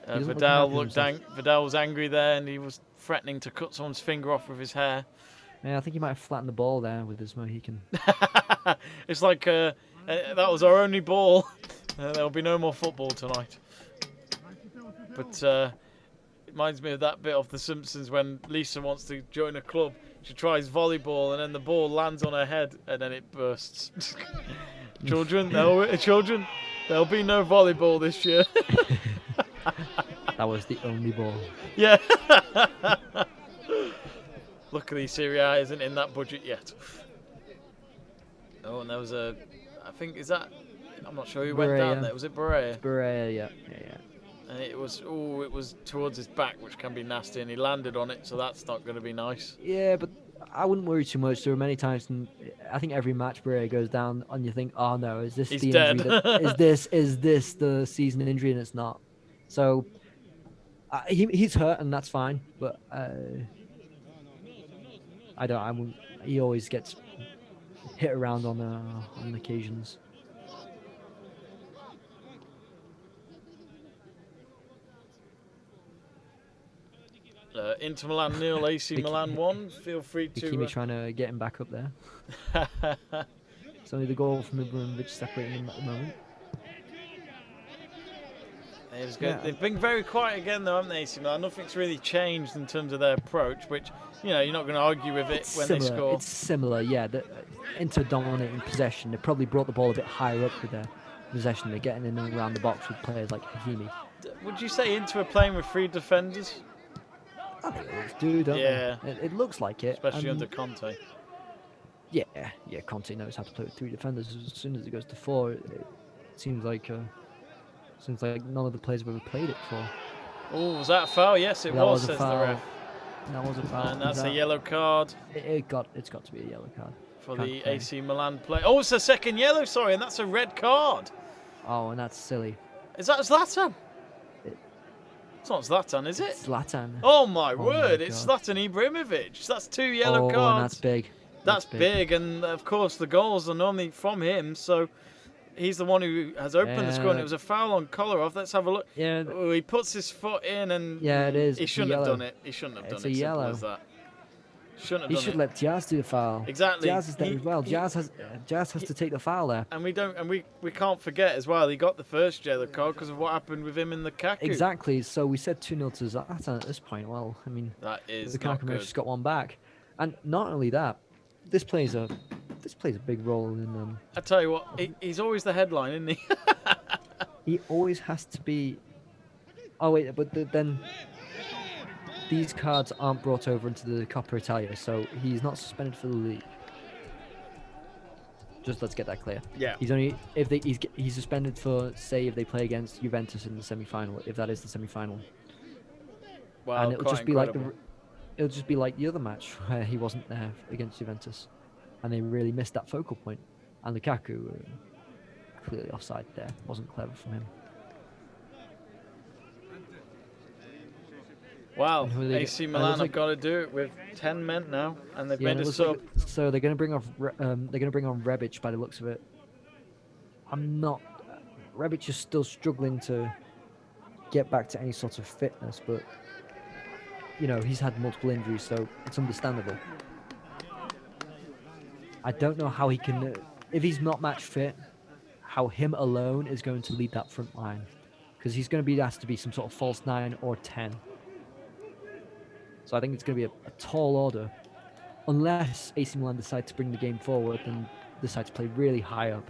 look Vidal happy with himself. Vidal was angry there, and he was threatening to cut someone's finger off with his hair. Yeah, I think he might have flattened the ball there with his Mohican. It's like that was our only ball. There'll be no more football tonight. But it reminds me of that bit of The Simpsons when Lisa wants to join a club. She tries volleyball, and then the ball lands on her head, and then it bursts. Children, there'll be no volleyball this year. That was the only ball. Yeah. Luckily, Serie A isn't in that budget yet. Oh, and there was I think, I'm not sure who went down there. Was it Barella? Barella, yeah. And it was towards his back, which can be nasty, and he landed on it, so that's not going to be nice. Yeah, but I wouldn't worry too much. There are many times, and I think every match Barella goes down, and you think, oh no, is this He's the dead. injury? Is this the season injury? And it's not. So he's hurt, and that's fine. But he always gets hit around on occasions. Inter Milan 0, AC Milan 1. Feel free to... Hakimi trying to get him back up there. It's only the goal from Ibrahimovic separating him at the moment. They've been very quiet again, though, haven't they, AC Milan? Nothing's really changed in terms of their approach, which, you're not going to argue with it they score. It's similar, yeah. Inter dominating possession. They probably brought the ball a bit higher up with their possession. They're getting in and around the box with players like Hakimi. Would you say Inter are playing with 3 defenders? I think they always do, don't they? It looks like it. Especially under Conte. Yeah, Conte knows how to play with 3 defenders. As soon as it goes to 4, it seems like none of the players have ever played it before. Oh, was that a foul? Yes, it was, says the ref. That was a foul. And that's a yellow card. It's got to be a yellow card. For the AC Milan play. Oh, it's a second yellow, sorry, and that's a red card. Oh, and that's silly. Is that Zlatan? It's not Zlatan, is it? It's Zlatan. Oh my word, it's Zlatan Ibrahimovic. That's 2 yellow cards. And that's big. That's big, and of course the goals are normally from him, so he's the one who has opened the score, and it was a foul on Kolarov. Let's have a look. Yeah. Oh, he puts his foot in, and it is. He shouldn't have done it. He shouldn't have done it. It's a yellow. Simple as that. Shouldn't have done it. He should let Kjaer do the foul. Exactly. Kjaer is there as well. Kjaer has to take the foul there. And we can't forget as well, he got the first yellow card because of what happened with him in the Lukaku. Exactly. So we said 2-0 to Zlatan at this point. Well, I mean, that is the not good. just got one back, and not only that, this plays a big role in. I tell you what, he's always the headline, isn't he? He always has to be. Oh wait, but then these cards aren't brought over into the Coppa Italia, so he's not suspended for the league. Just let's get that clear. Yeah. He's only he's suspended for, say, if they play against Juventus in the semi-final, if that is the semi-final. Wow, and it'll just be like the other match where he wasn't there against Juventus, and they really missed that focal point. And Lukaku clearly offside there. Wasn't clever from him. Wow, AC Milan have got to do it with 10 men now, and they've made a sub. So they're going to bring on Rebic by the looks of it. Rebic is still struggling to get back to any sort of fitness, but he's had multiple injuries, so it's understandable. I don't know how he can, if he's not match fit, how him alone is going to lead that front line, because he's going to be asked to be some sort of false 9 or 10. So I think it's going to be a tall order, unless AC Milan decide to bring the game forward and decide to play really high up.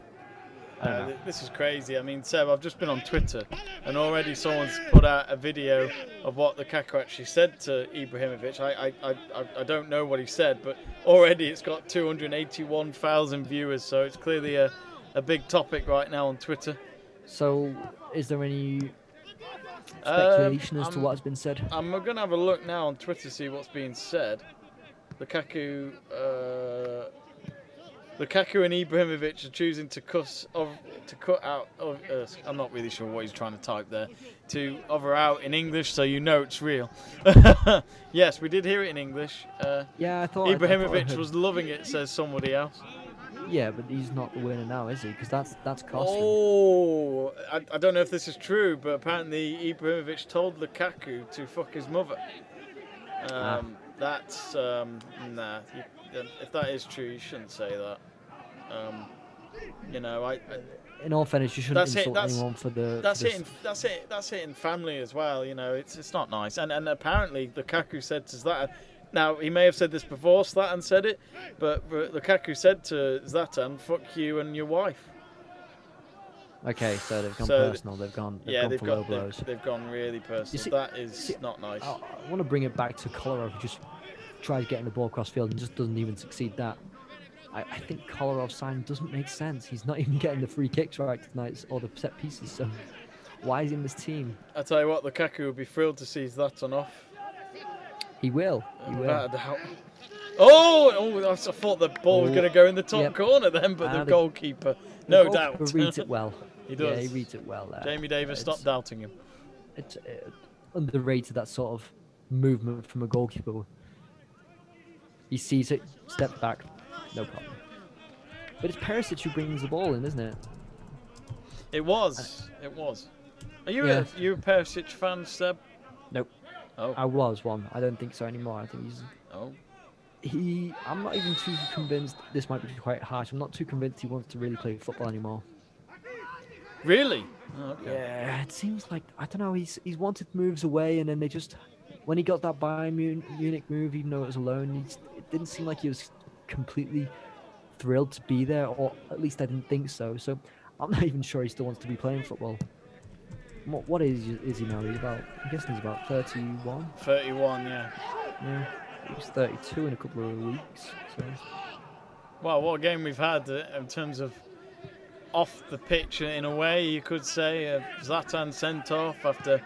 This is crazy. I mean, Seb, I've just been on Twitter, and already someone's put out a video of what Lukaku actually said to Ibrahimovic. I don't know what he said, but already it's got 281,000 viewers, so it's clearly a big topic right now on Twitter. So, is there any speculation as to what has been said? I'm going to have a look now on Twitter to see what's being said. Lukaku... Lukaku and Ibrahimovic are choosing to cut out. I'm not really sure what he's trying to type there. To over out in English, so you know it's real. Yes, we did hear it in English. Yeah, I thought Ibrahimovic I heard- was loving it, says somebody else. Yeah, but he's not the winner now, is he? Because that's costly. Oh, I don't know if this is true, but apparently Ibrahimovic told Lukaku to fuck his mother. That's nah. If that is true, you shouldn't say that. You know, In all fairness, you shouldn't That's it, insult anyone for the. that's for it. That's it in family as well. You know, it's not nice. And apparently Lukaku said to Zlatan. Now he may have said this before Zlatan said it, but Lukaku said to Zlatan, "Fuck you and your wife." Okay, so they've gone So, personal. They've gone They've for low blows. they've gone really personal. see- That is not nice. I want to bring it back to Kolarov, who just tries getting the ball across field and just doesn't even succeed that. I think Kolarov's sign doesn't make sense. He's not even getting the free kicks right tonight or the set pieces. So why is he in this team? I tell you what, Lukaku would be thrilled to see Zlatan off. He will. He will. Without a doubt. Oh! I thought the ball was going to go in the top Yep. corner then, but the the- goalkeeper, The no goalkeeper doubt. reads it well. He does. Yeah, he reads it well there. Jamie Davis, stop It's- doubting him. It's underrated, that sort of movement from a goalkeeper. He sees it, step back, no problem. But it's Perisic who brings the ball in, isn't it? It was. Are you Yeah. you a Perisic fan, Seb? Nope. Oh. I was one. I don't think so anymore. I think Oh. I'm not even too convinced. This might be quite harsh. I'm not too convinced he wants to really play football anymore. Really? Oh, okay. Yeah, it seems like, I don't know. He's wanted moves away, and then they just, when he got that Bayern Munich move, even though it was alone, it didn't seem like he was completely thrilled to be there, or at least I didn't think so. So I'm not even sure he still wants to be playing football. What is he now? He's about, I'm guessing he's about 31. 31, yeah. Yeah, he was 32 in a couple of weeks. So Well, what a game we've had in terms of off the pitch in a way, you could say. Zlatan sent off after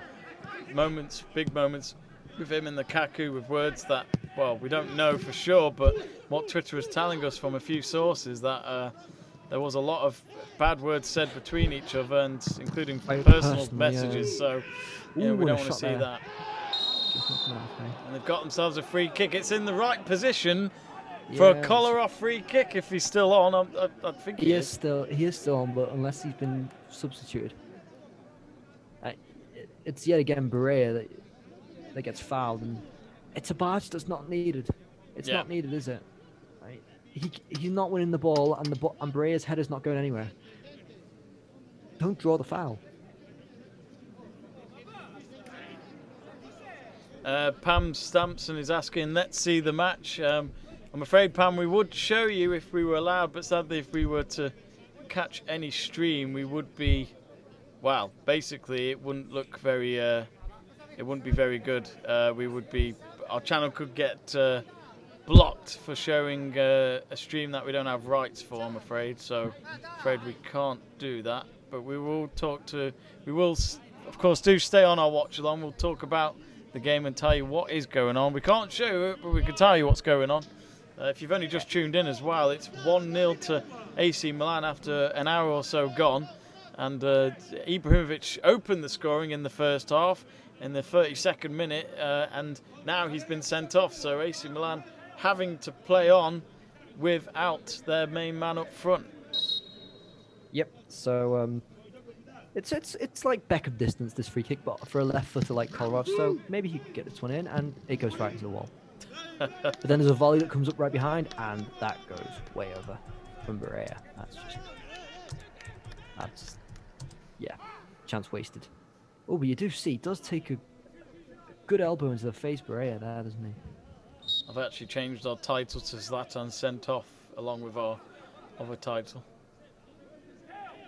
big moments with him and Lukaku, with words that, well, we don't know for sure, but what Twitter is telling us from a few sources that there was a lot of bad words said between each other, and including Quite personal personal, messages. yeah. So, yeah, Ooh, we what a don't want to shot see there. that. just not coming off, eh? And they've got themselves a free kick. It's in the right position for a Yeah, Kolarov free kick if he's still on. I think He is still on, but unless he's been substituted. It's yet again Barella that gets fouled, and it's a barge that's not needed. It's Yeah. not needed, is it? Right? He's not winning the ball, and and Barella's head is not going anywhere. Don't draw the foul. Pam Stampson is asking, let's see the match. I'm afraid, Pam, we would show you if we were allowed, but sadly if we were to catch any stream, we would be, well, basically it wouldn't look very, it wouldn't be very good. Our channel could get blocked for showing a stream that we don't have rights for, I'm afraid. So, afraid we can't do that. But we will, of course, do stay on our watch along. We'll talk about the game and tell you what is going on. We can't show it, but we can tell you what's going on. If you've only just tuned in as well, it's 1-0 to AC Milan after an hour or so gone. And Ibrahimovic opened the scoring in the first half in the 32nd minute, and now he's been sent off. So AC Milan having to play on without their main man up front. Yep. So it's like back of distance, this free kick, but for a left footer like Kolarov, so maybe he could get this one in, and it goes right into the wall. But then there's a volley that comes up right behind, and that goes way over from Barella. That's chance wasted. Oh, but you do see, he does take a good elbow into the face, Barella there, doesn't he? I've actually changed our title to Zlatan sent off, along with our other title.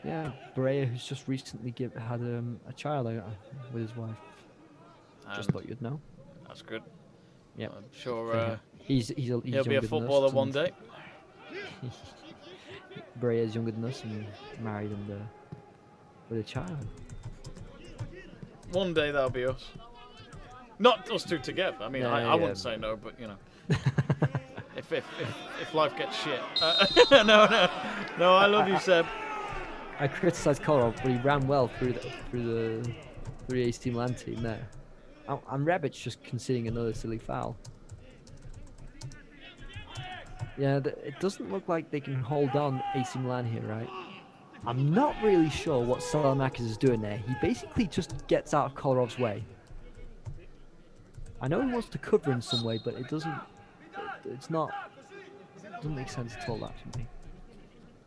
Yeah, Barella, who's just recently had a child with his wife. Just And thought you'd know. that's good. Yeah, I'm sure he's he'll be younger a than footballer us, one and day. Barella's younger than us and married and with a child. One day that'll be us. Not us two together. I mean, Yeah, I yeah. wouldn't say no, but you know, if life gets shit. No, I love you, Seb. I criticised Kolarov, but he ran well through the AC Milan team there. And Rebic just conceding another silly foul. Yeah, it doesn't look like they can hold on AC Milan here, right? I'm not really sure what Salamakis is doing there. He basically just gets out of Kolarov's way. I know he wants to cover in some way, but it doesn't make sense at all, that to me.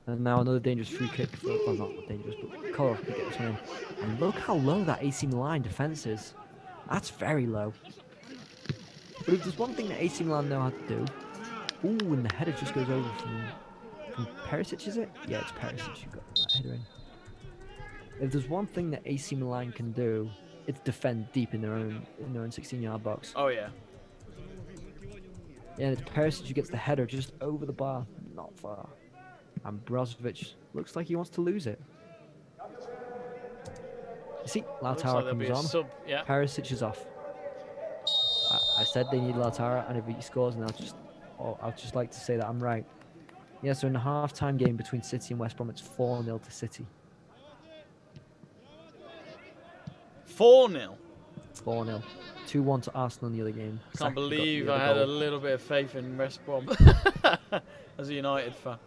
And now another dangerous free kick. Well, not dangerous, but Kolarov could get this one in. And look how low that AC Milan defence is. That's very low. But if there's one thing that AC Milan know how to do... Ooh, and the header just goes over from Perisic, is it? Yeah, it's Perisic who got that header in. If there's one thing that AC Milan can do, it's defend deep in their own 16-yard box. Oh yeah. Yeah, it's Perisic who gets the header just over the bar, not far. And Brozovic looks like he wants to lose it. You see, Lautaro comes on. Yeah. Perisic is off. I said they need Lautaro, and if he scores, and I'd just like to say that I'm right. Yeah, so in the half-time game between City and West Brom, it's 4-0 to City. 4-0? 4-0. 2-1 to Arsenal in the other game. I can't believe I had a little bit of faith in West Brom as a United fan.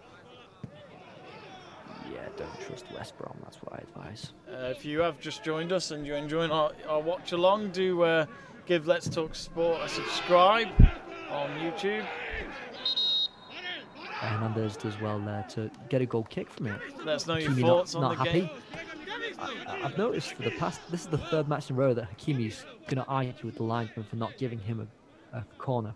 Yeah, don't trust West Brom, that's what I advise. If you have just joined us and you're enjoying our watch along, do give Let's Talk Sport a subscribe on YouTube. Hernandez does well there to get a goal kick from it. Let us know your Hakimi thoughts not on the happy. game. I've noticed for the past, this is the third match in a row that Hakimi's going to argue with the linesman for not giving him a corner.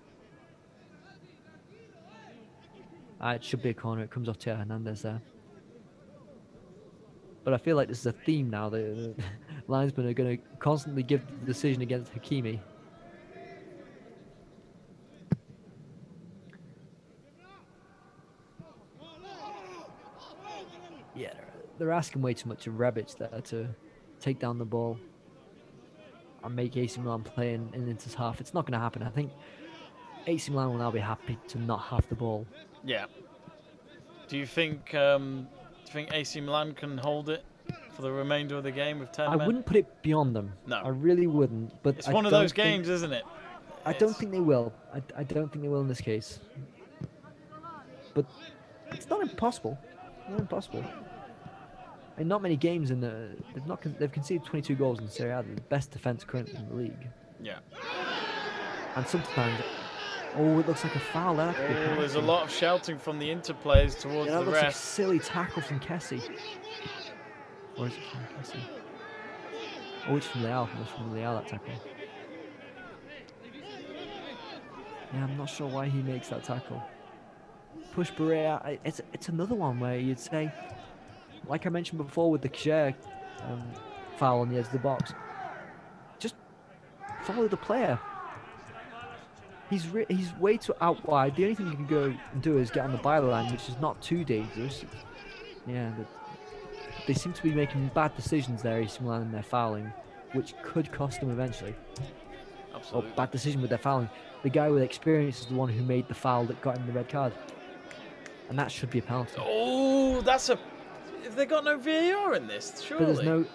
It should be a corner. It comes off to Hernandez there. But I feel like this is a theme now. The linesmen are going to constantly give the decision against Hakimi. Yeah, they're asking way too much of Rebic there to take down the ball and make AC Milan play in Inter's half. It's not going to happen. I think AC Milan will now be happy to not have the ball. Yeah. Do you think AC Milan can hold it for the remainder of the game with 10 men? I wouldn't put it beyond them. No. I really wouldn't. But it's one of those games, isn't it? I don't think they will. I don't think they will in this case. But it's not impossible. Not impossible. In not many games they've conceded 22 goals in Serie A, the best defense currently in the league. Yeah. And sometimes, it looks like a foul there. There's a lot of shouting from the Inter players towards the that looks like a ref. silly tackle from Kessie. Or is it from Kessie? Oh, it's from Leal. It's from Leal, that tackle. Yeah, I'm not sure why he makes that tackle. Push Barella. It's another one where you'd say, like I mentioned before with the Kjaer foul on the edge of the box, just follow the player. He's way too out wide. The only thing you can go and do is get on the byline, which is not too dangerous. Yeah, they seem to be making bad decisions there, AC Milan, in their fouling, which could cost them eventually. Absolutely. Or bad decision with their fouling. The guy with experience is the one who made the foul that got him the red card. And that should be a penalty. Oh, that's a... Have they got no VAR in this? Surely. But there's no...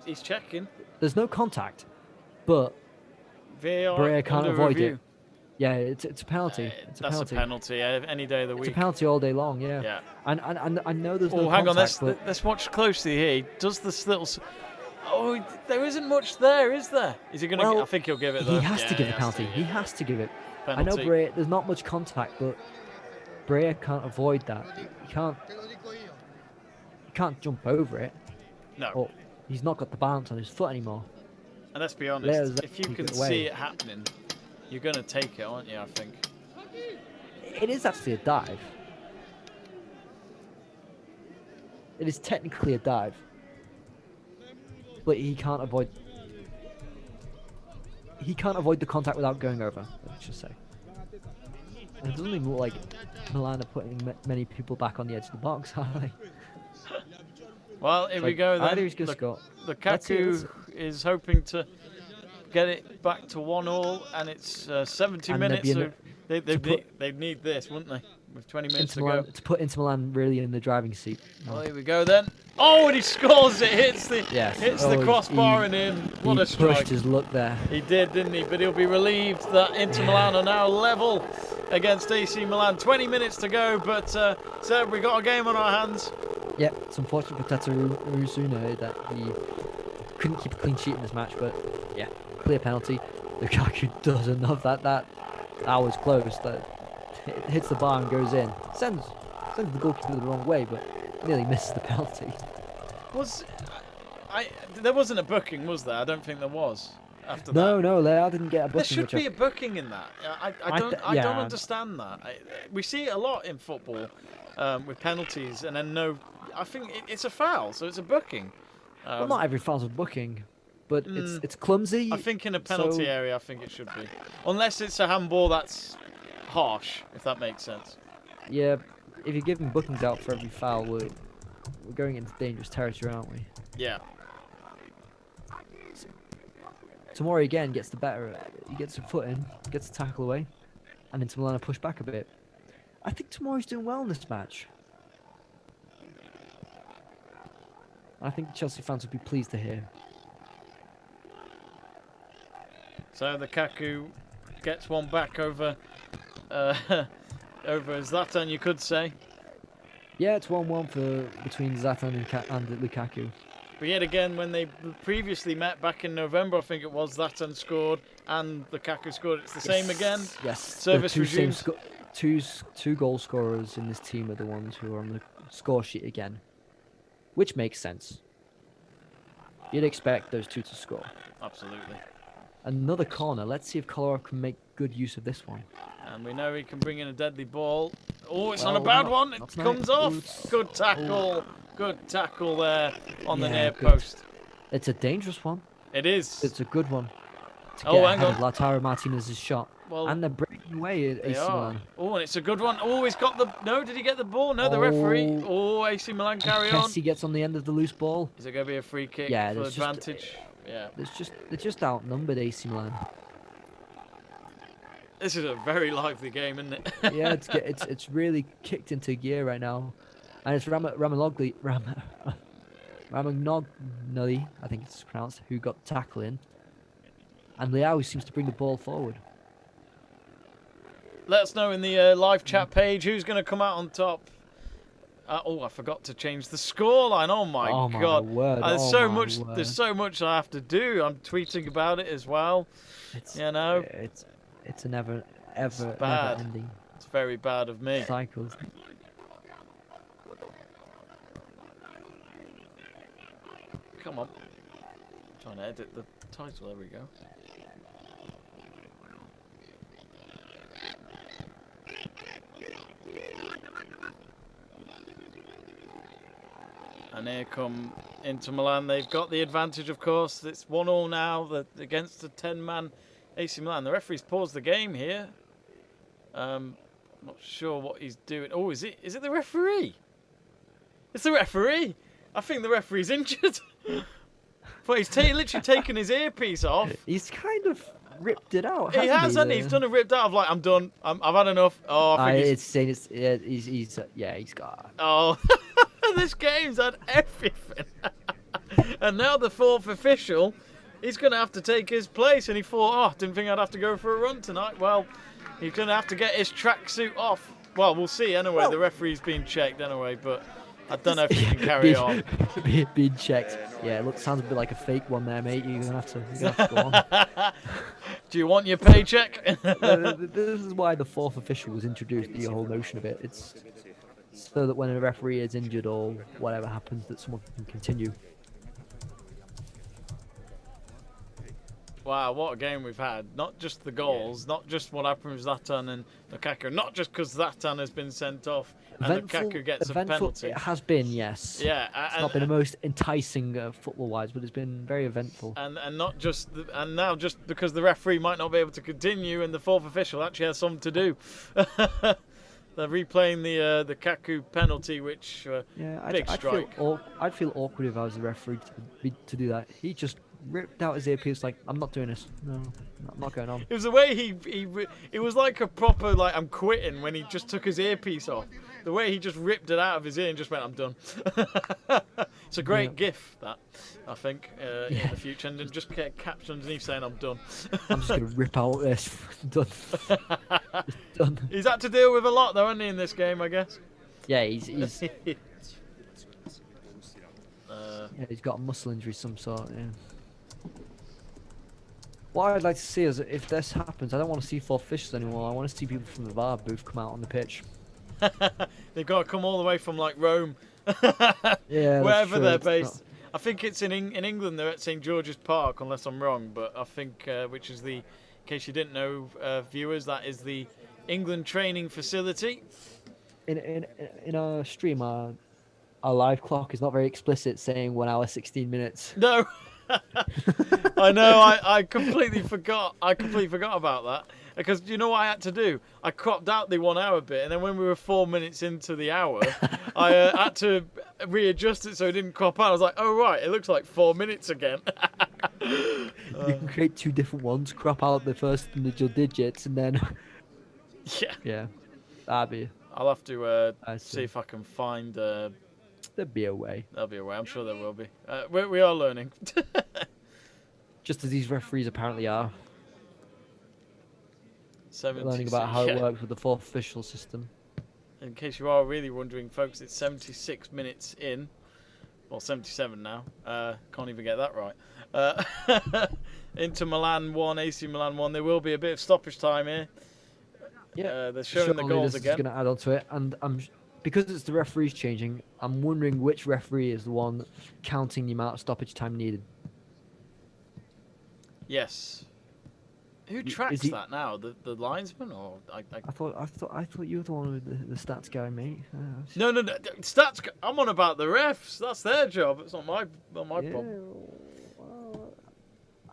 He's checking. There's no contact, but VAR Barella can't avoid review. it. Yeah, it's a penalty. That's a penalty any day of the week. It's a penalty all day long, yeah. Yeah. And I know there's no hang contact, on, let's watch closely here. Does this little... Oh, there isn't much there, is there? Is he going to... I think he'll give it, though. He has to give the penalty. He has to give it. Penalty. I know Barella, there's not much contact, but Barella can't avoid that. He can't jump over it. No. Or he's not got the balance on his foot anymore. And let's be honest, if you can see it happening, you're going to take it, aren't you, I think? It is actually a dive. It is technically a dive. But he can't avoid the contact without going over, let's just say. And it doesn't even look like Milan are putting many people back on the edge of the box, are they? Well, here we go then. Either he's going to score. Lukaku is hoping to get it back to 1-1, and it's 70 minutes. They'd need this, wouldn't they? With 20 minutes to go. To put Inter Milan really in the driving seat. Well, here we go then. Oh, and he scores it. Hits the crossbar and in. What a strike. He pushed his luck there. He did, didn't he? But he'll be relieved that Inter Milan are now level against AC Milan. 20 minutes to go, but Seb, we got a game on our hands. Yeah, it's unfortunate for Tatarusanu that he couldn't keep a clean sheet in this match, but yeah, clear penalty. Lukaku does enough. That was close. That it hits the bar and goes in. Sends the goalkeeper the wrong way, but nearly misses the penalty. There wasn't a booking, was there? I don't think there was. After that. No, I didn't get a booking. There should be a booking in that. I don't understand that. We see it a lot in football with penalties, and then no. I think it's a foul, so it's a booking. Well, not every foul's a booking, but it's clumsy. I think in a penalty area, I think it should be, unless it's a handball that's harsh, if that makes sense. Yeah, if you're giving bookings out for every foul, we're going into dangerous territory, aren't we? Yeah. Tomori again gets the better. He gets a foot in, gets a tackle away, and Inter Milan push back a bit. I think Tomori's doing well in this match. I think Chelsea fans would be pleased to hear. So the Lukaku gets one back over Zlatan, you could say. Yeah, it's 1-1 between Zlatan and Lukaku. But yet again, when they previously met back in November, I think it was, Zlatan scored and Lukaku scored. It's the same again. Yes. Service resumes. Two goal scorers in this team are the ones who are on the score sheet again, which makes sense. You'd expect those two to score. Absolutely. Another corner. Let's see if Kolarov can make good use of this one. And we know he can bring in a deadly ball. Oh, it's not a bad one. It comes off. Oops. Good tackle. Ooh. Good tackle there on the near post. It's a dangerous one. It is. It's a good one. To hang get ahead on. of Lautaro Martinez's shot. Well, and they're breaking away at AC Milan. Oh, and it's a good one. Oh, he's got the... No, did he get the ball? No, the referee. Oh, AC Milan carry on. He gets on the end of the loose ball. Is it going to be a free kick for advantage? Yeah. They're just outnumbered, AC Milan. This is a very lively game, isn't it? Yeah, it's really kicked into gear right now. And it's Romagnoli, I think it's pronounced, who got the tackle in. And Leao seems to bring the ball forward. Let us know in the live chat page who's going to come out on top. I forgot to change the scoreline. Oh my god! Word. There's so much I have to do. I'm tweeting about it as well. It's a never ending. It's very bad of me. Cycles. Come on. I'm trying to edit the title. There we go. And here come Inter Milan. They've got the advantage, of course. It's 1-1 now against the 10-man AC Milan. The referee's paused the game here. Not sure what he's doing. Oh, is it the referee? It's the referee. I think the referee's injured. But he's literally taken his earpiece off. He's kind of ripped it out. He has, hasn't he? He's done a ripped out of like, I'm done. I've had enough. Oh, I think he's got. Oh, this game's had everything. And now the fourth official, he's going to have to take his place. And he thought, didn't think I'd have to go for a run tonight. Well, he's going to have to get his tracksuit off. Well, we'll see anyway. Well, the referee's been checked anyway, but I don't know if he can carry on. Being checked. Yeah, sounds a bit like a fake one there, mate. You're gonna have to go on. Do you want your paycheck? This is why the fourth official was introduced. The whole notion of it. It's so that when a referee is injured or whatever happens, that someone can continue. Wow, what a game we've had. Not just the goals, not just what happened with Zlatan and Lukaku, not just because Zlatan has been sent off and Lukaku gets a penalty. It has been, yes. Yeah. It's not been the most enticing football-wise, but it's been very eventful. And not just... and now just because the referee might not be able to continue and the fourth official actually has something to do. They're replaying the Kaku penalty, which Yeah, big strike. I'd feel awkward if I was the referee to do that. He just ripped out his earpiece like, I'm not doing this. No, I'm not going on. It was the way it was like a proper like I'm quitting when he just took his earpiece off. The way he just ripped it out of his ear and just went, I'm done. It's a great gif, that, I think, in the future. And then just get a caption underneath saying, I'm done. I'm just going to rip out this. Done. Done. He's had to deal with a lot, though, hasn't he, in this game, I guess? Yeah, he's he's got a muscle injury of some sort, yeah. What I'd like to see is if this happens, I don't want to see four officials anymore. I want to see people from the VAR booth come out on the pitch. They've got to come all the way from like Rome, yeah, wherever they're based. I think it's in England. They're at St George's Park, unless I'm wrong. But I think, which is in case you didn't know, viewers, that is the England training facility. In our stream, our live clock is not very explicit, saying 1 hour 16 minutes. No, I know. I completely forgot. I completely forgot about that. Because you know what I had to do? I cropped out the 1 hour bit, and then when we were 4 minutes into the hour, I had to readjust it so it didn't crop out. I was like, oh right, it looks like 4 minutes again. You can create two different ones, crop out the first individual digits, and then... Yeah. That'd be... I'll have to see if I can find... There'd be a way. There'll be a way, I'm sure there will be. We are learning. Just as these referees apparently are. 76, learning about how it works with the fourth official system. In case you are really wondering, folks, it's 76 minutes in. Well, 77 now. Can't even get that right. Inter Milan 1, AC Milan 1. There will be a bit of stoppage time here. Yeah, they're showing the goals this again. Is going to add on to it, and because it's the referees changing, I'm wondering which referee is the one counting the amount of stoppage time needed. Yes. Who tracks that now? The linesman or I thought you were the one with the stats guy, mate. No. Stats. I'm on about the refs. That's their job. It's not my problem. Well,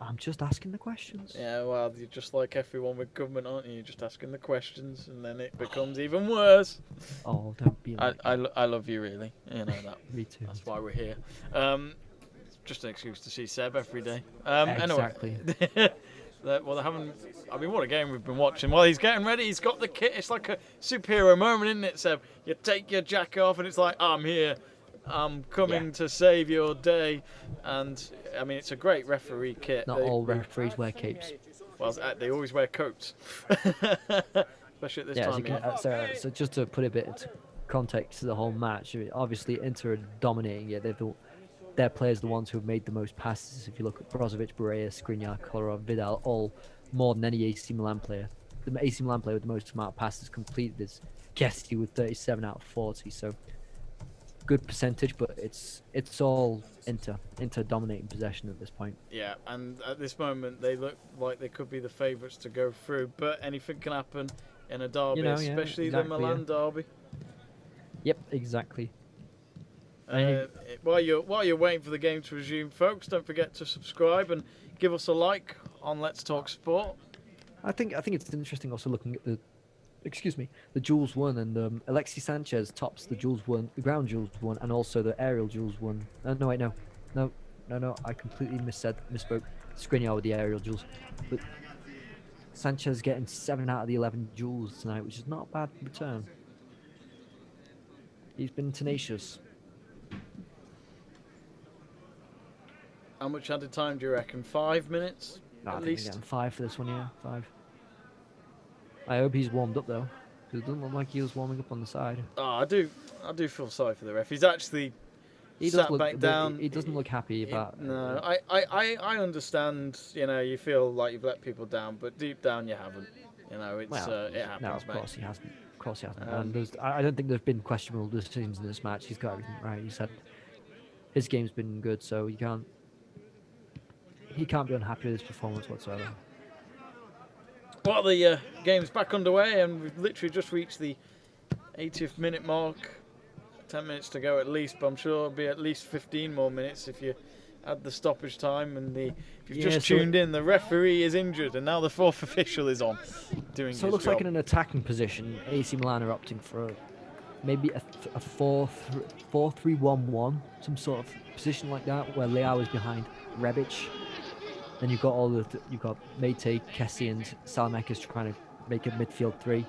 I'm just asking the questions. Yeah, well, you're just like everyone with government, aren't you? You're just asking the questions, and then it becomes even worse. Oh, don't be. I love you, really. You know that. Me too. That's why we're here. Just an excuse to see Seb every day. Exactly. Anyway. Well, they haven't. I mean, what a game we've been watching. While he's getting ready, he's got the kit. It's like a superhero moment, isn't it, Seb? You take your jacket off, and it's like, I'm here. I'm coming to save your day. And, I mean, it's a great referee kit. Not all referees wear capes. Well, they always wear coats. Especially at this time. So just to put a bit into context to the whole match, obviously Inter are dominating it. Their players are the ones who have made the most passes. If you look at Brozovic, Barella, Skriniar, Kolarov, Vidal, all more than any AC Milan player. The AC Milan player with the most amount of passes completed is Kjaer with 37 out of 40. So good percentage, but it's all Inter dominating possession at this point. Yeah, and at this moment they look like they could be the favourites to go through, but anything can happen in a derby, especially the Milan derby. Yep, exactly. While you're waiting for the game to resume, folks, don't forget to subscribe and give us a like on Let's Talk Sport. I think it's interesting also looking at the duels won, and Alexis Sanchez tops the duels won, the ground duels won, and also the aerial duels won. No, I completely misspoke. Skriniar with the aerial duels, but Sanchez getting 7 out of the 11 duels tonight, which is not a bad return. He's been tenacious. How much added time do you reckon? 5 minutes? At least? Getting 5 for this one, yeah. 5. I hope he's warmed up, though. Because it doesn't look like he was warming up on the side. Oh, I do feel sorry for the ref. He's actually sat back down. He doesn't look happy about it. No, I understand, you feel like you've let people down, but deep down you haven't. It happens, no, of course he hasn't. And I don't think there's been questionable decisions in this match. He's got everything right. He said his game's been good, so he can't be unhappy with his performance whatsoever. Well, the game's back underway, and we've literally just reached the 80th minute mark. 10 minutes to go at least, but I'm sure it'll be at least 15 more minutes if you had the stoppage time, and if you've Yeah, just so tuned in, the referee is injured, and now the fourth official is on, doing So it his looks job. like in an attacking position, AC Milan are opting for maybe a 4-3-1-1, some sort of position like that, where Leao is behind Rebic. Then you've got you've got Meite, Kessie, and Salamanca's trying to make a midfield three.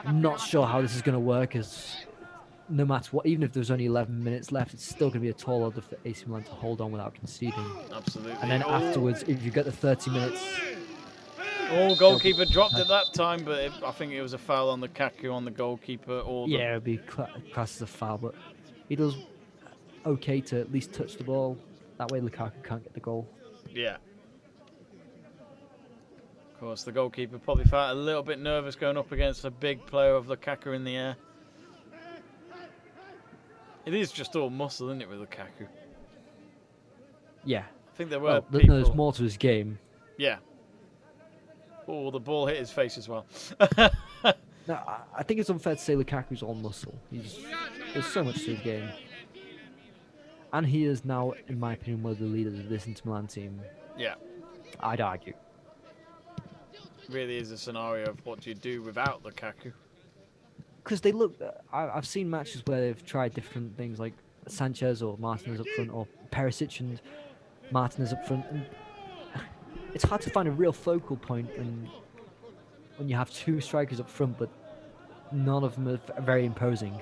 I'm not sure how this is going to work, as no matter what, even if there's only 11 minutes left, it's still going to be a tall order for AC Milan to hold on without conceding. Absolutely. And then afterwards, if you get the 30 minutes, Goalkeeper dropped at that time, but I think it was a foul on Lukaku on the goalkeeper. yeah, it'd be classed as a foul, but he does okay to at least touch the ball. That way Lukaku can't get the goal. Yeah. Of course, the goalkeeper probably felt a little bit nervous going up against a big player of Lukaku in the air. It is just all muscle, isn't it, with Lukaku? Yeah. I think there were Well, people... there's more to his game. Yeah. Oh, the ball hit his face as well. No, I think it's unfair to say Lukaku's all muscle. There's so much to his game. And he is now, in my opinion, one of the leaders of this Inter Milan team. Yeah. I'd argue. Really is a scenario of what do you do without Lukaku. Because they look... I've seen matches where they've tried different things, like Sanchez or Martinez up front, or Perisic and Martinez up front. And it's hard to find a real focal point when you have two strikers up front, but none of them are very imposing.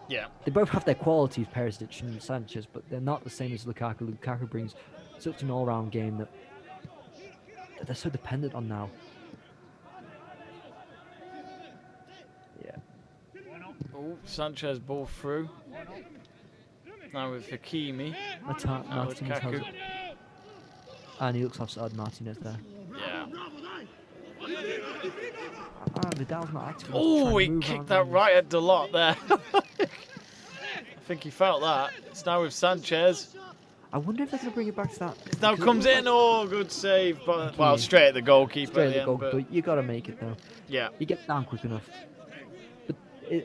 Yeah. They both have their qualities, Perisic and Sanchez, but they're not the same as Lukaku. Lukaku brings such an all-round game that they're so dependent on now. Yeah. Oh, Sanchez ball through. Now with Hakimi. Martinez has it. And he looks offside, Martinez there. Yeah. Vidal's not active. Oh, he kicked that right at Dalot there. I think he felt that. It's now with Sanchez. I wonder if they're going to bring it back to that. It now comes in. Oh, good save. But, well, straight at the goalkeeper. Straight at the at the end, goal, but you got to make it though. Yeah. You get down quick enough. But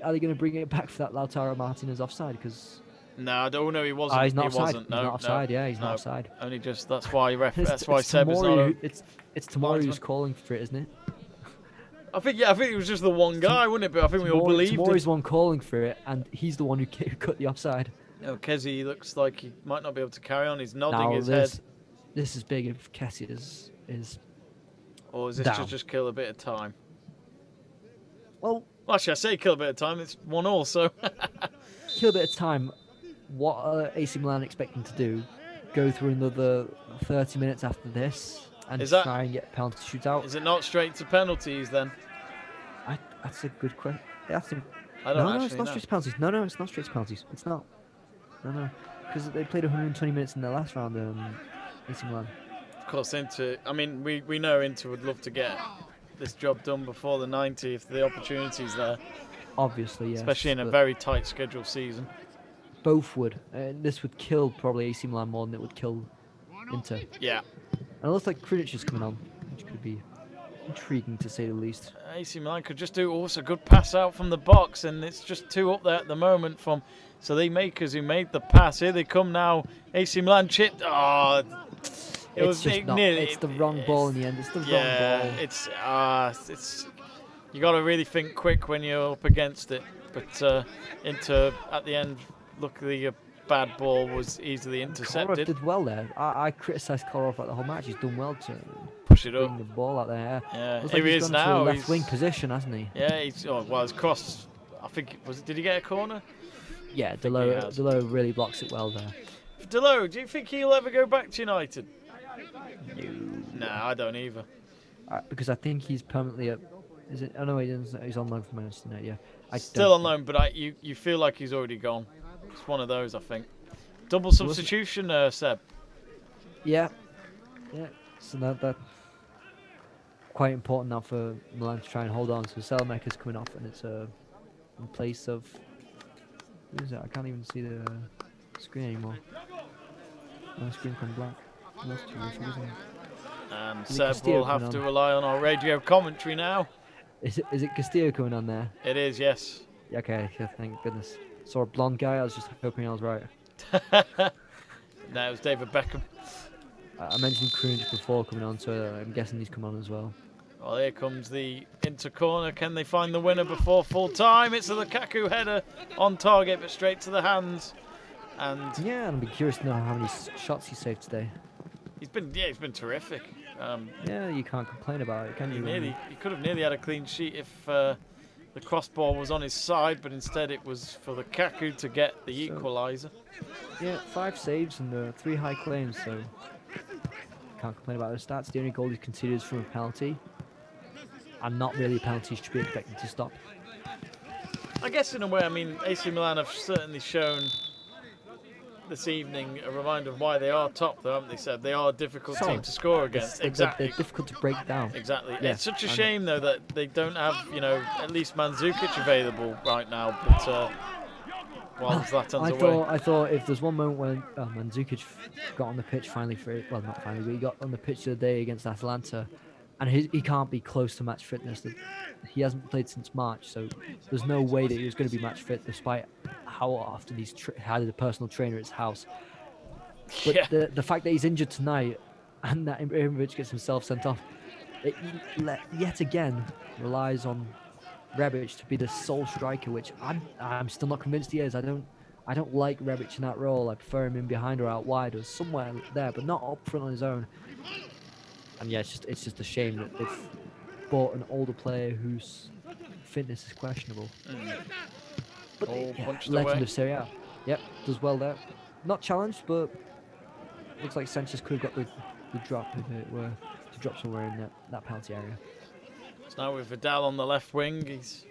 are they going to bring it back for that Lautaro Martinez offside? Because no, I don't know. He wasn't. he's not he offside. wasn't. He's No, not offside. no, Yeah, he's no. not offside. Only just that's why It's Seb is not. It's Tamori who's calling for it, isn't it? I think it was just the one guy, wasn't it? But I think we all believed Tamori's it. the one calling for it, and he's the one who cut the offside. No, Kessie looks like he might not be able to carry on. He's nodding Now, his head. this is big if Kessie is Or is this down. just kill a bit of time? Well, Actually, I say kill a bit of time. It's 1-1, so. kill a bit of time. What are AC Milan expecting to do? Go through another 30 minutes after this and try and get a penalty shootout? Is it not straight to penalties then? That's a good question. I don't it's not straight to penalties. No, it's not straight to penalties. It's not. No. Because they played 120 minutes in their last round, AC Milan. Of course, Inter. I mean, we know Inter would love to get this job done before the 90 if the opportunity's there. Obviously, yes. Especially in a very tight schedule season. Both would. This would kill probably AC Milan more than it would kill Inter. Yeah. And it looks like Skriniar is coming on, which could be intriguing to say the least. AC Milan could just do also a good pass out from the box, and it's just two up there at the moment from. So they makers who made the pass. Here they come now. AC Milan chipped. Oh, It's the wrong ball in the end. It's the wrong ball. Yeah, it's. You got to really think quick when you're up against it. But Inter at the end, luckily a bad ball was easily intercepted. Kolarov did well there. I criticised Kolarov like the whole match. He's done well to push it bring up. the ball out there. Yeah, Looks here like he he's is gone to now. a left wing position, hasn't he? Yeah, he's crossed. I think did he get a corner? Yeah, Dalot really blocks it well there. Dalot, do you think he'll ever go back to United? No, I don't either. Because I think he's permanently at. Is it? Oh no, he's on loan from Manchester United. Yeah, Still on loan, but you feel like he's already gone. It's one of those, I think. Double substitution, Seb. Yeah. So that quite important now for Milan to try and hold on. So Salamaker's coming off, and it's in place of. Who is it? I can't even see the screen anymore. My screen gone black. And Seb will have to rely on our radio commentary now. Is it Castillo coming on there? It is, yes. Okay, thank goodness. Saw a blonde guy. I was just hoping I was right. No, it was David Beckham. I mentioned Krunic before coming on, so I'm guessing he's come on as well. Well, here comes the Inter corner. Can they find the winner before full time? It's a Lukaku header on target, but straight to the hands. And yeah, and I'd be curious to know how many shots he saved today. he's been terrific. Yeah, you can't complain about it, can you? He could have nearly had a clean sheet if the crossbar was on his side, but instead it was for Lukaku to get the equaliser. Yeah, 5 saves and 3 high claims, so can't complain about those stats. The only goal he conceded is from a penalty, and not really a penalty should be expected to stop. I guess in a way, I mean, AC Milan have certainly shown this evening a reminder of why they are top, though, haven't they? Said they are a difficult team to score against. Exactly. They're difficult to break down. Exactly. Yeah. It's such a shame, though, that they don't have, at least Mandzukic available right now. But while Zlatan's away, I thought if there's one moment when Mandzukic got on the pitch finally not finally, but he got on the pitch the other day against Atalanta, and he can't be close to match fitness. He hasn't played since March, so there's no way that he was going to be match fit, despite how often he's had a personal trainer at his house. But yeah. the fact that he's injured tonight and that Ibrahimovic gets himself sent off, it yet again relies on Rebic to be the sole striker, which I'm still not convinced he is. I don't like Rebic in that role. I prefer him in behind or out wide or somewhere there, but not up front on his own. And yeah, it's just a shame that they've bought an older player whose fitness is questionable. But legend of Serie A. Yep, does well there. Not challenged, but looks like Sanchez could have got the drop if it were to drop somewhere in that penalty area. So now with Vidal on the left wing, he's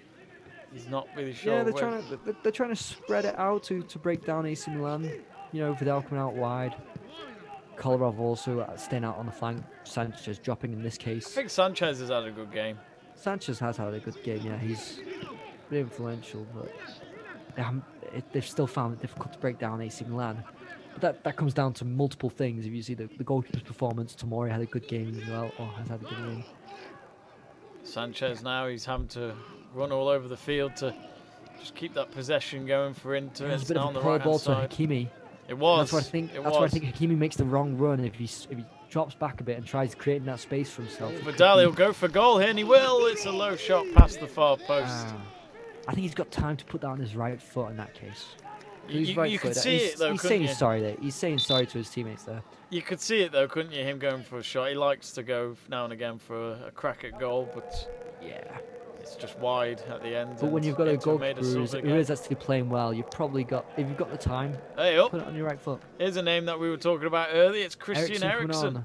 not really sure. Yeah, they're trying to spread it out to break down AC Milan. Vidal coming out wide. Kolarov also staying out on the flank. Sanchez dropping in this case. I think Sanchez has had a good game. Sanchez has had a good game, yeah. He's been influential, but they've still found it difficult to break down AC Milan. But that comes down to multiple things. If you see the goalkeeper's performance, Tomori had a good game as well, or has had a good game. Sanchez now, he's having to run all over the field to just keep that possession going for Inter. It's a bit of a poor ball to Hakimi. It was. That's why I think Hakimi makes the wrong run if he drops back a bit and tries creating that space for himself. Vidal will go for goal here, and he will. It's a low shot past the far post. I think he's got time to put that on his right foot in that case. You could see it though, he's saying sorry there. He's saying sorry to his teammates there. You could see it though, couldn't you? Him going for a shot. He likes to go now and again for a crack at goal, but yeah, it's just wide at the end. But when you've got a goalkeeper who is actually playing well, you've probably got, if you've got the time, put it on your right foot. Here's a name that we were talking about earlier. It's Christian Eriksen.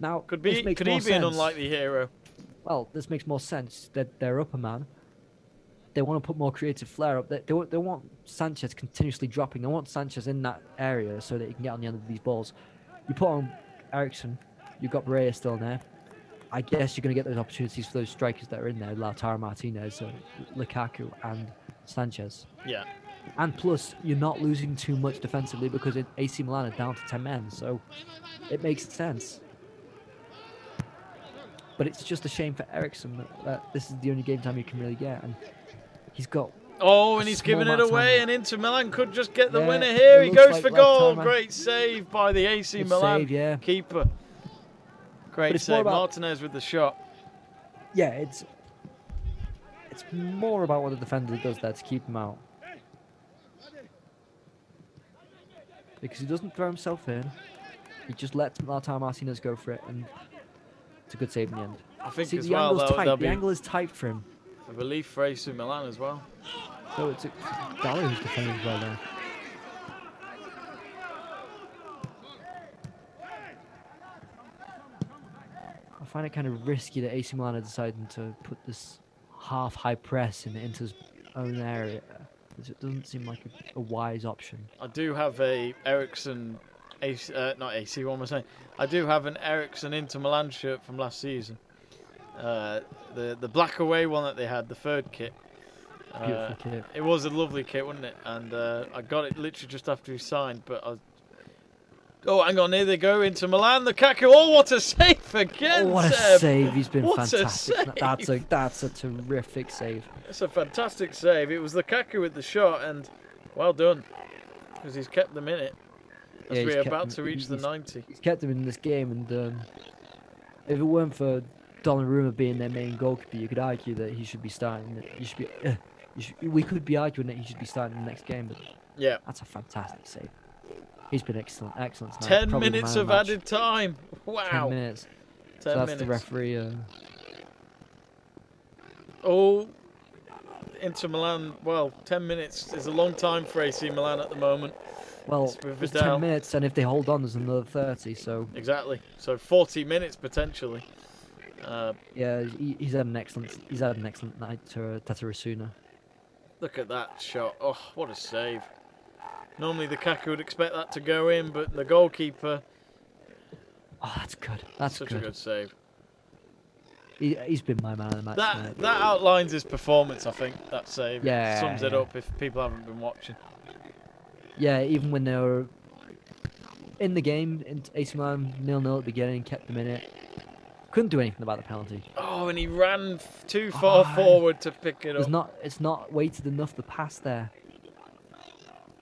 Now, could he be an unlikely hero? Well, this makes more sense. They're up a man. They want to put more creative flair up. They want Sanchez continuously dropping. They want Sanchez in that area so that he can get on the end of these balls. You put on Eriksen, you've got Barella still in there. I guess you're going to get those opportunities for those strikers that are in there, Lautaro, Martinez, Lukaku and Sanchez. Yeah. And plus, you're not losing too much defensively because AC Milan are down to 10 men, so it makes sense. But it's just a shame for Eriksen that this is the only game time you can really get, and he's got... Oh, and he's giving it away, and Inter Milan could just get the winner here. He goes for goal. Great save by the AC Milan keeper. Great save. Martinez with the shot. Yeah, it's more about what the defender does there to keep him out. Because he doesn't throw himself in. He just lets Lautaro Martinez go for it, and it's a good save in the end. I think See, as the well, the angle is tight for him. A relief for AC Milan as well. So it's Dalot who's defending as well there. I find it kind of risky that AC Milan are deciding to put this half-high press in Inter's own area. It doesn't seem like a wise option. I do have a Eriksen, not AC, what am I saying? I do have an Eriksen Inter Milan shirt from last season. The black away one that they had, the third kit. Beautiful kit. It was a lovely kit, wasn't it? And I got it literally just after he signed, but oh, hang on, here they go into Milan. Lukaku, oh, what a save again! Oh, what a save! He's been fantastic. Save. That's a terrific save. It's a fantastic save. It was Lukaku with the shot, and well done, because he's kept them in it. as he's we're kept about him- to reach the 90. He's kept him in this game, and if it weren't for Donnarumma being their main goalkeeper, you could argue that he should be starting. We could be arguing that he should be starting the next game, but Yeah. that's a fantastic save. He's been excellent tonight. 10 Probably the minutes man of the match. added time. 10 Wow. minutes. 10 So that's minutes. the referee. Oh, Inter Milan. Well, 10 minutes is a long time for AC Milan at the moment. Well, It's with it's Vidal. 10 minutes, and if they hold on, there's another 30. So Exactly. So 40 minutes potentially. yeah, he's had an excellent night to Tatarusanu. Look at that shot. Oh, what a save. Normally Lukaku would expect that to go in, but the goalkeeper, Oh, that's good. That's such good. a good save. He's been my man of the match tonight. That outlines his performance, I think, that save. Yeah, Sums it yeah. up if people haven't been watching. Yeah, even when they were in the game, in AC Milan 0-0 at the beginning, kept them in it. Couldn't do anything about the penalty. Oh, and he ran too far Oh, forward to pick it up. It's not weighted enough the pass there,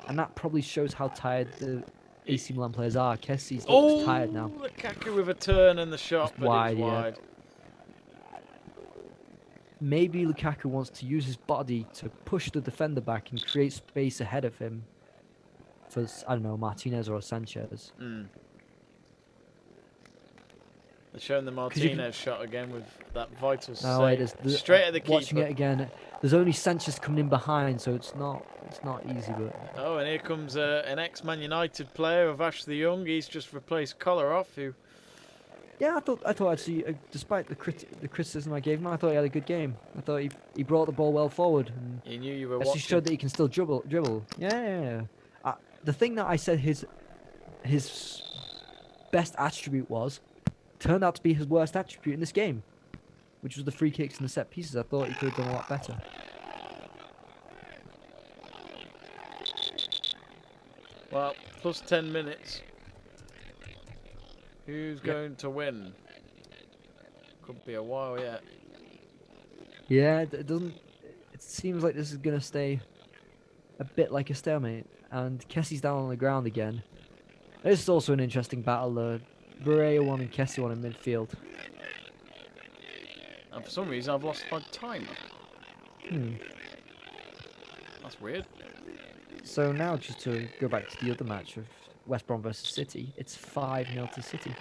and that probably shows how tired the AC Milan players are. Kessie looks tired now. Lukaku with a turn and the shot, Just but wide, it's yeah. wide. Maybe Lukaku wants to use his body to push the defender back and create space ahead of him for, I don't know, Martinez or Sanchez. Mm. They're showing the 'Cause you Martinez shot again with that vital No, wait, save. there's Straight at the keeper. watching it again. There's only Sanchez coming in behind, so it's not easy. But Oh, and here comes an ex-Man United player of Ashley Young. He's just replaced Kolarov, who... yeah, I thought actually, despite the criticism I gave him, I thought he had a good game. I thought he brought the ball well forward and You knew you were actually watching. showed that he can still dribble. Yeah. The thing that I said his best attribute turned out to be his worst attribute in this game, which was the free kicks and the set pieces. I thought he could have done a lot better. Well, plus 10 minutes. Who's going to win? Could be a while yet. Yeah, it doesn't. It seems like this is gonna stay a bit like a stalemate. And Kessie's down on the ground again. This is also an interesting battle. Barella won and Kessie won in midfield. And for some reason, I've lost my timer. Hmm. That's weird. So now, just to go back to the other match of West Brom versus City, it's 5-0 to City.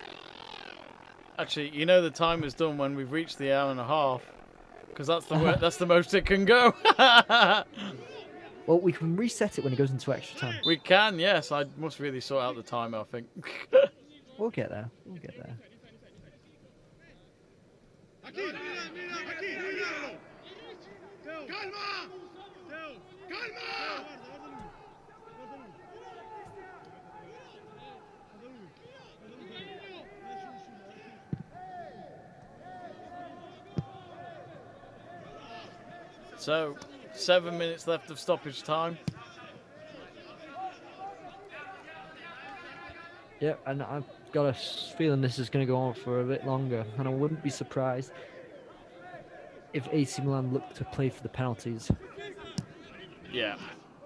Actually, you know the timer's done when we've reached the hour and a half, because that's the that's the most it can go. Well, we can reset it when it goes into extra time. We can, yes. I must really sort out the timer, I think. We'll get there. We'll get there. So, 7 minutes left of stoppage time. Yep, and I've got a feeling this is going to go on for a bit longer, and I wouldn't be surprised if AC Milan look to play for the penalties. Yeah.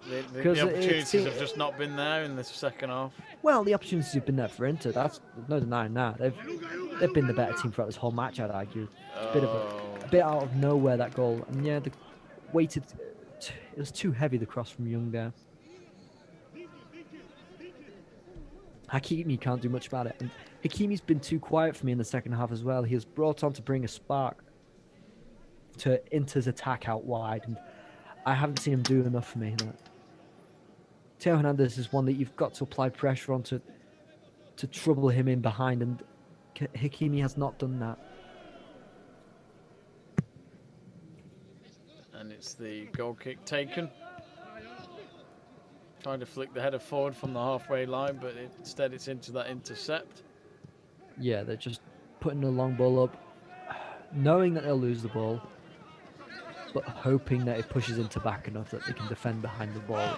The 'Cause opportunities seems- have just not been there in the second half. Well, the opportunities have been there for Inter. There's no denying that. They've been the better team throughout this whole match, I'd argue. It's a bit out of nowhere, that goal. And yeah, it was too heavy, the cross from Young there. Hakimi can't do much about it. And Hakimi's been too quiet for me in the second half as well. He was brought on to bring a spark to Inter's attack out wide, and I haven't seen him do enough for me. Theo Hernandez is one that you've got to apply pressure on to trouble him in behind, and Hakimi has not done that. And it's the goal kick taken. Trying to flick the header forward from the halfway line, but instead it's into that intercept. Yeah, they're just putting a long ball up, knowing that they'll lose the ball, but hoping that it pushes into back enough that they can defend behind the ball.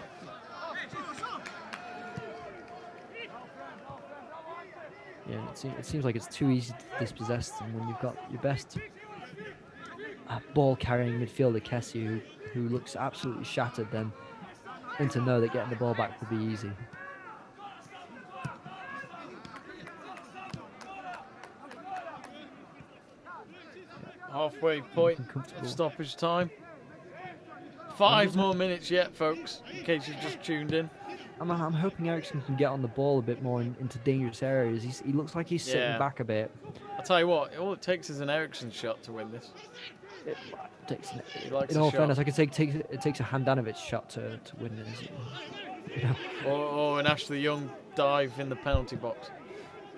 Yeah, it seems like it's too easy to dispossess them when you've got your best ball-carrying midfielder, Kessie, who looks absolutely shattered, then and to know that getting the ball back will be easy. halfway point of stoppage time. 5 more minutes yet, folks, in case you've just tuned in. I'm hoping Eriksen can get on the ball a bit more into dangerous areas. He looks like he's sitting back a bit. I'll tell you what, all it takes is an Eriksen shot to win this. In all fairness, I could say it takes a Handanovic shot to win this. You know? Or an Ashley Young dive in the penalty box.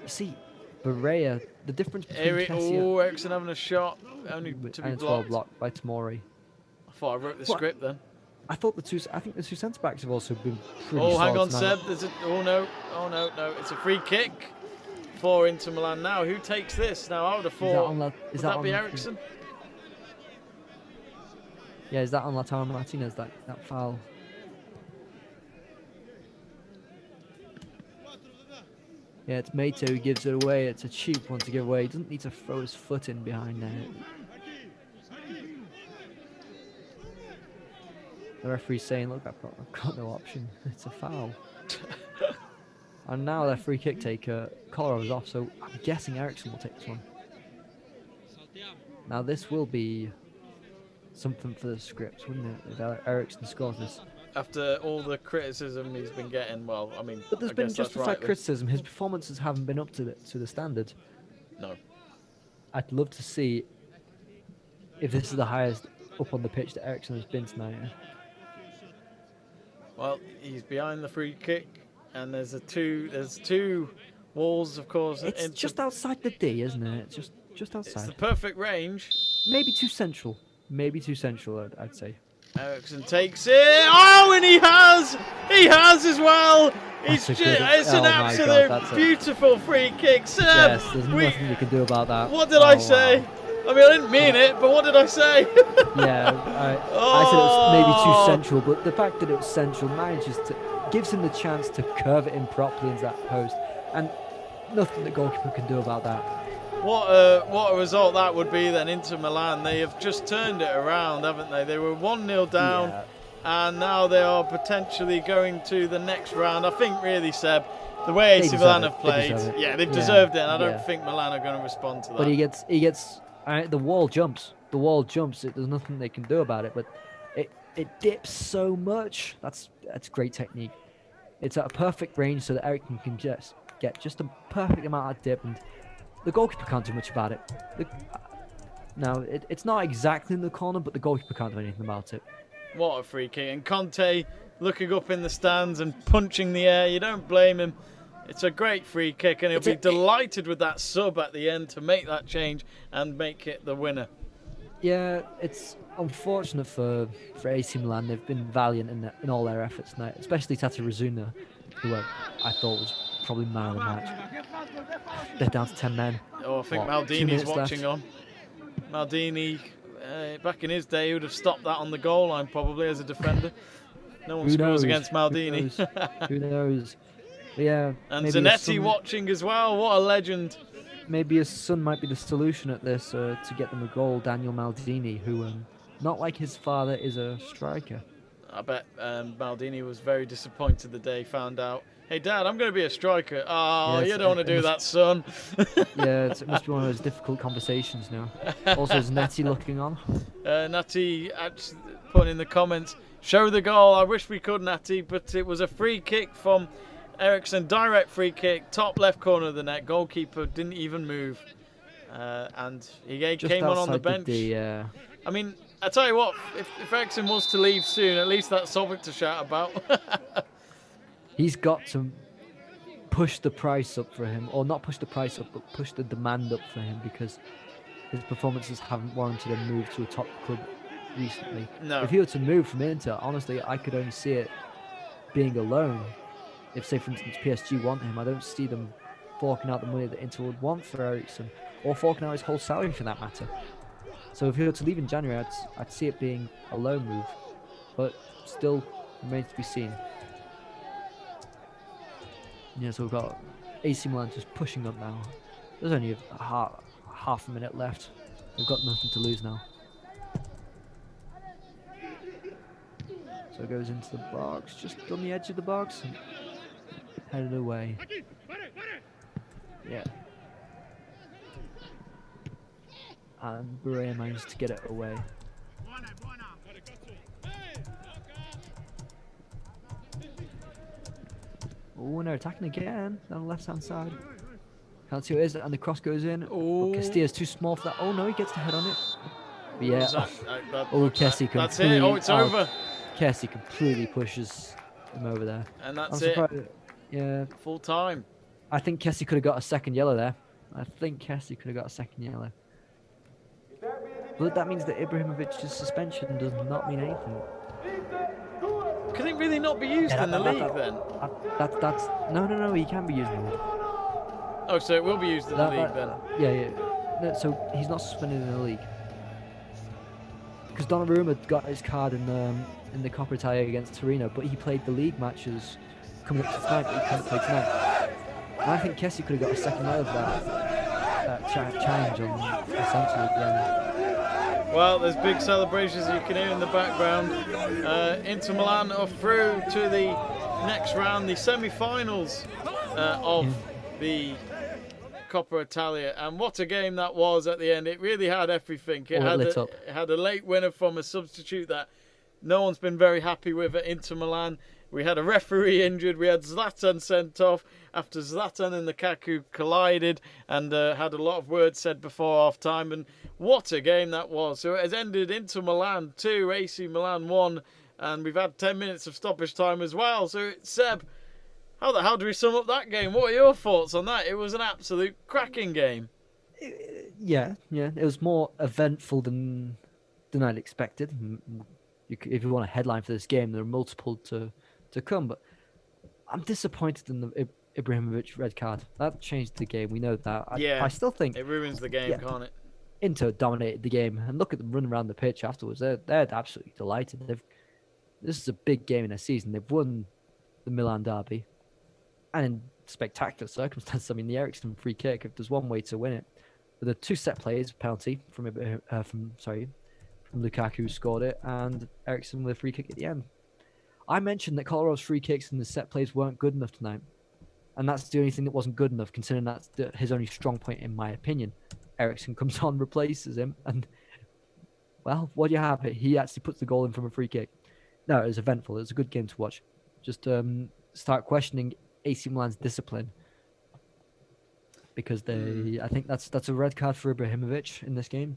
You see, Barella, the difference between Eriksen having a shot, only to be blocked by Tomori. I thought I wrote the script then. I think the two centre backs have also been pretty solid. Oh, hang on, tonight. Seb. No. It's a free kick for Inter Milan now. Who takes this? Now, I would have thought, would that be Eriksen? Yeah, is that on Lautaro Martinez, that foul? Yeah, it's Mato who gives it away. It's a cheap one to give away. He doesn't need to throw his foot in behind there. The referee's saying, look, I've got no option. It's a foul. And now their free kick taker, Kolarov, is off, so I'm guessing Eriksen will take this one. Now this will be something for the script, wouldn't it, if Eriksen scores this? After all the criticism he's been getting, well, I mean, but there's been justified criticism. His performances haven't been up to the standard. No. I'd love to see if this is the highest up on the pitch that Eriksen has been tonight. Well, he's behind the free kick, and there's two walls, of course. It's just outside the D, isn't it? It's just outside. It's the perfect range. Maybe too central. I'd say. Eriksen takes it. Oh, and he has as well. It's an absolute beautiful free kick. Seb, yes, there's nothing you can do about that. What did I say? Wow. I mean, I didn't mean it, but what did I say? Yeah, I said it was maybe too central, but the fact that it was central gives him the chance to curve it in properly into that post, and nothing the goalkeeper can do about that. What a result that would be then. Inter Milan, they have just turned it around, haven't they? They were 1-0 down, and now they are potentially going to the next round. I think really, Seb, the way AC Milan have played, they've deserved it, and I don't think Milan are going to respond to that. But he gets the wall jumps. The wall jumps. There's nothing they can do about it, but it dips so much. That's great technique. It's at a perfect range so that Eriksen can just get just a perfect amount of dip, and the goalkeeper can't do much about it. Now, it's not exactly in the corner, but the goalkeeper can't do anything about it. What a free kick. And Conte looking up in the stands and punching the air. You don't blame him. It's a great free kick, and he'll be delighted with that sub at the end to make that change and make it the winner. Yeah, it's unfortunate for AC Milan. They've been valiant in all their efforts tonight, especially Tatarusanu, who I thought was probably man of the match. They're down to 10 men. Oh, I think Maldini's watching on. Maldini, back in his day, he would have stopped that on the goal line probably as a defender. No one scores against Maldini. Who knows? Yeah. And Zanetti watching as well. What a legend. Maybe his son might be the solution at this to get them a goal. Daniel Maldini, who, not like his father, is a striker. I bet Maldini was very disappointed the day he found out. Hey, Dad, I'm going to be a striker. Oh, you don't want to do that, son. Yeah, it must be one of those difficult conversations now. Also, is Netty looking on? Natty actually put in the comments, show the goal. I wish we could, Natty, but it was a free kick from Eriksen. Direct free kick, top left corner of the net. Goalkeeper didn't even move. And he came on the bench. I mean, I tell you what, if Eriksen was to leave soon, at least that's something to shout about. He's got to push the price up for him, or not push the price up, but push the demand up for him, because his performances haven't warranted a move to a top club recently. No. If he were to move from Inter, honestly, I could only see it being a loan. If, say, for instance, PSG want him, I don't see them forking out the money that Inter would want for Eriksen, or forking out his whole salary for that matter. So if he were to leave in January, I'd see it being a loan move, but still remains to be seen. Yeah, so we've got AC Milan just pushing up now. There's only half a minute left. They've got nothing to lose now. So it goes into the box, just on the edge of the box, and headed away. Yeah. and Barella managed to get it away. Oh, and they're attacking again on the left-hand side. Can't see what it is, and the cross goes in. Oh, Castilla's too small for that. Oh no, he gets the head on it. But yeah. Kessie completely. That's it. Oh, it's over. Kessie completely pushes him over there. And that's it. Yeah. Full time. I think Kessie could have got a second yellow there. But that means that Ibrahimovic's suspension does not mean anything. Can it really not be used in the league then? That's no. He can be used in the league. Oh, so it will be used in the league then? Yeah. No, so he's not suspended in the league. Because Donnarumma got his card in the Coppa Italia against Torino, but he played the league matches coming up to tonight, but he couldn't play tonight. And I think Kessie could have got a second leg of that challenge on Sensi at the end. Well, there's big celebrations you can hear in the background. Inter Milan are through to the next round, the semi-finals of the Coppa Italia, and what a game that was at the end. It really had everything. It had a late winner from a substitute that no one's been very happy with at Inter Milan. We had a referee injured. We had Zlatan sent off after Zlatan and Lukaku collided and had a lot of words said before half time. And what a game that was. So it has ended Inter Milan 2, AC Milan 1, and we've had 10 minutes of stoppage time as well. So Seb, how the hell do we sum up that game? What are your thoughts on that? It was an absolute cracking game. Yeah. It was more eventful than I'd expected. If you want a headline for this game, there are multiple to come, but I'm disappointed in the Ibrahimovic red card. That changed the game. We know that. I still think it ruins the game, can't it? Inter dominated the game, and look at them running around the pitch afterwards. They're absolutely delighted. This is a big game in their season. They've won the Milan derby, and in spectacular circumstances. I mean, the Eriksen free kick. If there's one way to win it, with the two set plays, penalty from Lukaku who scored it, and Eriksen with a free kick at the end. I mentioned that Kolarov's free kicks and the set plays weren't good enough tonight, and that's the only thing that wasn't good enough, considering that's his only strong point in my opinion. Eriksen comes on, replaces him, and well, what do you have? He actually puts the goal in from a free kick. No, it was eventful. It was a good game to watch. Just start questioning AC Milan's discipline, because I think that's a red card for Ibrahimovic in this game.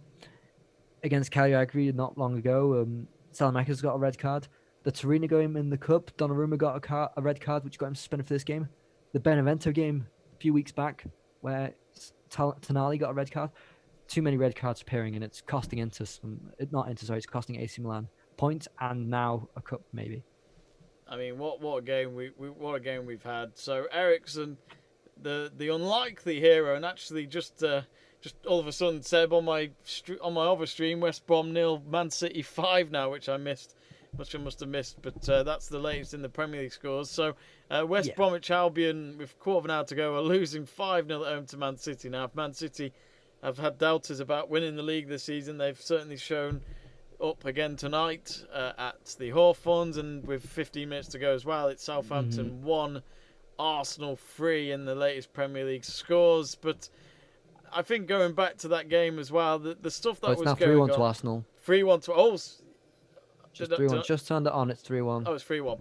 Against Cagliari not long ago, Salamaca's got a red card. The Torino game in the Cup, Donnarumma got a red card, which got him suspended for this game. The Benevento game a few weeks back, where Tonali got a red card. Too many red cards appearing, and it's costing it's costing AC Milan points and now a cup maybe. I mean, what a game we've had. So Eriksen, the unlikely hero, and actually just all of a sudden, Seb, on my other stream, West Brom 0, Man City 5 now, which I missed. Which I must have missed, but that's the latest in the Premier League scores. So West Bromwich Albion, with a quarter of an hour to go, are losing 5-0 at home to Man City. Now, if Man City have had doubters about winning the league this season, they've certainly shown up again tonight at the Hawthorns, and with 15 minutes to go as well, it's Southampton 1, Arsenal 3 in the latest Premier League scores. But I think going back to that game as well, the stuff that was going on... It's now 3-1 to Arsenal. 3-1 to... Oh, just 3-1. Just turned it on. It's 3-1. Oh, it's 3-1.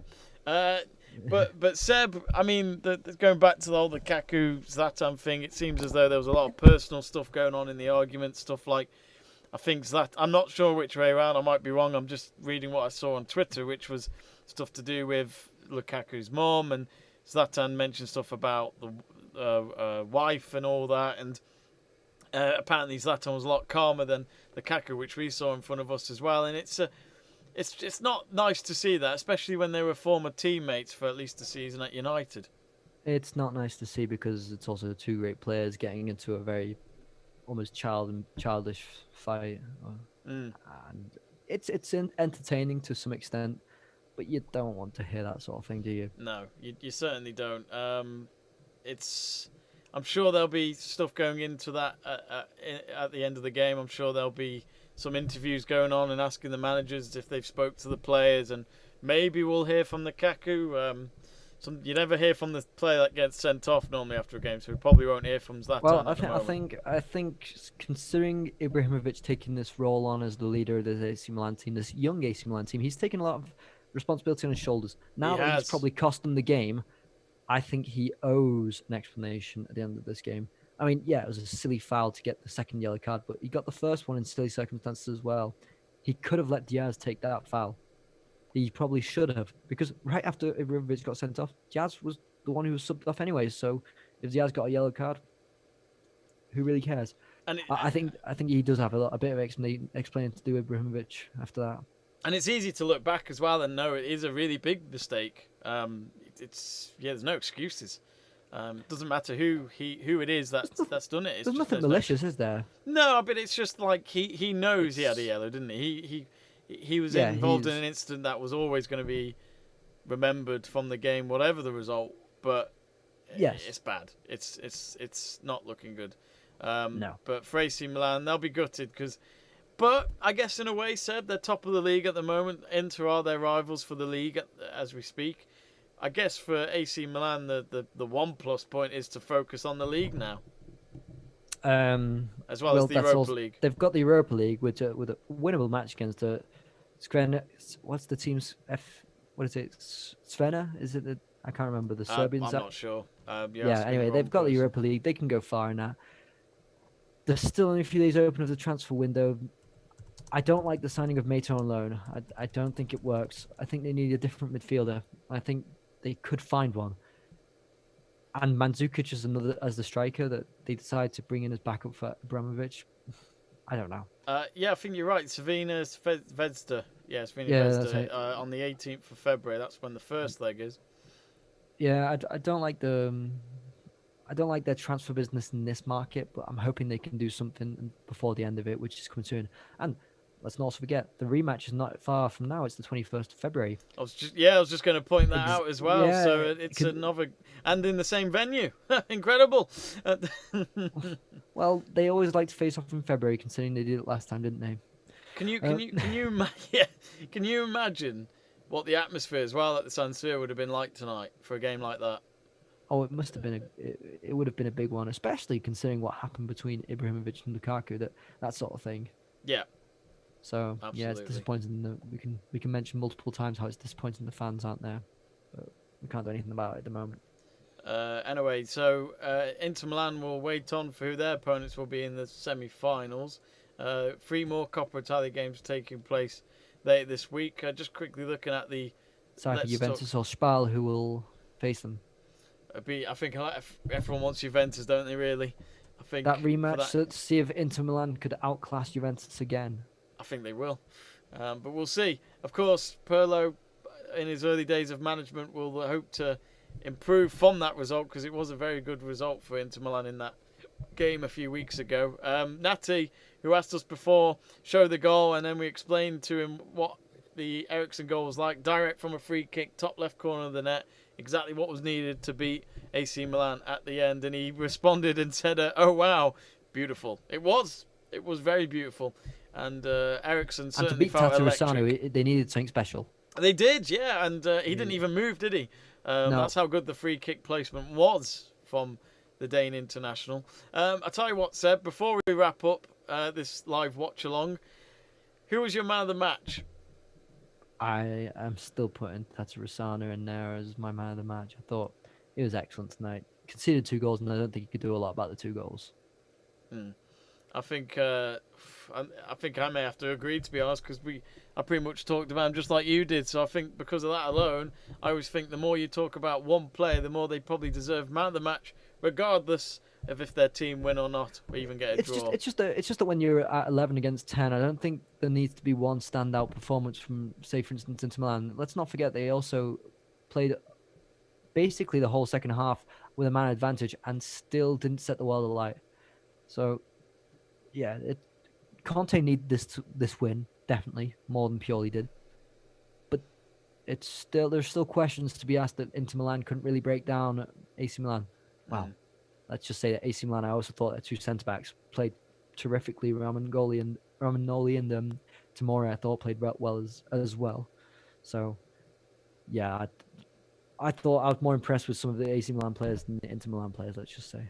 But Seb, I mean, going back to the whole Lukaku Zlatan thing, it seems as though there was a lot of personal stuff going on in the argument. Stuff like, I think Zlatan. I'm not sure which way around. I might be wrong. I'm just reading what I saw on Twitter, which was stuff to do with Lukaku's mom, and Zlatan mentioned stuff about the wife and all that, and apparently Zlatan was a lot calmer than Lukaku, which we saw in front of us as well, and It's not nice to see that, especially when they were former teammates for at least a season at United. It's not nice to see because it's also two great players getting into a very almost childish fight. And it's entertaining to some extent, but you don't want to hear that sort of thing, do you? No, you certainly don't. I'm sure there'll be stuff going into that at the end of the game. I'm sure there'll be some interviews going on and asking the managers if they've spoke to the players, and maybe we'll hear from Lukaku. you never hear from the player that gets sent off normally after a game, so we probably won't hear from Zlatan Well, at the moment. I think considering Ibrahimovic taking this role on as the leader of this AC Milan team, this young AC Milan team, he's taken a lot of responsibility on his shoulders. Now that he's has. probably cost them the game, I think he owes an explanation at the end of this game. I mean, yeah, it was a silly foul to get the second yellow card, but he got the first one in silly circumstances as well. He could have let Diaz take that foul. He probably should have, because right after Ibrahimovic got sent off, Diaz was the one who was subbed off anyway. So if Diaz got a yellow card, who really cares? And I think he does have a bit of explaining to do with Ibrahimovic after that. And it's easy to look back as well and know it is a really big mistake. There's no excuses. Doesn't matter who it is that's done it. There's nothing malicious, is there? No, but it's just like he knows he had a yellow, didn't he? He was involved in an incident that was always going to be remembered from the game, whatever the result. But yes, it's bad. It's not looking good. No. But for AC Milan, they'll be gutted But I guess in a way, Seb, they're top of the league at the moment. Inter are their rivals for the league as we speak. I guess for AC Milan, the one plus point is to focus on the league now. As well as the Europa League. They've got the Europa League with a winnable match against Skriniar. What's the team's what is it? Svena? Is it? I can't remember the Serbians. I'm not sure. Anyway, they've got the Europa League. They can go far in that. There's still only a few days open of the transfer window. I don't like the signing of Mato on loan. I don't think it works. I think they need a different midfielder. I think they could find one. And Mandzukic is another as the striker that they decide to bring in as backup for Ibrahimovic. I don't know. I think you're right. Savina Zvezda. Yeah, Savina Zvezda on the 18th of February. That's when the first leg is. Yeah, I don't like their transfer business in this market, but I'm hoping they can do something before the end of it, which is coming soon. And let's not also forget, the rematch is not far from now. It's the 21st of February. I was just going to point that out as well. Yeah, so it's another, and in the same venue. Incredible. Well, they always like to face off in February, considering they did it last time, didn't they? Can you imagine what the atmosphere as well at the San Siro would have been like tonight for a game like that? Oh, it must have been it would have been a big one, especially considering what happened between Ibrahimovic and Lukaku, that sort of thing. Yeah. So absolutely. Yeah, it's disappointing that we can mention multiple times how it's disappointing the fans aren't there, but we can't do anything about it at the moment. Anyway, so Inter Milan will wait on for who their opponents will be in the semi-finals. 3 more Coppa Italia games taking place later this week. Just quickly looking at the. It's either Juventus or Spal who will face them. I think everyone wants Juventus, don't they? Really, I think that rematch to see if Inter Milan could outclass Juventus again. I think they will, but we'll see. Of course, Pirlo, in his early days of management, will hope to improve from that result because it was a very good result for Inter Milan in that game a few weeks ago. Nati, who asked us before, showed the goal, and then we explained to him what the Eriksen goal was like, direct from a free kick, top left corner of the net. Exactly what was needed to beat AC Milan at the end, and he responded and said, "Oh wow, beautiful!" It was very beautiful, and Eriksen certainly felt electric. And to beat Tatarusanu, they needed something special. They did, yeah, and he didn't even move, did he? No. That's how good the free kick placement was from the Dane international. I tell you what, Seb, before we wrap up this live watch along, who was your man of the match? I am still putting Tatarusanu in there as my man of the match. I thought he was excellent tonight. Conceded 2 goals, and I don't think he could do a lot about the 2 goals. I think I may have to agree, to be honest, because I pretty much talked about him just like you did. So I think because of that alone, I always think the more you talk about one player, the more they probably deserve man of the match, regardless of if their team win or not, or even get a draw. It's just that when you're at 11 against 10, I don't think there needs to be one standout performance from, say, for instance, Inter Milan. Let's not forget they also played basically the whole second half with a man advantage and still didn't set the world alight. So, yeah, Conte needed this win, definitely, more than Pioli did. But there's still questions to be asked that Inter Milan couldn't really break down AC Milan. Wow. Let's just say that AC Milan, I also thought their 2 centre-backs played terrifically. Romagnoli and Tomori, I thought, played well as well. So, yeah, I thought I was more impressed with some of the AC Milan players than the Inter Milan players. Let's just say.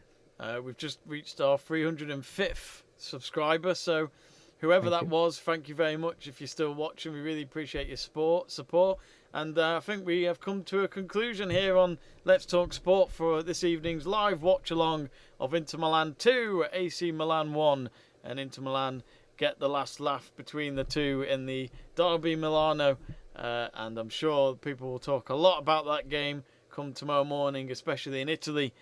We've just reached our 305th subscriber, so whoever Thank that you. was, thank you very much. If you're still watching, we really appreciate your support. And I think we have come to a conclusion here on Let's Talk Sport for this evening's live watch-along of Inter Milan 2, AC Milan 1. And Inter Milan get the last laugh between the two in the Derby Milano. And I'm sure people will talk a lot about that game come tomorrow morning, especially in Italy,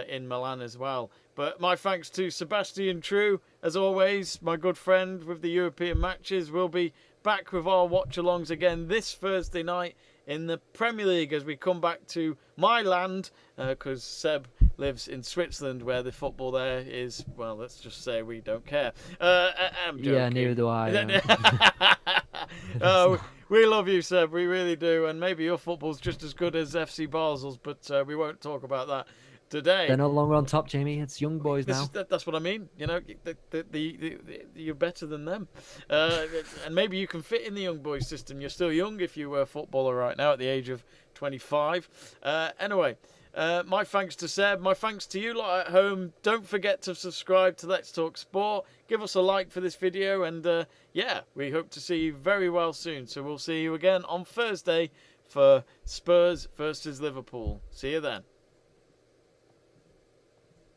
in Milan as well. But my thanks to Sebastian True, as always, my good friend with the European matches. We'll be back with our watch-alongs again this Thursday night in the Premier League as we come back to my land, because Seb lives in Switzerland where the football there is, well, let's just say we don't care. I'm joking. Yeah, neither do I. Oh, we love you, Seb. We really do. And maybe your football's just as good as FC Basel's, but we won't talk about that today. They're no longer on top, Jamie. It's young boys now. That's what I mean. You know, you're better than them. And maybe you can fit in the young boys system. You're still young if you were a footballer right now at the age of 25. Anyway, my thanks to Seb. My thanks to you lot at home. Don't forget to subscribe to Let's Talk Sport. Give us a like for this video. And yeah, we hope to see you very well soon. So we'll see you again on Thursday for Spurs versus Liverpool. See you then.